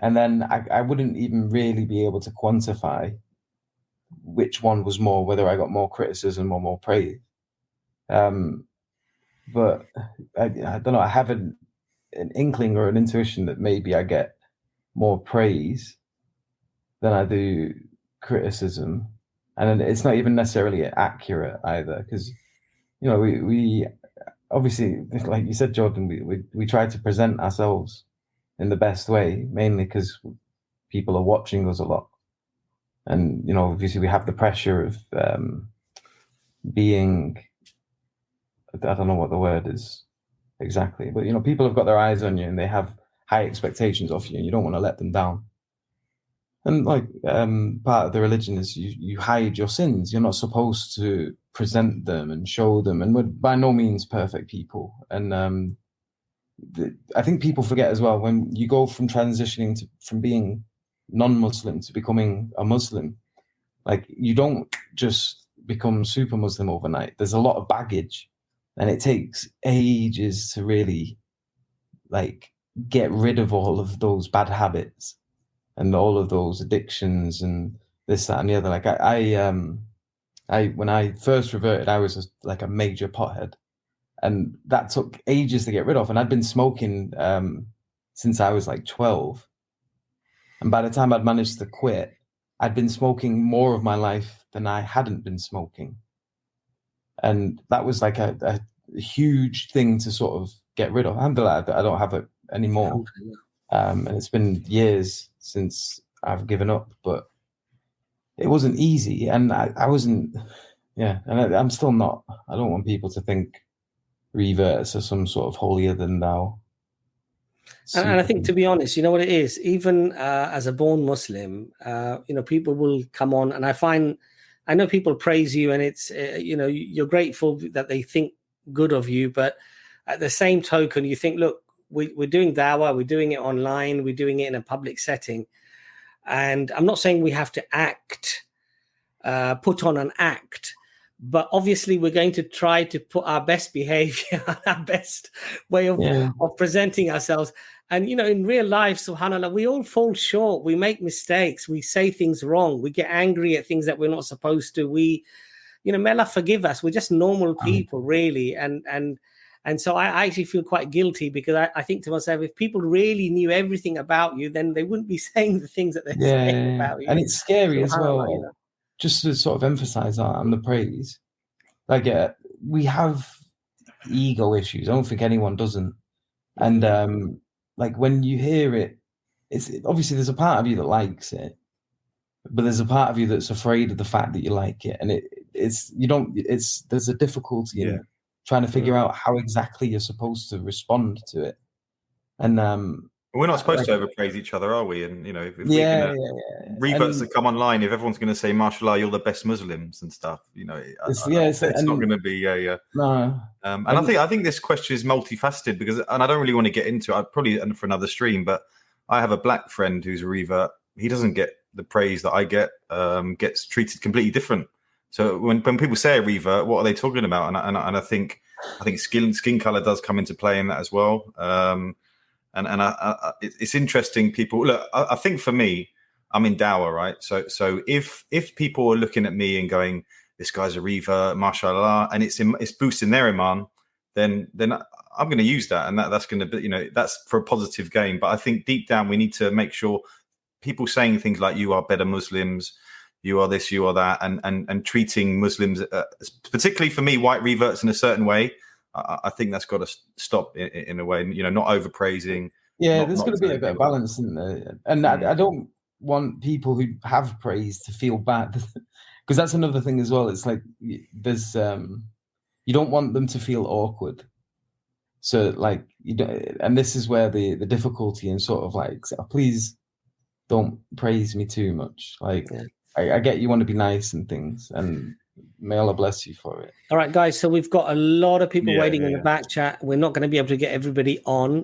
And then I wouldn't even really be able to quantify which one was more, whether I got more criticism or more praise. But I don't know, I have an inkling or an intuition that maybe I get more praise than I do criticism. And it's not even necessarily accurate either, because, you know, we obviously, like you said, Jordan, we try to present ourselves in the best way, mainly because people are watching us a lot. And, you know, obviously we have the pressure of being, I don't know what the word is exactly, but, you know, people have got their eyes on you and they have high expectations of you, and you don't want to let them down. And like, part of the religion is you hide your sins. You're not supposed to present them and show them. And we're by no means perfect people. And I think people forget as well, when you go from transitioning from being non-Muslim to becoming a Muslim, like, you don't just become super Muslim overnight. There's a lot of baggage, and it takes ages to really, like, get rid of all of those bad habits and all of those addictions and this, that, and the other. Like, I when I first reverted, I was like a major pothead, and that took ages to get rid of. And I'd been smoking since I was like 12. And by the time I'd managed to quit, I'd been smoking more of my life than I hadn't been smoking. And that was like a huge thing to sort of get rid of. Alhamdulillah, I don't have it anymore. And it's been years since I've given up, but it wasn't easy. And I wasn't, yeah, and I'm still not. I don't want people to think reverts are some sort of holier than thou. And I think, to be honest, you know what it is? Even as a born Muslim, you know, people will come on, and I know people praise you, and it's, you know, you're grateful that they think good of you, but at the same token, you think, look, we're doing dawah, we're doing it online, we're doing it in a public setting. And I'm not saying we have to act, put on an act, but obviously we're going to try to put our best behavior, our best way of presenting ourselves. And, you know, in real life, subhanAllah, we all fall short. We make mistakes. We say things wrong. We get angry at things that we're not supposed to. We, you know, may Allah forgive us. We're just normal people, really. And so I actually feel quite guilty, because I think to myself, if people really knew everything about you, then they wouldn't be saying the things that they're saying about you. And it's scary as well. You know? Just to sort of emphasize on the praise, like we have ego issues. I don't think anyone doesn't. And like when you hear it, it's obviously there's a part of you that likes it, but there's a part of you that's afraid of the fact that you like it, and there's a difficulty in trying to figure out how exactly you're supposed to respond to it. And we're not supposed to overpraise each other, are we? And, you know, if reverts that come online, if everyone's going to say, "Mashallah, you're the best Muslims" and stuff, you know, it's not going to be no. And I think this question is multifaceted, because, and I don't really want to get into it. Probably for another stream, but I have a black friend who's a revert. He doesn't get the praise that I get. Gets treated completely different. So when people say a revert, what are they talking about? And I think skin color does come into play in that as well. And it's interesting. People look. I think for me, I'm in dawah, right? So if people are looking at me and going, "This guy's a revert, mashallah," and it's boosting their iman, then I'm going to use that, and that's going to be, you know, that's for a positive gain. But I think deep down we need to make sure people saying things like "you are better Muslims," "you are this," "you are that," and treating Muslims, particularly for me, white reverts in a certain way. I think that's got to stop in a way, you know, not overpraising. Yeah, there's got to be a bit of balance in there. And I don't want people who have praise to feel bad, because that's another thing as well. It's like there's you don't want them to feel awkward. So like, you don't, and this is where the difficulty in sort of like, please don't praise me too much. Like I get you want to be nice and things, and may Allah bless you for it. All right, guys. So we've got a lot of people waiting in the back chat. We're not going to be able to get everybody on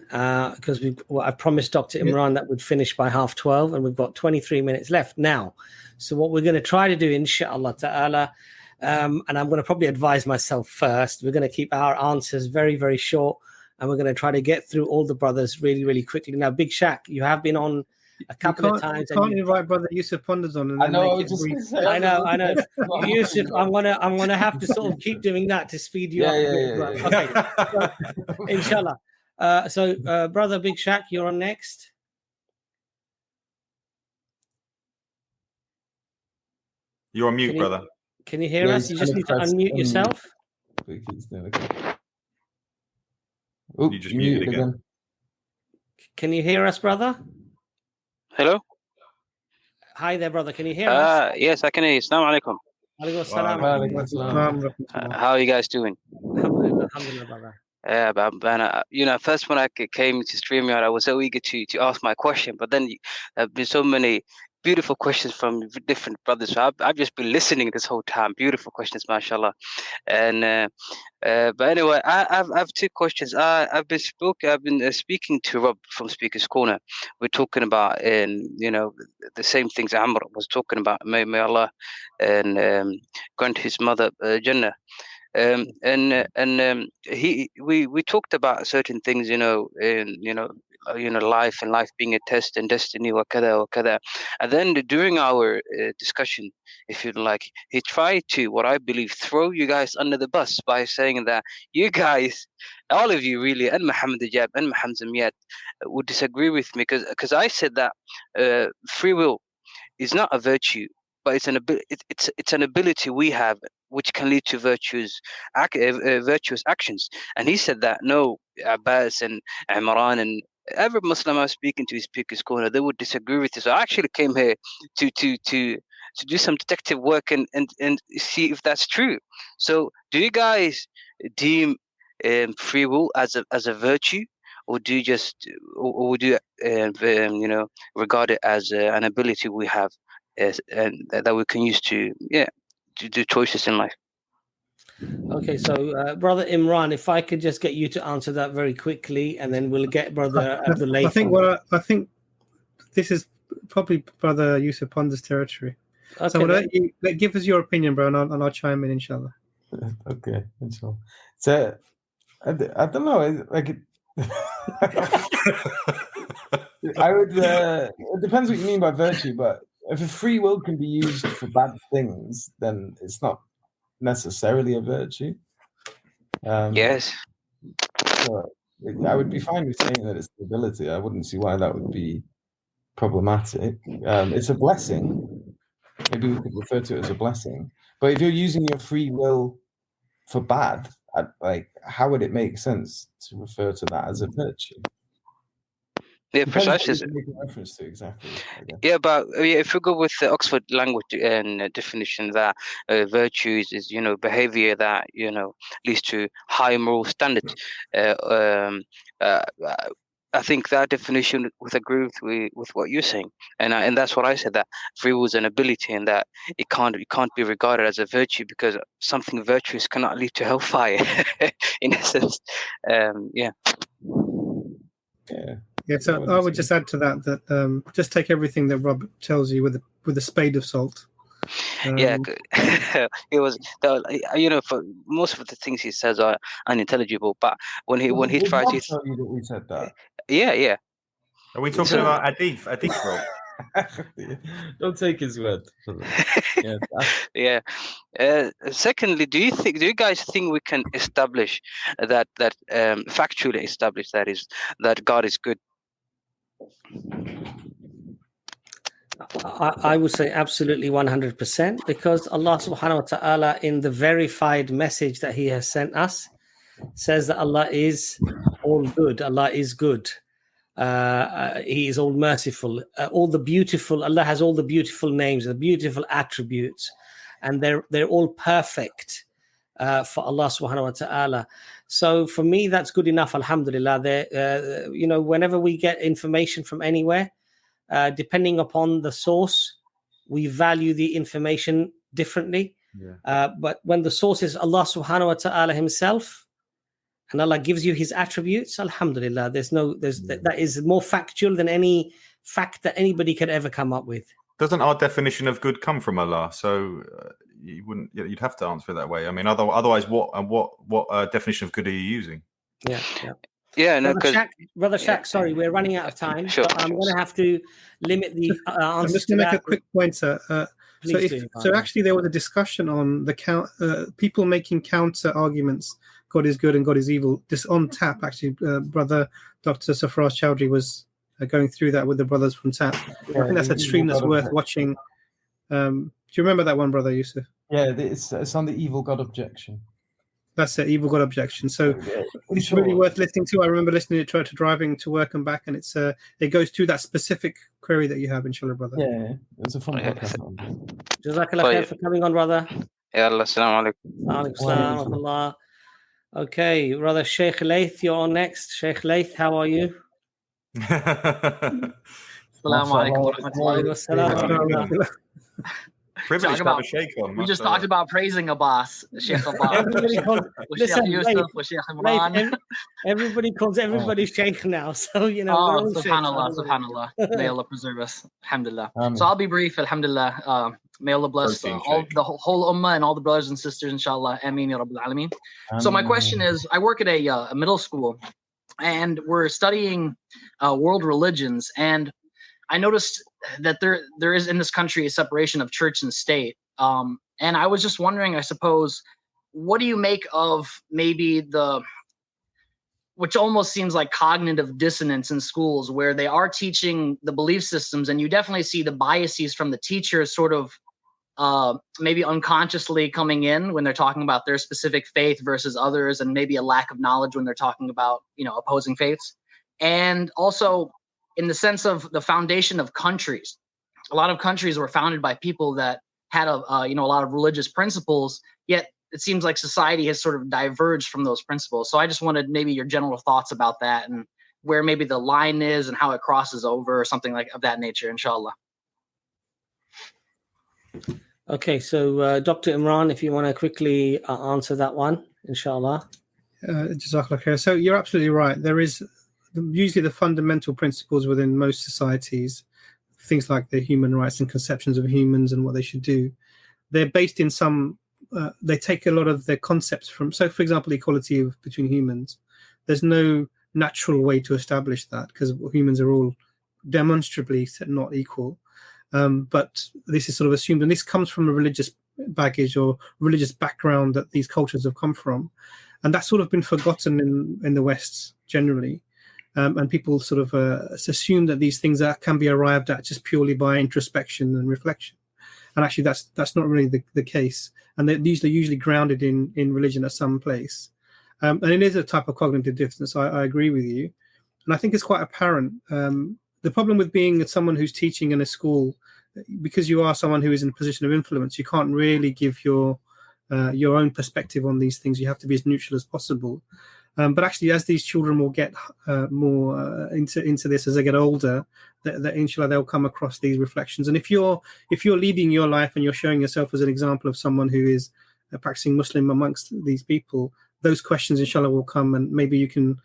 because I promised Dr. Imran that we'd finish by 12:30, and we've got 23 minutes left now. So what we're going to try to do, inshallah ta'ala, and I'm going to probably advise myself first, we're going to keep our answers very, very short, and we're going to try to get through all the brothers really, really quickly. Now, Big Shaq, you have been on a couple of times. You can't invite Brother Yusuf Ponders on. And I know. I know. Yusuf, I'm gonna have to sort of keep doing that to speed you up. Okay, so, inshallah. So, Brother Big Shaq, you're on next. You're on mute, brother. Can you hear us? You just need to unmute yourself. You just muted again. Can you hear us, brother? Hello. Hi there, brother. Can you hear us? Yes, I can hear you. Assalamu alaikum. How are you guys doing? Alhamdulillah, brother. Yeah, you know, first when I came to StreamYard, I was so eager to ask my question, but then there have been so many beautiful questions from different brothers. So I've just been listening this whole time. Beautiful questions, mashallah. And but anyway, I have two questions. I've been speaking to Rob from Speaker's Corner. We're talking about, you know, the same things Amr was talking about. May Allah and grant his mother Jannah. We talked about certain things, you know, life and life being a test and destiny, wakada. And then during our discussion, if you like, he tried to, what I believe, throw you guys under the bus by saying that you guys, all of you really, and Muhammad Ijaz and Muhammad Zamiyat would disagree with me because I said that free will is not a virtue, but it's an ability we have which can lead to virtuous actions. And he said that no, Abbas and Imran and every Muslim I was speaking to, Speaker's Corner, they would disagree with this. So I actually came here to do some detective work and see if that's true. So do you guys deem free will as a virtue, or do you just or do you regard it as an ability we have and that we can use to do choices in life? Okay, so Brother Imran, if I could just get you to answer that very quickly, and then we'll get Brother Abdullah. I think this is probably Brother Yusuf Ponda's territory. Okay, so you give us your opinion, bro, and I'll chime in, inshallah. Okay, inshallah. So I don't know, like I would. It depends what you mean by virtue, but if a free will can be used for bad things, then it's not necessarily a virtue. Yes. So I would be fine with saying that it's the ability. I wouldn't see why that would be problematic. It's a blessing. Maybe we could refer to it as a blessing. But if you're using your free will for bad, like, how would it make sense to refer to that as a virtue? Yeah, Depends precisely. what you're making reference to, exactly. Yeah, but if you go with the Oxford language and definition, that virtues is behavior that leads to high moral standards. I think that definition would agree with what you're saying, and that's what I said, that free will is an ability, and that it can't be regarded as a virtue, because something virtuous cannot lead to hellfire. In essence, yeah. Yeah, so I would just add to that just take everything that Rob tells you with a spade of salt. Yeah, it was, for most of the things he says are unintelligible, but when he tries to tell you that we said that. Yeah. Are we talking about Adif, Rob? Don't take his word. Yeah. Secondly, do you guys think we can establish that factually establish that God is good? I would say absolutely 100%, because Allah subhanahu wa ta'ala, in the verified message that He has sent us, says that Allah is all good. Allah is good. He is all merciful. Allah has all the beautiful names, the beautiful attributes, and they're all perfect for Allah subhanahu wa ta'ala. So for me, that's good enough, alhamdulillah. Whenever we get information from anywhere, depending upon the source, we value the information differently. But when the source is Allah subhanahu wa ta'ala Himself, and Allah gives you His attributes, alhamdulillah, that is more factual than any fact that anybody could ever come up with. Doesn't our definition of good come from Allah? So you'd have to answer it that way. I mean, otherwise, what definition of good are you using? Yeah, no, Brother Shaq, sorry, we're running out of time. Sure, but I'm going to have to limit the answers. I'm just going to make a quick point, sir. So actually, there was a discussion on the people making counter arguments. God is good and God is evil. This on TAP, actually, Brother Dr. Safraz Chowdhury was going through that with the brothers from TAP. I think that's a stream that's worth watching. Do you remember that one, Brother Yusuf? Yeah, it's on the evil God objection. That's the evil God objection. So it's really worth listening to. I remember listening to it driving to work and back, and it goes through that specific query that you have, inshallah, brother. Yeah, it's a fun podcast. Jazakallah khair for coming on, brother. Yeah, assalamu alaikum. Okay, brother Sheikh Laith, you're on next. Sheikh Laith, how are you? Assalamu alaikum wa rahmatullahi. Privileged to have a sheikh on. We just talked about praising Abbas, Sheikh Abbas, Sheikh Yusuf, Sheikh Imran. Everybody calls everybody Sheikh now, so Oh, subhanallah. May Allah preserve us. Alhamdulillah. So I'll be brief. Alhamdulillah. May Allah bless the whole ummah and all the brothers and sisters, inshallah. Ameen ya Rabbil Alameen. So my question is, I work at a middle school, and we're studying world religions, and I noticed that there is in this country a separation of church and state. And I was just wondering, I suppose, what do you make of maybe which almost seems like cognitive dissonance in schools, where they are teaching the belief systems, and you definitely see the biases from the teachers sort of maybe unconsciously coming in when they're talking about their specific faith versus others, and maybe a lack of knowledge when they're talking about, opposing faiths. And also in the sense of the foundation of countries. A lot of countries were founded by people that had a lot of religious principles, yet it seems like society has sort of diverged from those principles. So I just wanted maybe your general thoughts about that, and where maybe the line is and how it crosses over, or something like of that nature, inshallah. Okay, so Dr. Imran, if you want to quickly answer that one, inshallah. Jazakallah khair. So you're absolutely right. There is usually the fundamental principles within most societies, things like the human rights and conceptions of humans and what they should do. They're based in some, they take a lot of their concepts from, so for example, equality between humans. There's no natural way to establish that because humans are all demonstrably not equal. But this is sort of assumed, and this comes from a religious baggage or religious background that these cultures have come from, and that's sort of been forgotten in the West generally, and people sort of assume that these things can be arrived at just purely by introspection and reflection, and actually that's not really the case, and they're usually grounded in religion at some place, and it is a type of cognitive dissonance. I agree with you, and I think it's quite apparent. The problem with being someone who's teaching in a school, because you are someone who is in a position of influence, you can't really give your own perspective on these things. You have to be as neutral as possible. But actually, as these children will get more into this as they get older, that inshallah they'll come across these reflections. And if you're leading your life and you're showing yourself as an example of someone who is a practicing Muslim amongst these people, those questions inshallah will come, and maybe you can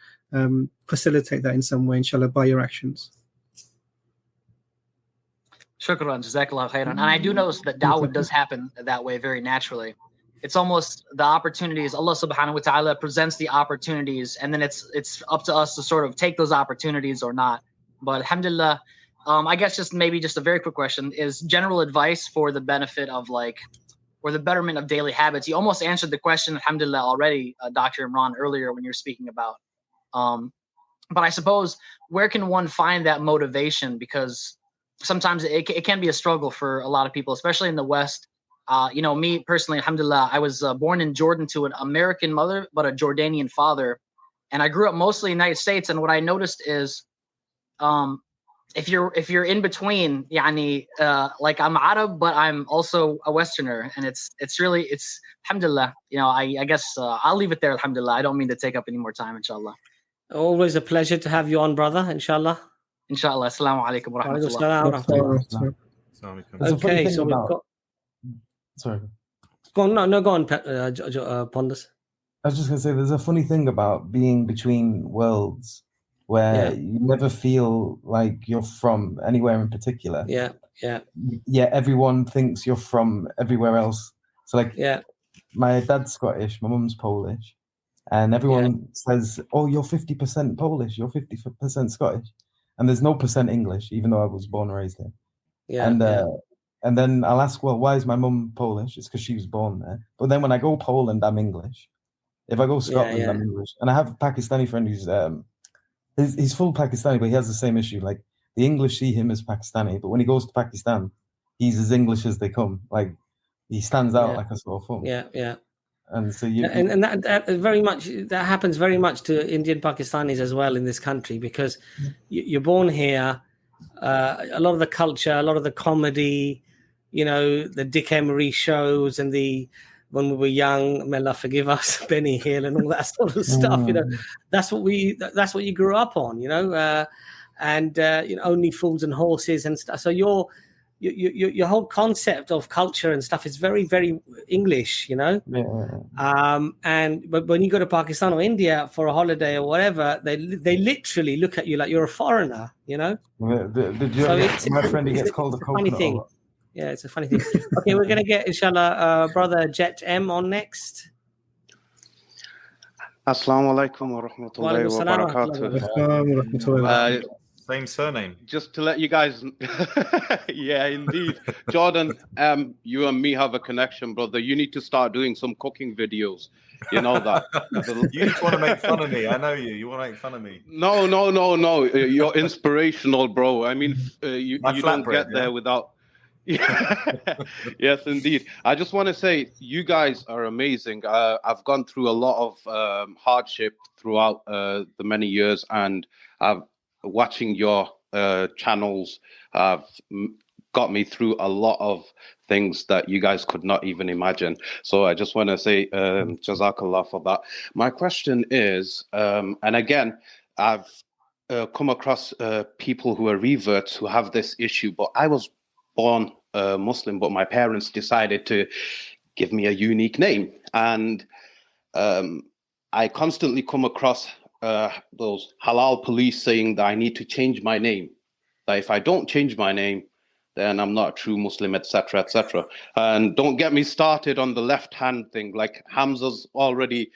facilitate that in some way, inshallah, by your actions. Shukran, jazakallah khairan. And I do notice that da'wah does happen that way very naturally. It's almost the opportunities, Allah subhanahu wa ta'ala presents the opportunities, and then it's up to us to sort of take those opportunities or not. But alhamdulillah, I guess just a very quick question is general advice for the benefit of or the betterment of daily habits. You almost answered the question, alhamdulillah, already, Dr. Imran, earlier when you were speaking about. But I suppose, where can one find that motivation? Because sometimes it can be a struggle for a lot of people, especially in the West. Me personally, alhamdulillah, I was born in Jordan to an American mother, but a Jordanian father. And I grew up mostly in the United States. And what I noticed is, if you're in between, like I'm Arab, but I'm also a Westerner. And it's alhamdulillah, I guess I'll leave it there, alhamdulillah. I don't mean to take up any more time, inshallah. Always a pleasure to have you on, brother, inshallah. Inshallah. Assalamu alaikum wa rahmatullah. Okay, so we've got... Sorry. Go on, go on, Pondus. I was just going to say, there's a funny thing about being between worlds where you never feel like you're from anywhere in particular. Yeah. Everyone thinks you're from everywhere else. So my dad's Scottish, my mum's Polish, and everyone says, oh, you're 50% Polish, you're 50% Scottish. And there's no % English, even though I was born and raised there. And then I'll ask, well, why is my mum Polish? It's because she was born there. But then when I go Poland, I'm English. If I go Scotland, I'm English. And I have a Pakistani friend who's he's full Pakistani, but he has the same issue. Like, the English see him as Pakistani, but when he goes to Pakistan, he's as English as they come. Like, he stands out like a sore thumb. Yeah. And so that very much, that happens very much to Indian Pakistanis as well in this country, because you're born here. A lot of the culture, a lot of the comedy, the Dick Emery shows, and when we were young, may Allah forgive us, Benny Hill and all that sort of stuff. That's what you grew up on. And Only Fools and Horses and stuff. So your whole concept of culture and stuff is very, very English, but when you go to Pakistan or India for a holiday or whatever, they literally look at you like you're a foreigner, My friend, he gets called a coconut. Thing. Yeah, it's a funny thing. Okay, we're gonna get inshallah brother Jet M on next. Assalamu alaikum wa rahmatullahi wa barakatuh. Same surname. Just to let you guys, yeah, indeed. Jordan, you and me have a connection, brother. You need to start doing some cooking videos. You know that. You just want to make fun of me. I know you. You want to make fun of me. No. You're inspirational, bro. I mean, you don't get there without. Yes, indeed. I just want to say you guys are amazing. I've gone through a lot of hardship throughout the many years, and watching your channels have got me through a lot of things that you guys could not even imagine. So I just want to say Jazakallah for that. My question is, and again, I've come across people who are reverts who have this issue, but I was born Muslim, but my parents decided to give me a unique name. And I constantly come across those halal police saying that I need to change my name. That if I don't change my name, then I'm not a true Muslim, etc., etc. And don't get me started on the left-hand thing. Like Hamza's already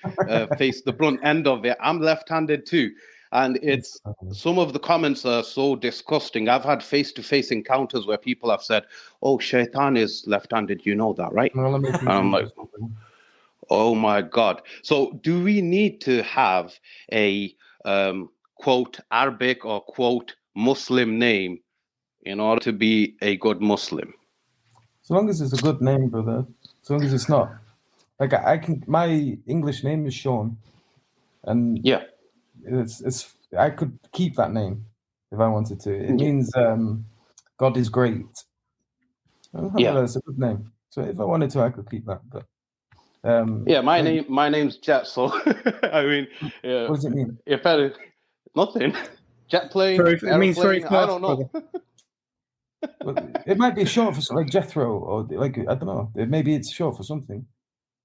faced the brunt end of it. I'm left-handed too. And it's some of the comments are so disgusting. I've had face-to-face encounters where people have said, "Oh, Shaitan is left-handed. You know that, right?" And I'm like, "Oh my God!" So, do we need to have a quote Arabic or quote Muslim name in order to be a good Muslim? So long as it's a good name, brother. So long as it's not like I can. My English name is Sean, and yeah. It's I could keep that name if I wanted to. It means God is great. Yeah, it's a good name. So if I wanted to, I could keep that. But yeah, my name's Jet. So I mean, what does it mean? If nothing, jet plane, It means very airplane, fast, I don't know. Well, it might be short for something like Jethro, or like I don't know. Maybe it's short for something.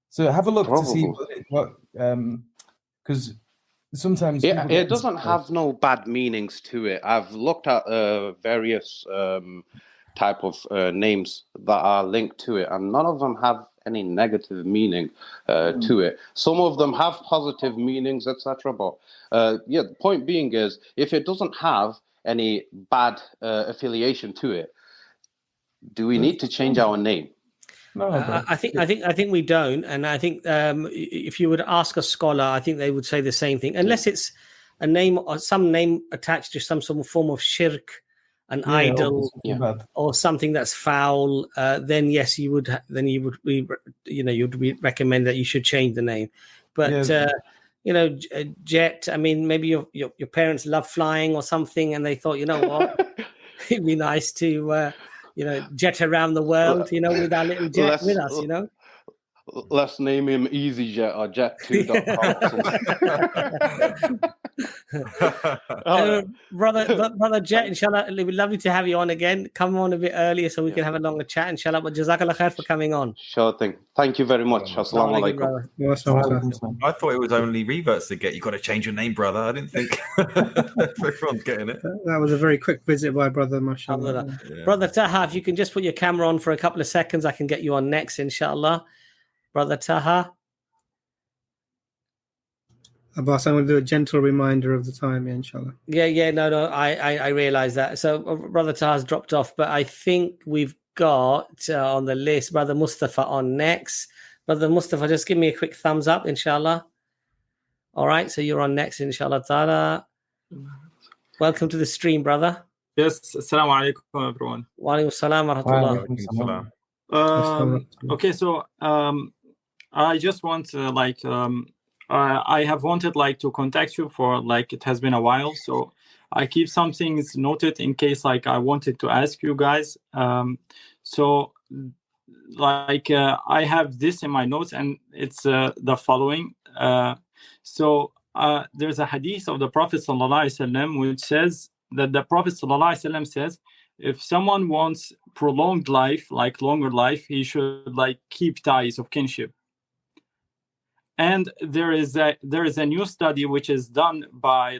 So have a look to see what because. Sometimes it doesn't have no bad meanings to it. I've looked at various type of names that are linked to it, and none of them have any negative meaning to it. Some of them have positive meanings, etc. But yeah, the point being is, if it doesn't have any bad affiliation to it, do we need to change our name? No, I think we don't, and I think if you would ask a scholar, I think they would say the same thing, unless it's a name or some name attached to some form of shirk, an idol, or something that's foul. Then yes, you'd recommend that you should change the name. But Jet, I mean, maybe your parents love flying or something, and they thought, you know what, it'd be nice to. Jet around the world, with our little jet with us, Let's name him EasyJet or Jet2.com. Brother Jet, inshallah, it would be lovely to have you on again. Come on a bit earlier so we can have a longer chat, inshallah. But Jazakallah khair for coming on. Sure thing. Thank you very much. Assalamu alaikum. I thought it was only reverts to get. You got to change your name, brother. I didn't think everyone's getting it. That was a very quick visit by brother, mashallah. Brother Taha, if you can just put your camera on for a couple of seconds, I can get you on next, inshallah. Brother Taha. Abbas, I'm going to do a gentle reminder of the time, inshallah. Yeah, no, I realize that. So Brother Taha's dropped off, but I think we've got on the list Brother Mustafa on next. Brother Mustafa, just give me a quick thumbs up, inshallah. All right, so you're on next, inshallah ta'ala. Welcome to the stream, brother. Yes, assalamu alaikum, everyone. Wa alaikum assalam wa rahmatullah. Okay, so I just want I have wanted to contact you for it has been a while, so I keep some things noted in case I wanted to ask you guys. I have this in my notes, and it's the following. There's a hadith of the Prophet ﷺ which says that the Prophet ﷺ says, if someone wants prolonged life, longer life, he should keep ties of kinship. And there is a new study which is done by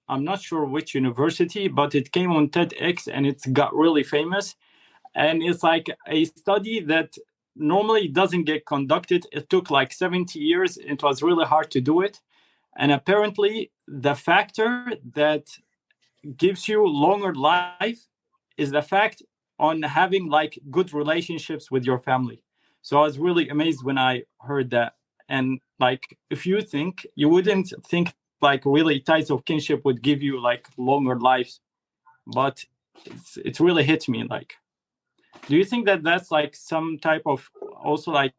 I'm not sure which university, but it came on TEDx and it's got really famous. And it's a study that normally doesn't get conducted. It took 70 years. It was really hard to do it. And apparently the factor that gives you longer life is the fact on having good relationships with your family. So I was really amazed when I heard that. And like, if you think, you wouldn't think like really ties of kinship would give you like longer lives, but it really hit me. Like, do you think that that's like some type of also like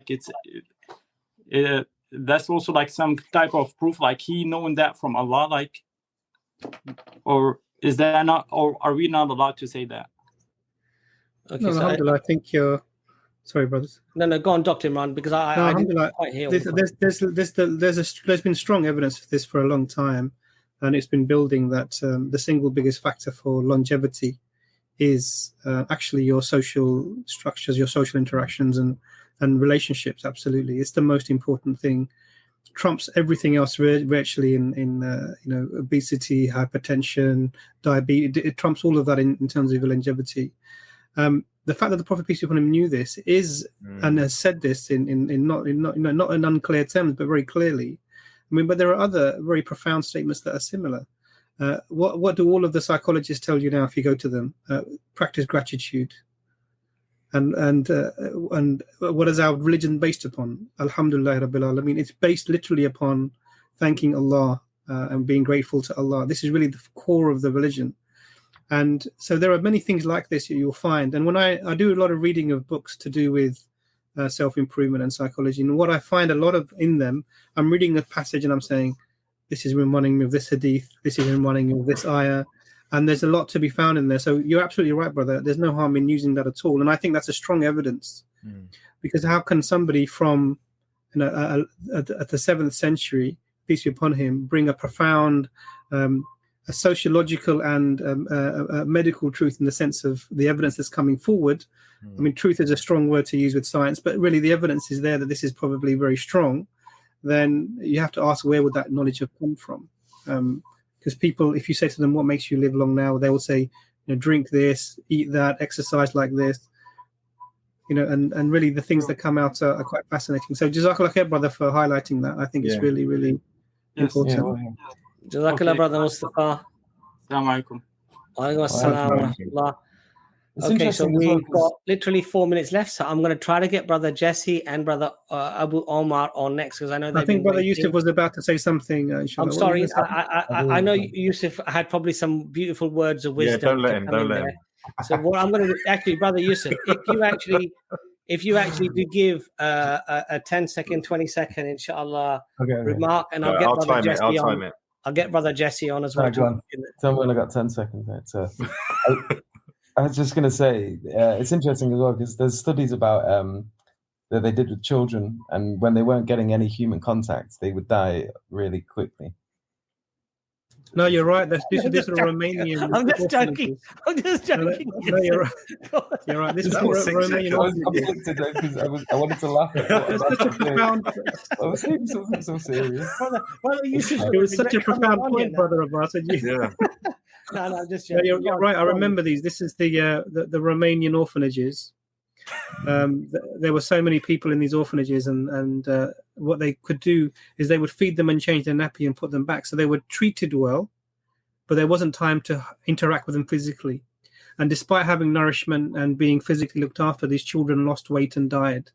that's also like some type of proof, like he knowing that from Allah, like, or is that not, or are we not allowed to say that? Okay, no, alhamdulillah, I think you're sorry, brothers. No, go on, Dr. Imran, because I didn't quite hear. There's been strong evidence of this for a long time, and it's been building that the single biggest factor for longevity is actually your social structures, your social interactions, and relationships. Absolutely, it's the most important thing. Trumps everything else virtually in obesity, hypertension, diabetes. It trumps all of that in terms of longevity. The fact that the Prophet, peace be upon him, knew this is and has said this in not in unclear terms, but very clearly. I mean, but there are other very profound statements that are similar. What do all of the psychologists tell you now if you go to them? Practice gratitude. And what is our religion based upon? Alhamdulillah Rabbil Alameen. It's based literally upon thanking Allah and being grateful to Allah. This is really the core of the religion. And so there are many things like this that you'll find. And when I do a lot of reading of books to do with self-improvement and psychology, and what I find a lot of in them, I'm reading a passage and I'm saying, this is reminding me of this hadith, this is reminding me of this ayah, and there's a lot to be found in there. So you're absolutely right, brother. There's no harm in using that at all. And I think that's a strong evidence, because how can somebody from at the 7th century, peace be upon him, bring a profound a sociological and medical truth in the sense of the evidence that's coming forward? I mean, truth is a strong word to use with science, but really the evidence is there that this is probably very strong. Then you have to ask, where would that knowledge have come from? Because people, if you say to them, what makes you live long now, they will say, drink this, eat that, exercise like this, and really the things that come out are quite fascinating. So Jazakallah khair, brother, for highlighting that. I think it's really, really important. Jazakallah, brother Mustafa. Assalamu alaikum. Alaikum assalam wa rahmatullah. Okay, so we've got literally 4 minutes left, so I'm going to try to get brother Jesse and brother Abu Omar on next, because I know I think brother Yusuf was about to say something. I'm sorry, I know Yusuf had probably some beautiful words of wisdom. Yeah, don't let him. So what I'm going to actually, brother Yusuf, if you actually do give a 10-second, 20-second, inshallah, remark, and I'll get brother Jesse on. I'll get brother Jesse on as well. Tell me when I got 10 seconds. Mate. So I was just going to say, it's interesting as well, because there's studies about that they did with children, and when they weren't getting any human contact, they would die really quickly. No, you're right. This is a Romanian. I'm just joking. No, you're right. You're right. This is a Romanian. I wanted to laugh at it. It's such a profound. I was saying something so serious. It was such a profound point, brother Abbas. No, just joking. You're right. I remember these. This is the Romanian orphanages. There were so many people in these orphanages, and what they could do is they would feed them and change their nappy and put them back. So they were treated well, but there wasn't time to interact with them physically. And despite having nourishment and being physically looked after, these children lost weight and died,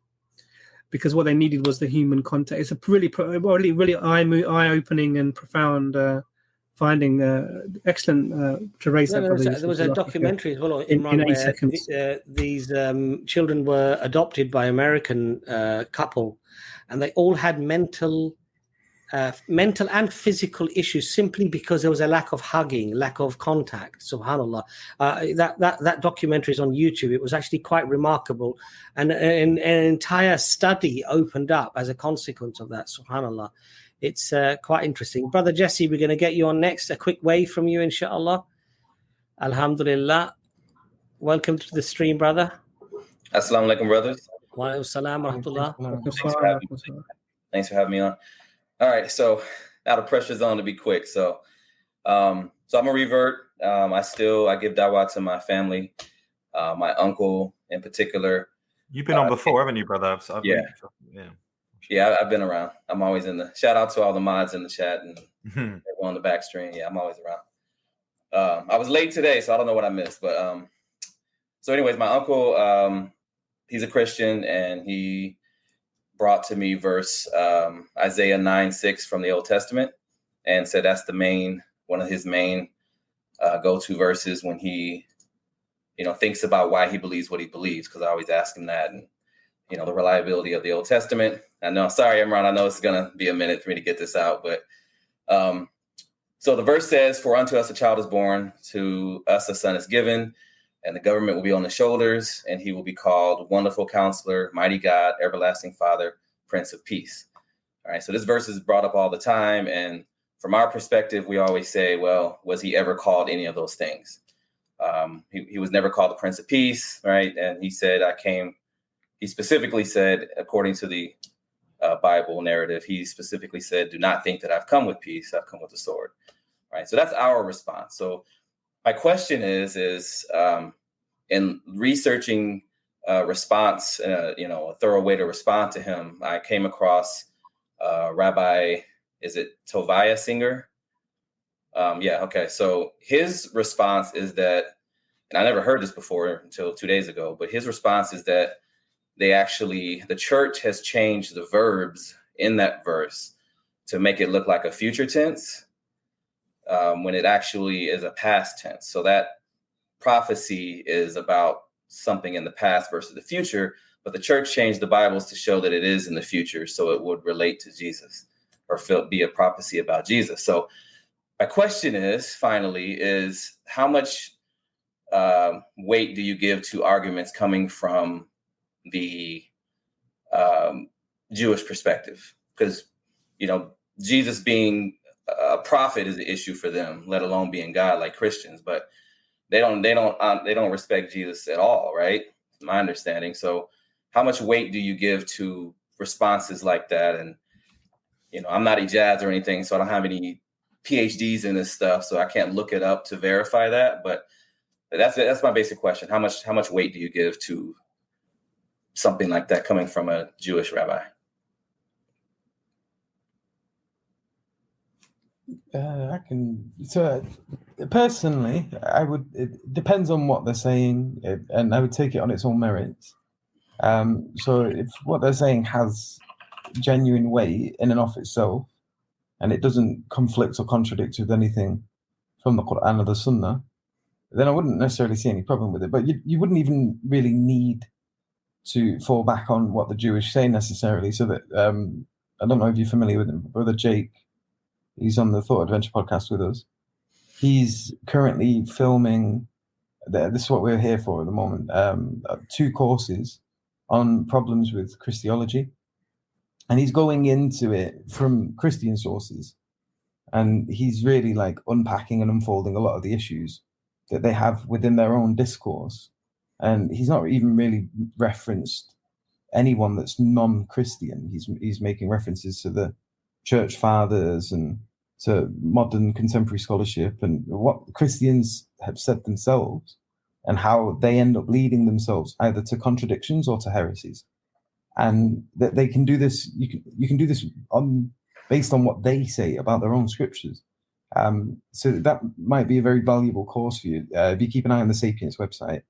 because what they needed was the human contact. It's a really eye-opening and profound finding. Excellent to raise that. There was a documentary as well, Imran, where these children were adopted by an American couple, and they all had mental and physical issues simply because there was a lack of hugging, lack of contact. Subhanallah. That documentary is on YouTube. It was actually quite remarkable, and an entire study opened up as a consequence of that. Subhanallah. It's quite interesting. Brother Jesse, we're going to get you on next. A quick wave from you, inshallah. Alhamdulillah. Welcome to the stream, brother. Assalamu alaikum, brothers. Wa alaikum salam wa rahmatullah. Thanks for having me on. All right, so now the pressure's on to be quick. So I'm a revert. I give dawah to my family, my uncle in particular. You've been on before, haven't you, brother? Yeah, I've been around. I'm always in the shout out to all the mods in the chat and everyone on the back stream. Yeah, I'm always around. I was late today, so I don't know what I missed. But so anyways, my uncle, he's a Christian, and he brought to me verse Isaiah 9:6 from the Old Testament, and said that's one of his main go-to verses when he, thinks about why he believes what he believes. Because I always ask him that, and the reliability of the Old Testament. I know, sorry, Imran, I know it's gonna be a minute for me to get this out, but so the verse says, "For unto us a child is born, to us a son is given, and the government will be on his shoulders, and he will be called Wonderful Counselor, Mighty God, Everlasting Father, Prince of Peace." All right, so this verse is brought up all the time, and from our perspective, we always say, well, was he ever called any of those things? He was never called the Prince of Peace, right? And he said, he specifically said, according to the Bible narrative, he specifically said, "Do not think that I've come with peace, I've come with the sword." Right, so that's our response. So my question is in researching response, a thorough way to respond to him, I came across Rabbi, is it Tovia Singer? Yeah, okay. So his response is that, and I never heard this before until 2 days ago, but his response is that the church has changed the verbs in that verse to make it look like a future tense, when it actually is a past tense. So that prophecy is about something in the past versus the future, but the church changed the Bibles to show that it is in the future, so it would relate to Jesus or be a prophecy about Jesus. So my question is, finally, is how much weight do you give to arguments coming from the Jewish perspective? Because, Jesus being a prophet is an issue for them, let alone being God like Christians, but they don't respect Jesus at all, right? My understanding. So how much weight do you give to responses like that? And, I'm not Ijaz or anything, so I don't have any PhDs in this stuff, so I can't look it up to verify that. But that's my basic question. How much weight do you give to something like that coming from a Jewish rabbi? So personally, it depends on what they're saying, and I would take it on its own merits. So if what they're saying has genuine weight in and of itself, and it doesn't conflict or contradict with anything from the Quran or the Sunnah, then I wouldn't necessarily see any problem with it. But you wouldn't even really need to fall back on what the Jewish say necessarily. So that I don't know if you're familiar with him, Brother Jake. He's on the Thought Adventure podcast with us. He's currently filming, this is what we're here for at the moment, 2 courses on problems with Christology. And he's going into it from Christian sources. And he's really like unpacking and unfolding a lot of the issues that they have within their own discourse. And he's not even really referenced anyone that's non-Christian. He's making references to the church fathers and to modern contemporary scholarship and what Christians have said themselves and how they end up leading themselves either to contradictions or to heresies. And that they can do this, you can do this based on what they say about their own scriptures. So that might be a very valuable course for you. If you keep an eye on the Sapiens website,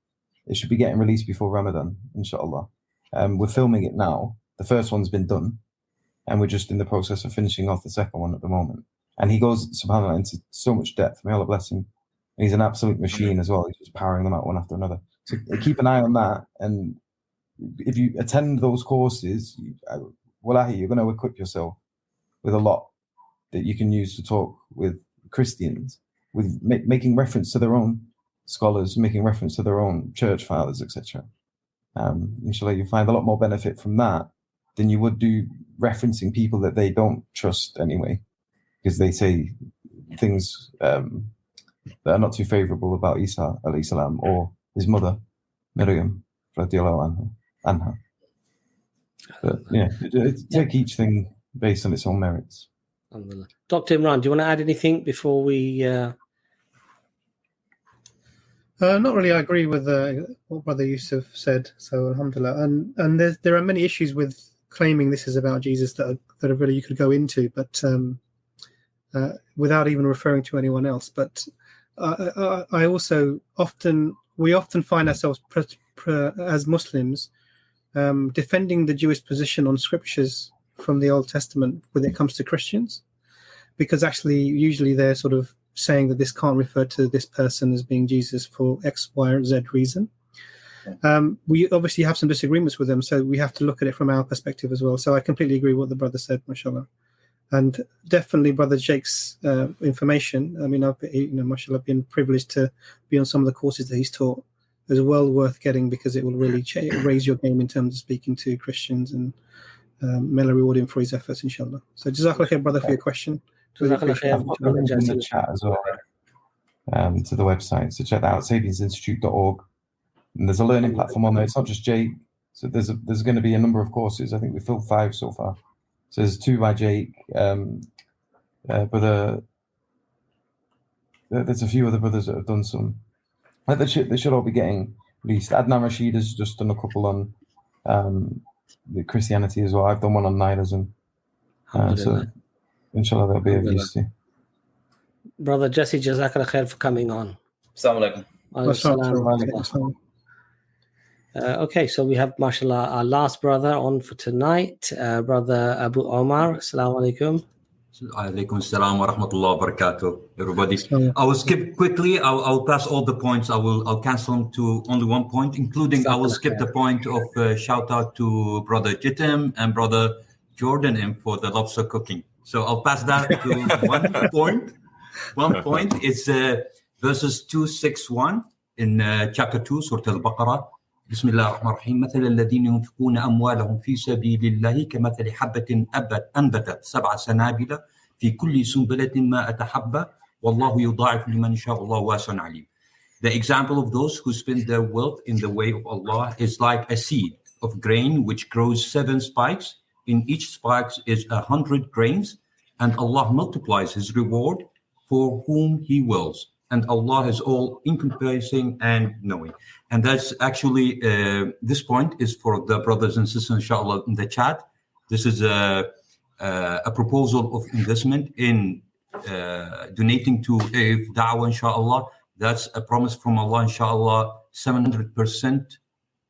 it should be getting released before Ramadan, inshallah. We're filming it now. The first one's been done, and we're just in the process of finishing off the second one at the moment. And he goes, subhanAllah, into so much depth. May Allah bless him. And he's an absolute machine as well. He's just powering them out one after another. So keep an eye on that. And if you attend those courses, wallahi, you're going to equip yourself with a lot that you can use to talk with Christians, with making reference to their own scholars, making reference to their own church fathers, etc. Inshallah, you find a lot more benefit from that than you would do referencing people that they don't trust anyway, because they say things that are not too favorable about Isa alayhi salam or his mother, Maryam, radiallahu anha. But yeah, take each thing based on its own merits. Dr. Imran, do you want to add anything before we... Not really. I agree with what Brother Yusuf said. So, alhamdulillah. And there are many issues with claiming this is about Jesus that are really you could go into, but without even referring to anyone else. But I also we often find ourselves as Muslims defending the Jewish position on scriptures from the Old Testament when it comes to Christians, because actually usually they're sort of saying that this can't refer to this person as being Jesus for X, Y, or Z reason. We obviously have some disagreements with them, so we have to look at it from our perspective as well. So I completely agree with what the brother said, mashallah. And definitely Brother Jake's information, I mean, I've mashallah, been privileged to be on some of the courses that he's taught, is well worth getting, because it will really raise your game in terms of speaking to Christians, and may Allah reward him for his efforts, inshallah. So jazakallah khair, brother, for your question. I've put the link in the chat as well to the website, so check that out, sapiensinstitute.org. And there's a learning platform on there. It's not just Jake, so there's going to be a number of courses. I think we filled 5 so far. So there's 2 by Jake, but there's a few other brothers that have done some. They should all be getting released. Adnan Rashid has just done a couple on the Christianity as well. I've done one on nihilism. So inshallah they'll be of use to. Brother Jesse, jazakallah khair for coming on. Assalamu alaikum. Okay, so we have, mashallah, our last brother on for tonight, Brother Abu Omar. Assalamu alaikum. Alaikum assalam wa rahmatullahi wa barakatuh, everybody. I will skip quickly. I'll pass all the points. I'll cancel them to only one point, including I will skip the point of shout out to Brother Jitim and Brother Jordan for the lobster cooking. So I'll pass that to one point. One point is verses 261 in chapter 2, Surah Al-Baqarah. بسم الله الرحمن الرحيم مثل الذين ينفقون أموالهم في سبيل الله كمثل حبة أنبتت 7 سنابل في كل سنبلة مائة حبة والله يضاعف لمن يشاء والله واسع عليم. The example of those who spend their wealth in the way of Allah is like a seed of grain which grows 7 spikes. In each spike is 100 grains, and Allah multiplies His reward for whom He wills. And Allah is all encompassing and knowing. And that's actually, this point is for the brothers and sisters, inshallah, in the chat. This is a proposal of investment in donating to EFDawah, inshallah. That's a promise from Allah, inshallah, 700%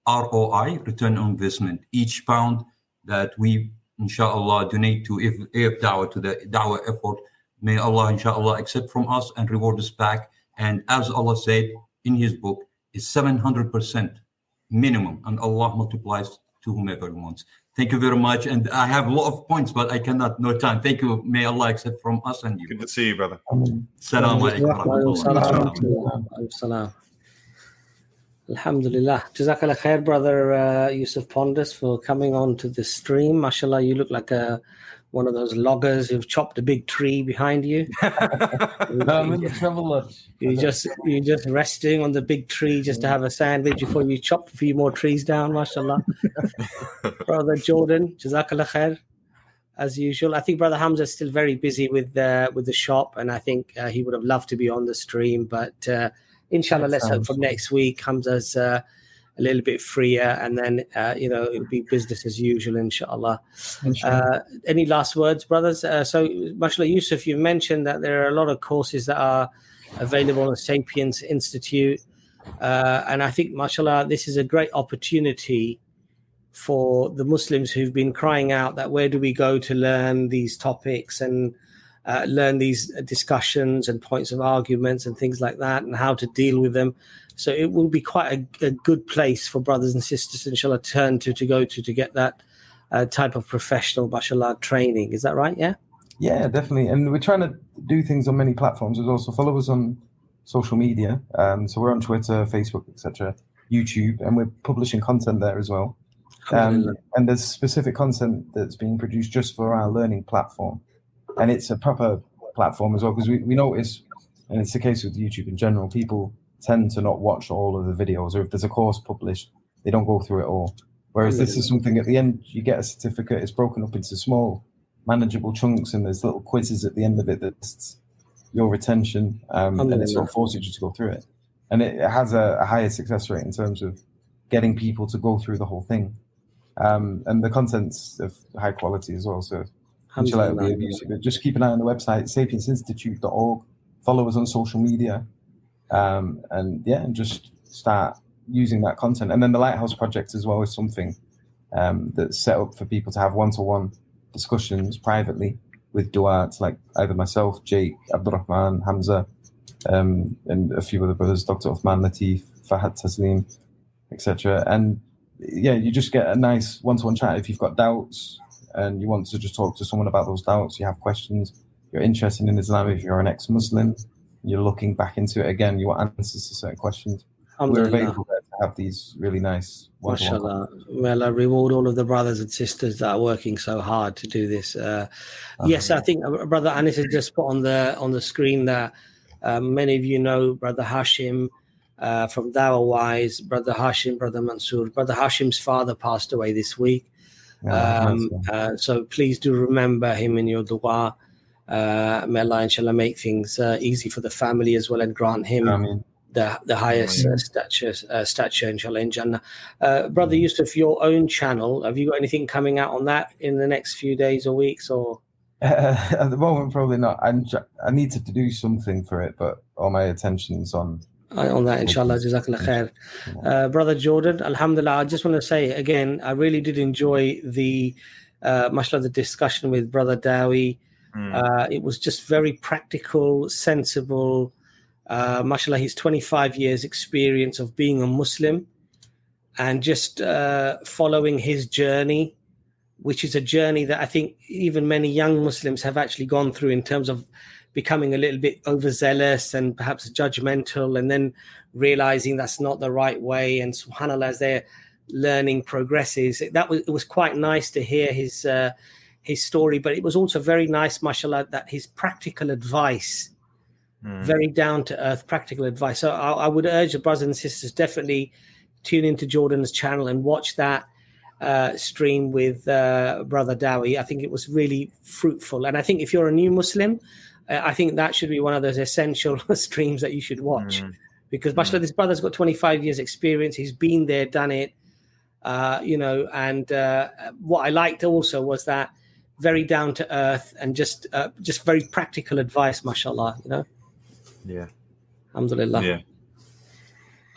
ROI, return on investment. Each pound that we, inshallah, donate to EFDawah, to the da'wah effort, may Allah, inshallah, accept from us and reward us back. And as Allah said in His book, is 700% minimum, and Allah multiplies to whomever He wants. Thank you very much. And I have a lot of points, but I cannot, no time. Thank you. May Allah accept from us and you. Good to see you, brother. Assalamu alaikum. Alhamdulillah. Jazakallah khair, Brother Yusuf Pondus, for coming on to the stream. Mashallah, you look like one of those loggers who've chopped a big tree behind you. I'm in the trouble. You're just resting on the big tree just to have a sandwich before you chop a few more trees down, mashallah. Brother Jordan, jazakallah khair, as usual. I think Brother Hamza is still very busy with the shop, and I think he would have loved to be on the stream, but inshallah, let's hope from next week Hamza's a little bit freer, and then it'll be business as usual, inshallah. Any last words, brothers? So mashallah, Yusuf, you mentioned that there are a lot of courses that are available on Sapiens Institute, and I think mashallah, this is a great opportunity for the Muslims who've been crying out that where do we go to learn these topics and learn these discussions and points of arguments and things like that, and how to deal with them. So it will be quite a good place for brothers and sisters, inshallah, turn to go to get that type of professional, mashallah, training. Is that right? Yeah? Yeah, definitely. And we're trying to do things on many platforms as well. So follow us on social media. So we're on Twitter, Facebook, etc., YouTube, and we're publishing content there as well. And there's specific content that's being produced just for our learning platform. And it's a proper platform as well, because we notice, and it's the case with YouTube in general, people tend to not watch all of the videos, or if there's a course published, they don't go through it all. Whereas this is something at the end, you get a certificate, it's broken up into small, manageable chunks, and there's little quizzes at the end of it that's your retention, and it sort of forces you to go through it. And it has a higher success rate in terms of getting people to go through the whole thing. And the content's of high quality as well, so inshallah it'll be of use. But just keep an eye on the website, sapiensinstitute.org, follow us on social media, and just start using that content. And then the Lighthouse Project as well is something that's set up for people to have one-to-one discussions privately with du'ats like either myself, Jake, Abdurrahman, Hamza, and a few other brothers, Dr. Uthman Latif, Fahad Taslim, etc. And yeah, you just get a nice one-to-one chat. If you've got doubts and you want to just talk to someone about those doubts, you have questions, you're interested in Islam, if you're an ex-Muslim, you're looking back into it again, you want answers to certain questions, we're available there to have these really nice one-to-one. MashaAllah. Well, I reward all of the brothers and sisters that are working so hard to do this. Yes, I think Brother Anis has just put on the screen that many of you know Brother Hashim from Dawah Wise, Brother Hashim, Brother Mansoor. Brother Hashim's father passed away this week. So please do remember him in your dua. May Allah inshallah make things easy for the family as well and grant him the highest stature inshallah in Jannah. Brother Yusuf, your own channel, have you got anything coming out on that in the next few days or weeks? Or at the moment probably not. I need to do something for it, but all my attention's on that inshallah. Jazakallah khair. Brother Jordan, alhamdulillah, I just want to say again, I really did enjoy the mashallah, the discussion with Brother Dawi. It was just very practical, sensible. Mashallah, his 25 years experience of being a Muslim and just following his journey, which is a journey that I think even many young Muslims have actually gone through in terms of becoming a little bit overzealous and perhaps judgmental, and then realizing that's not the right way. And subhanAllah, as their learning progresses, it was quite nice to hear his story, but it was also very nice, mashallah, that his practical advice, very down-to-earth practical advice. So I would urge the brothers and sisters definitely tune into Jordan's channel and watch that stream with Brother Dawi. I think it was really fruitful. And I think if you're a new Muslim, I think that should be one of those essential streams that you should watch. Because mashallah, this brother's got 25 years experience. He's been there, done it, and what I liked also was that very down to earth and just very practical advice, mashallah, Yeah. Alhamdulillah. Yeah.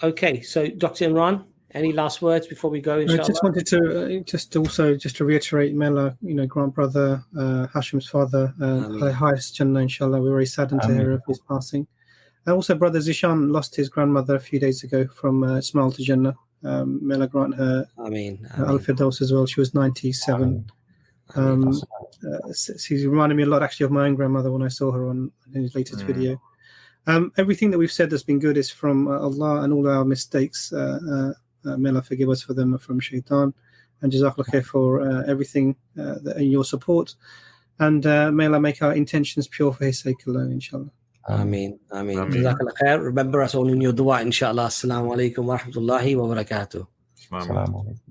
Okay, so Dr. Imran, any last words before we go, inshallah? I just wanted to just to reiterate, Mela, grant Brother Hashim's father the highest Jannah, inshallah. We're very saddened to hear of his passing. Also, Brother Zishan lost his grandmother a few days ago from Smile to Jannah. Mela grant her Al-Firdaus as well. She was 97. She reminded me a lot actually of my own grandmother when I saw her on his latest video. Everything that we've said that's been good is from Allah, and all our mistakes, may Allah forgive us for them from shaitan. And Jazakallah khair for everything and your support. And may Allah make our intentions pure for his sake alone, inshallah. Ameen. Jazakallah khair. Remember us all in your dua, inshallah. Assalamu alaikum wa rahmatullahi wa barakatuh. Assalamu alaikum.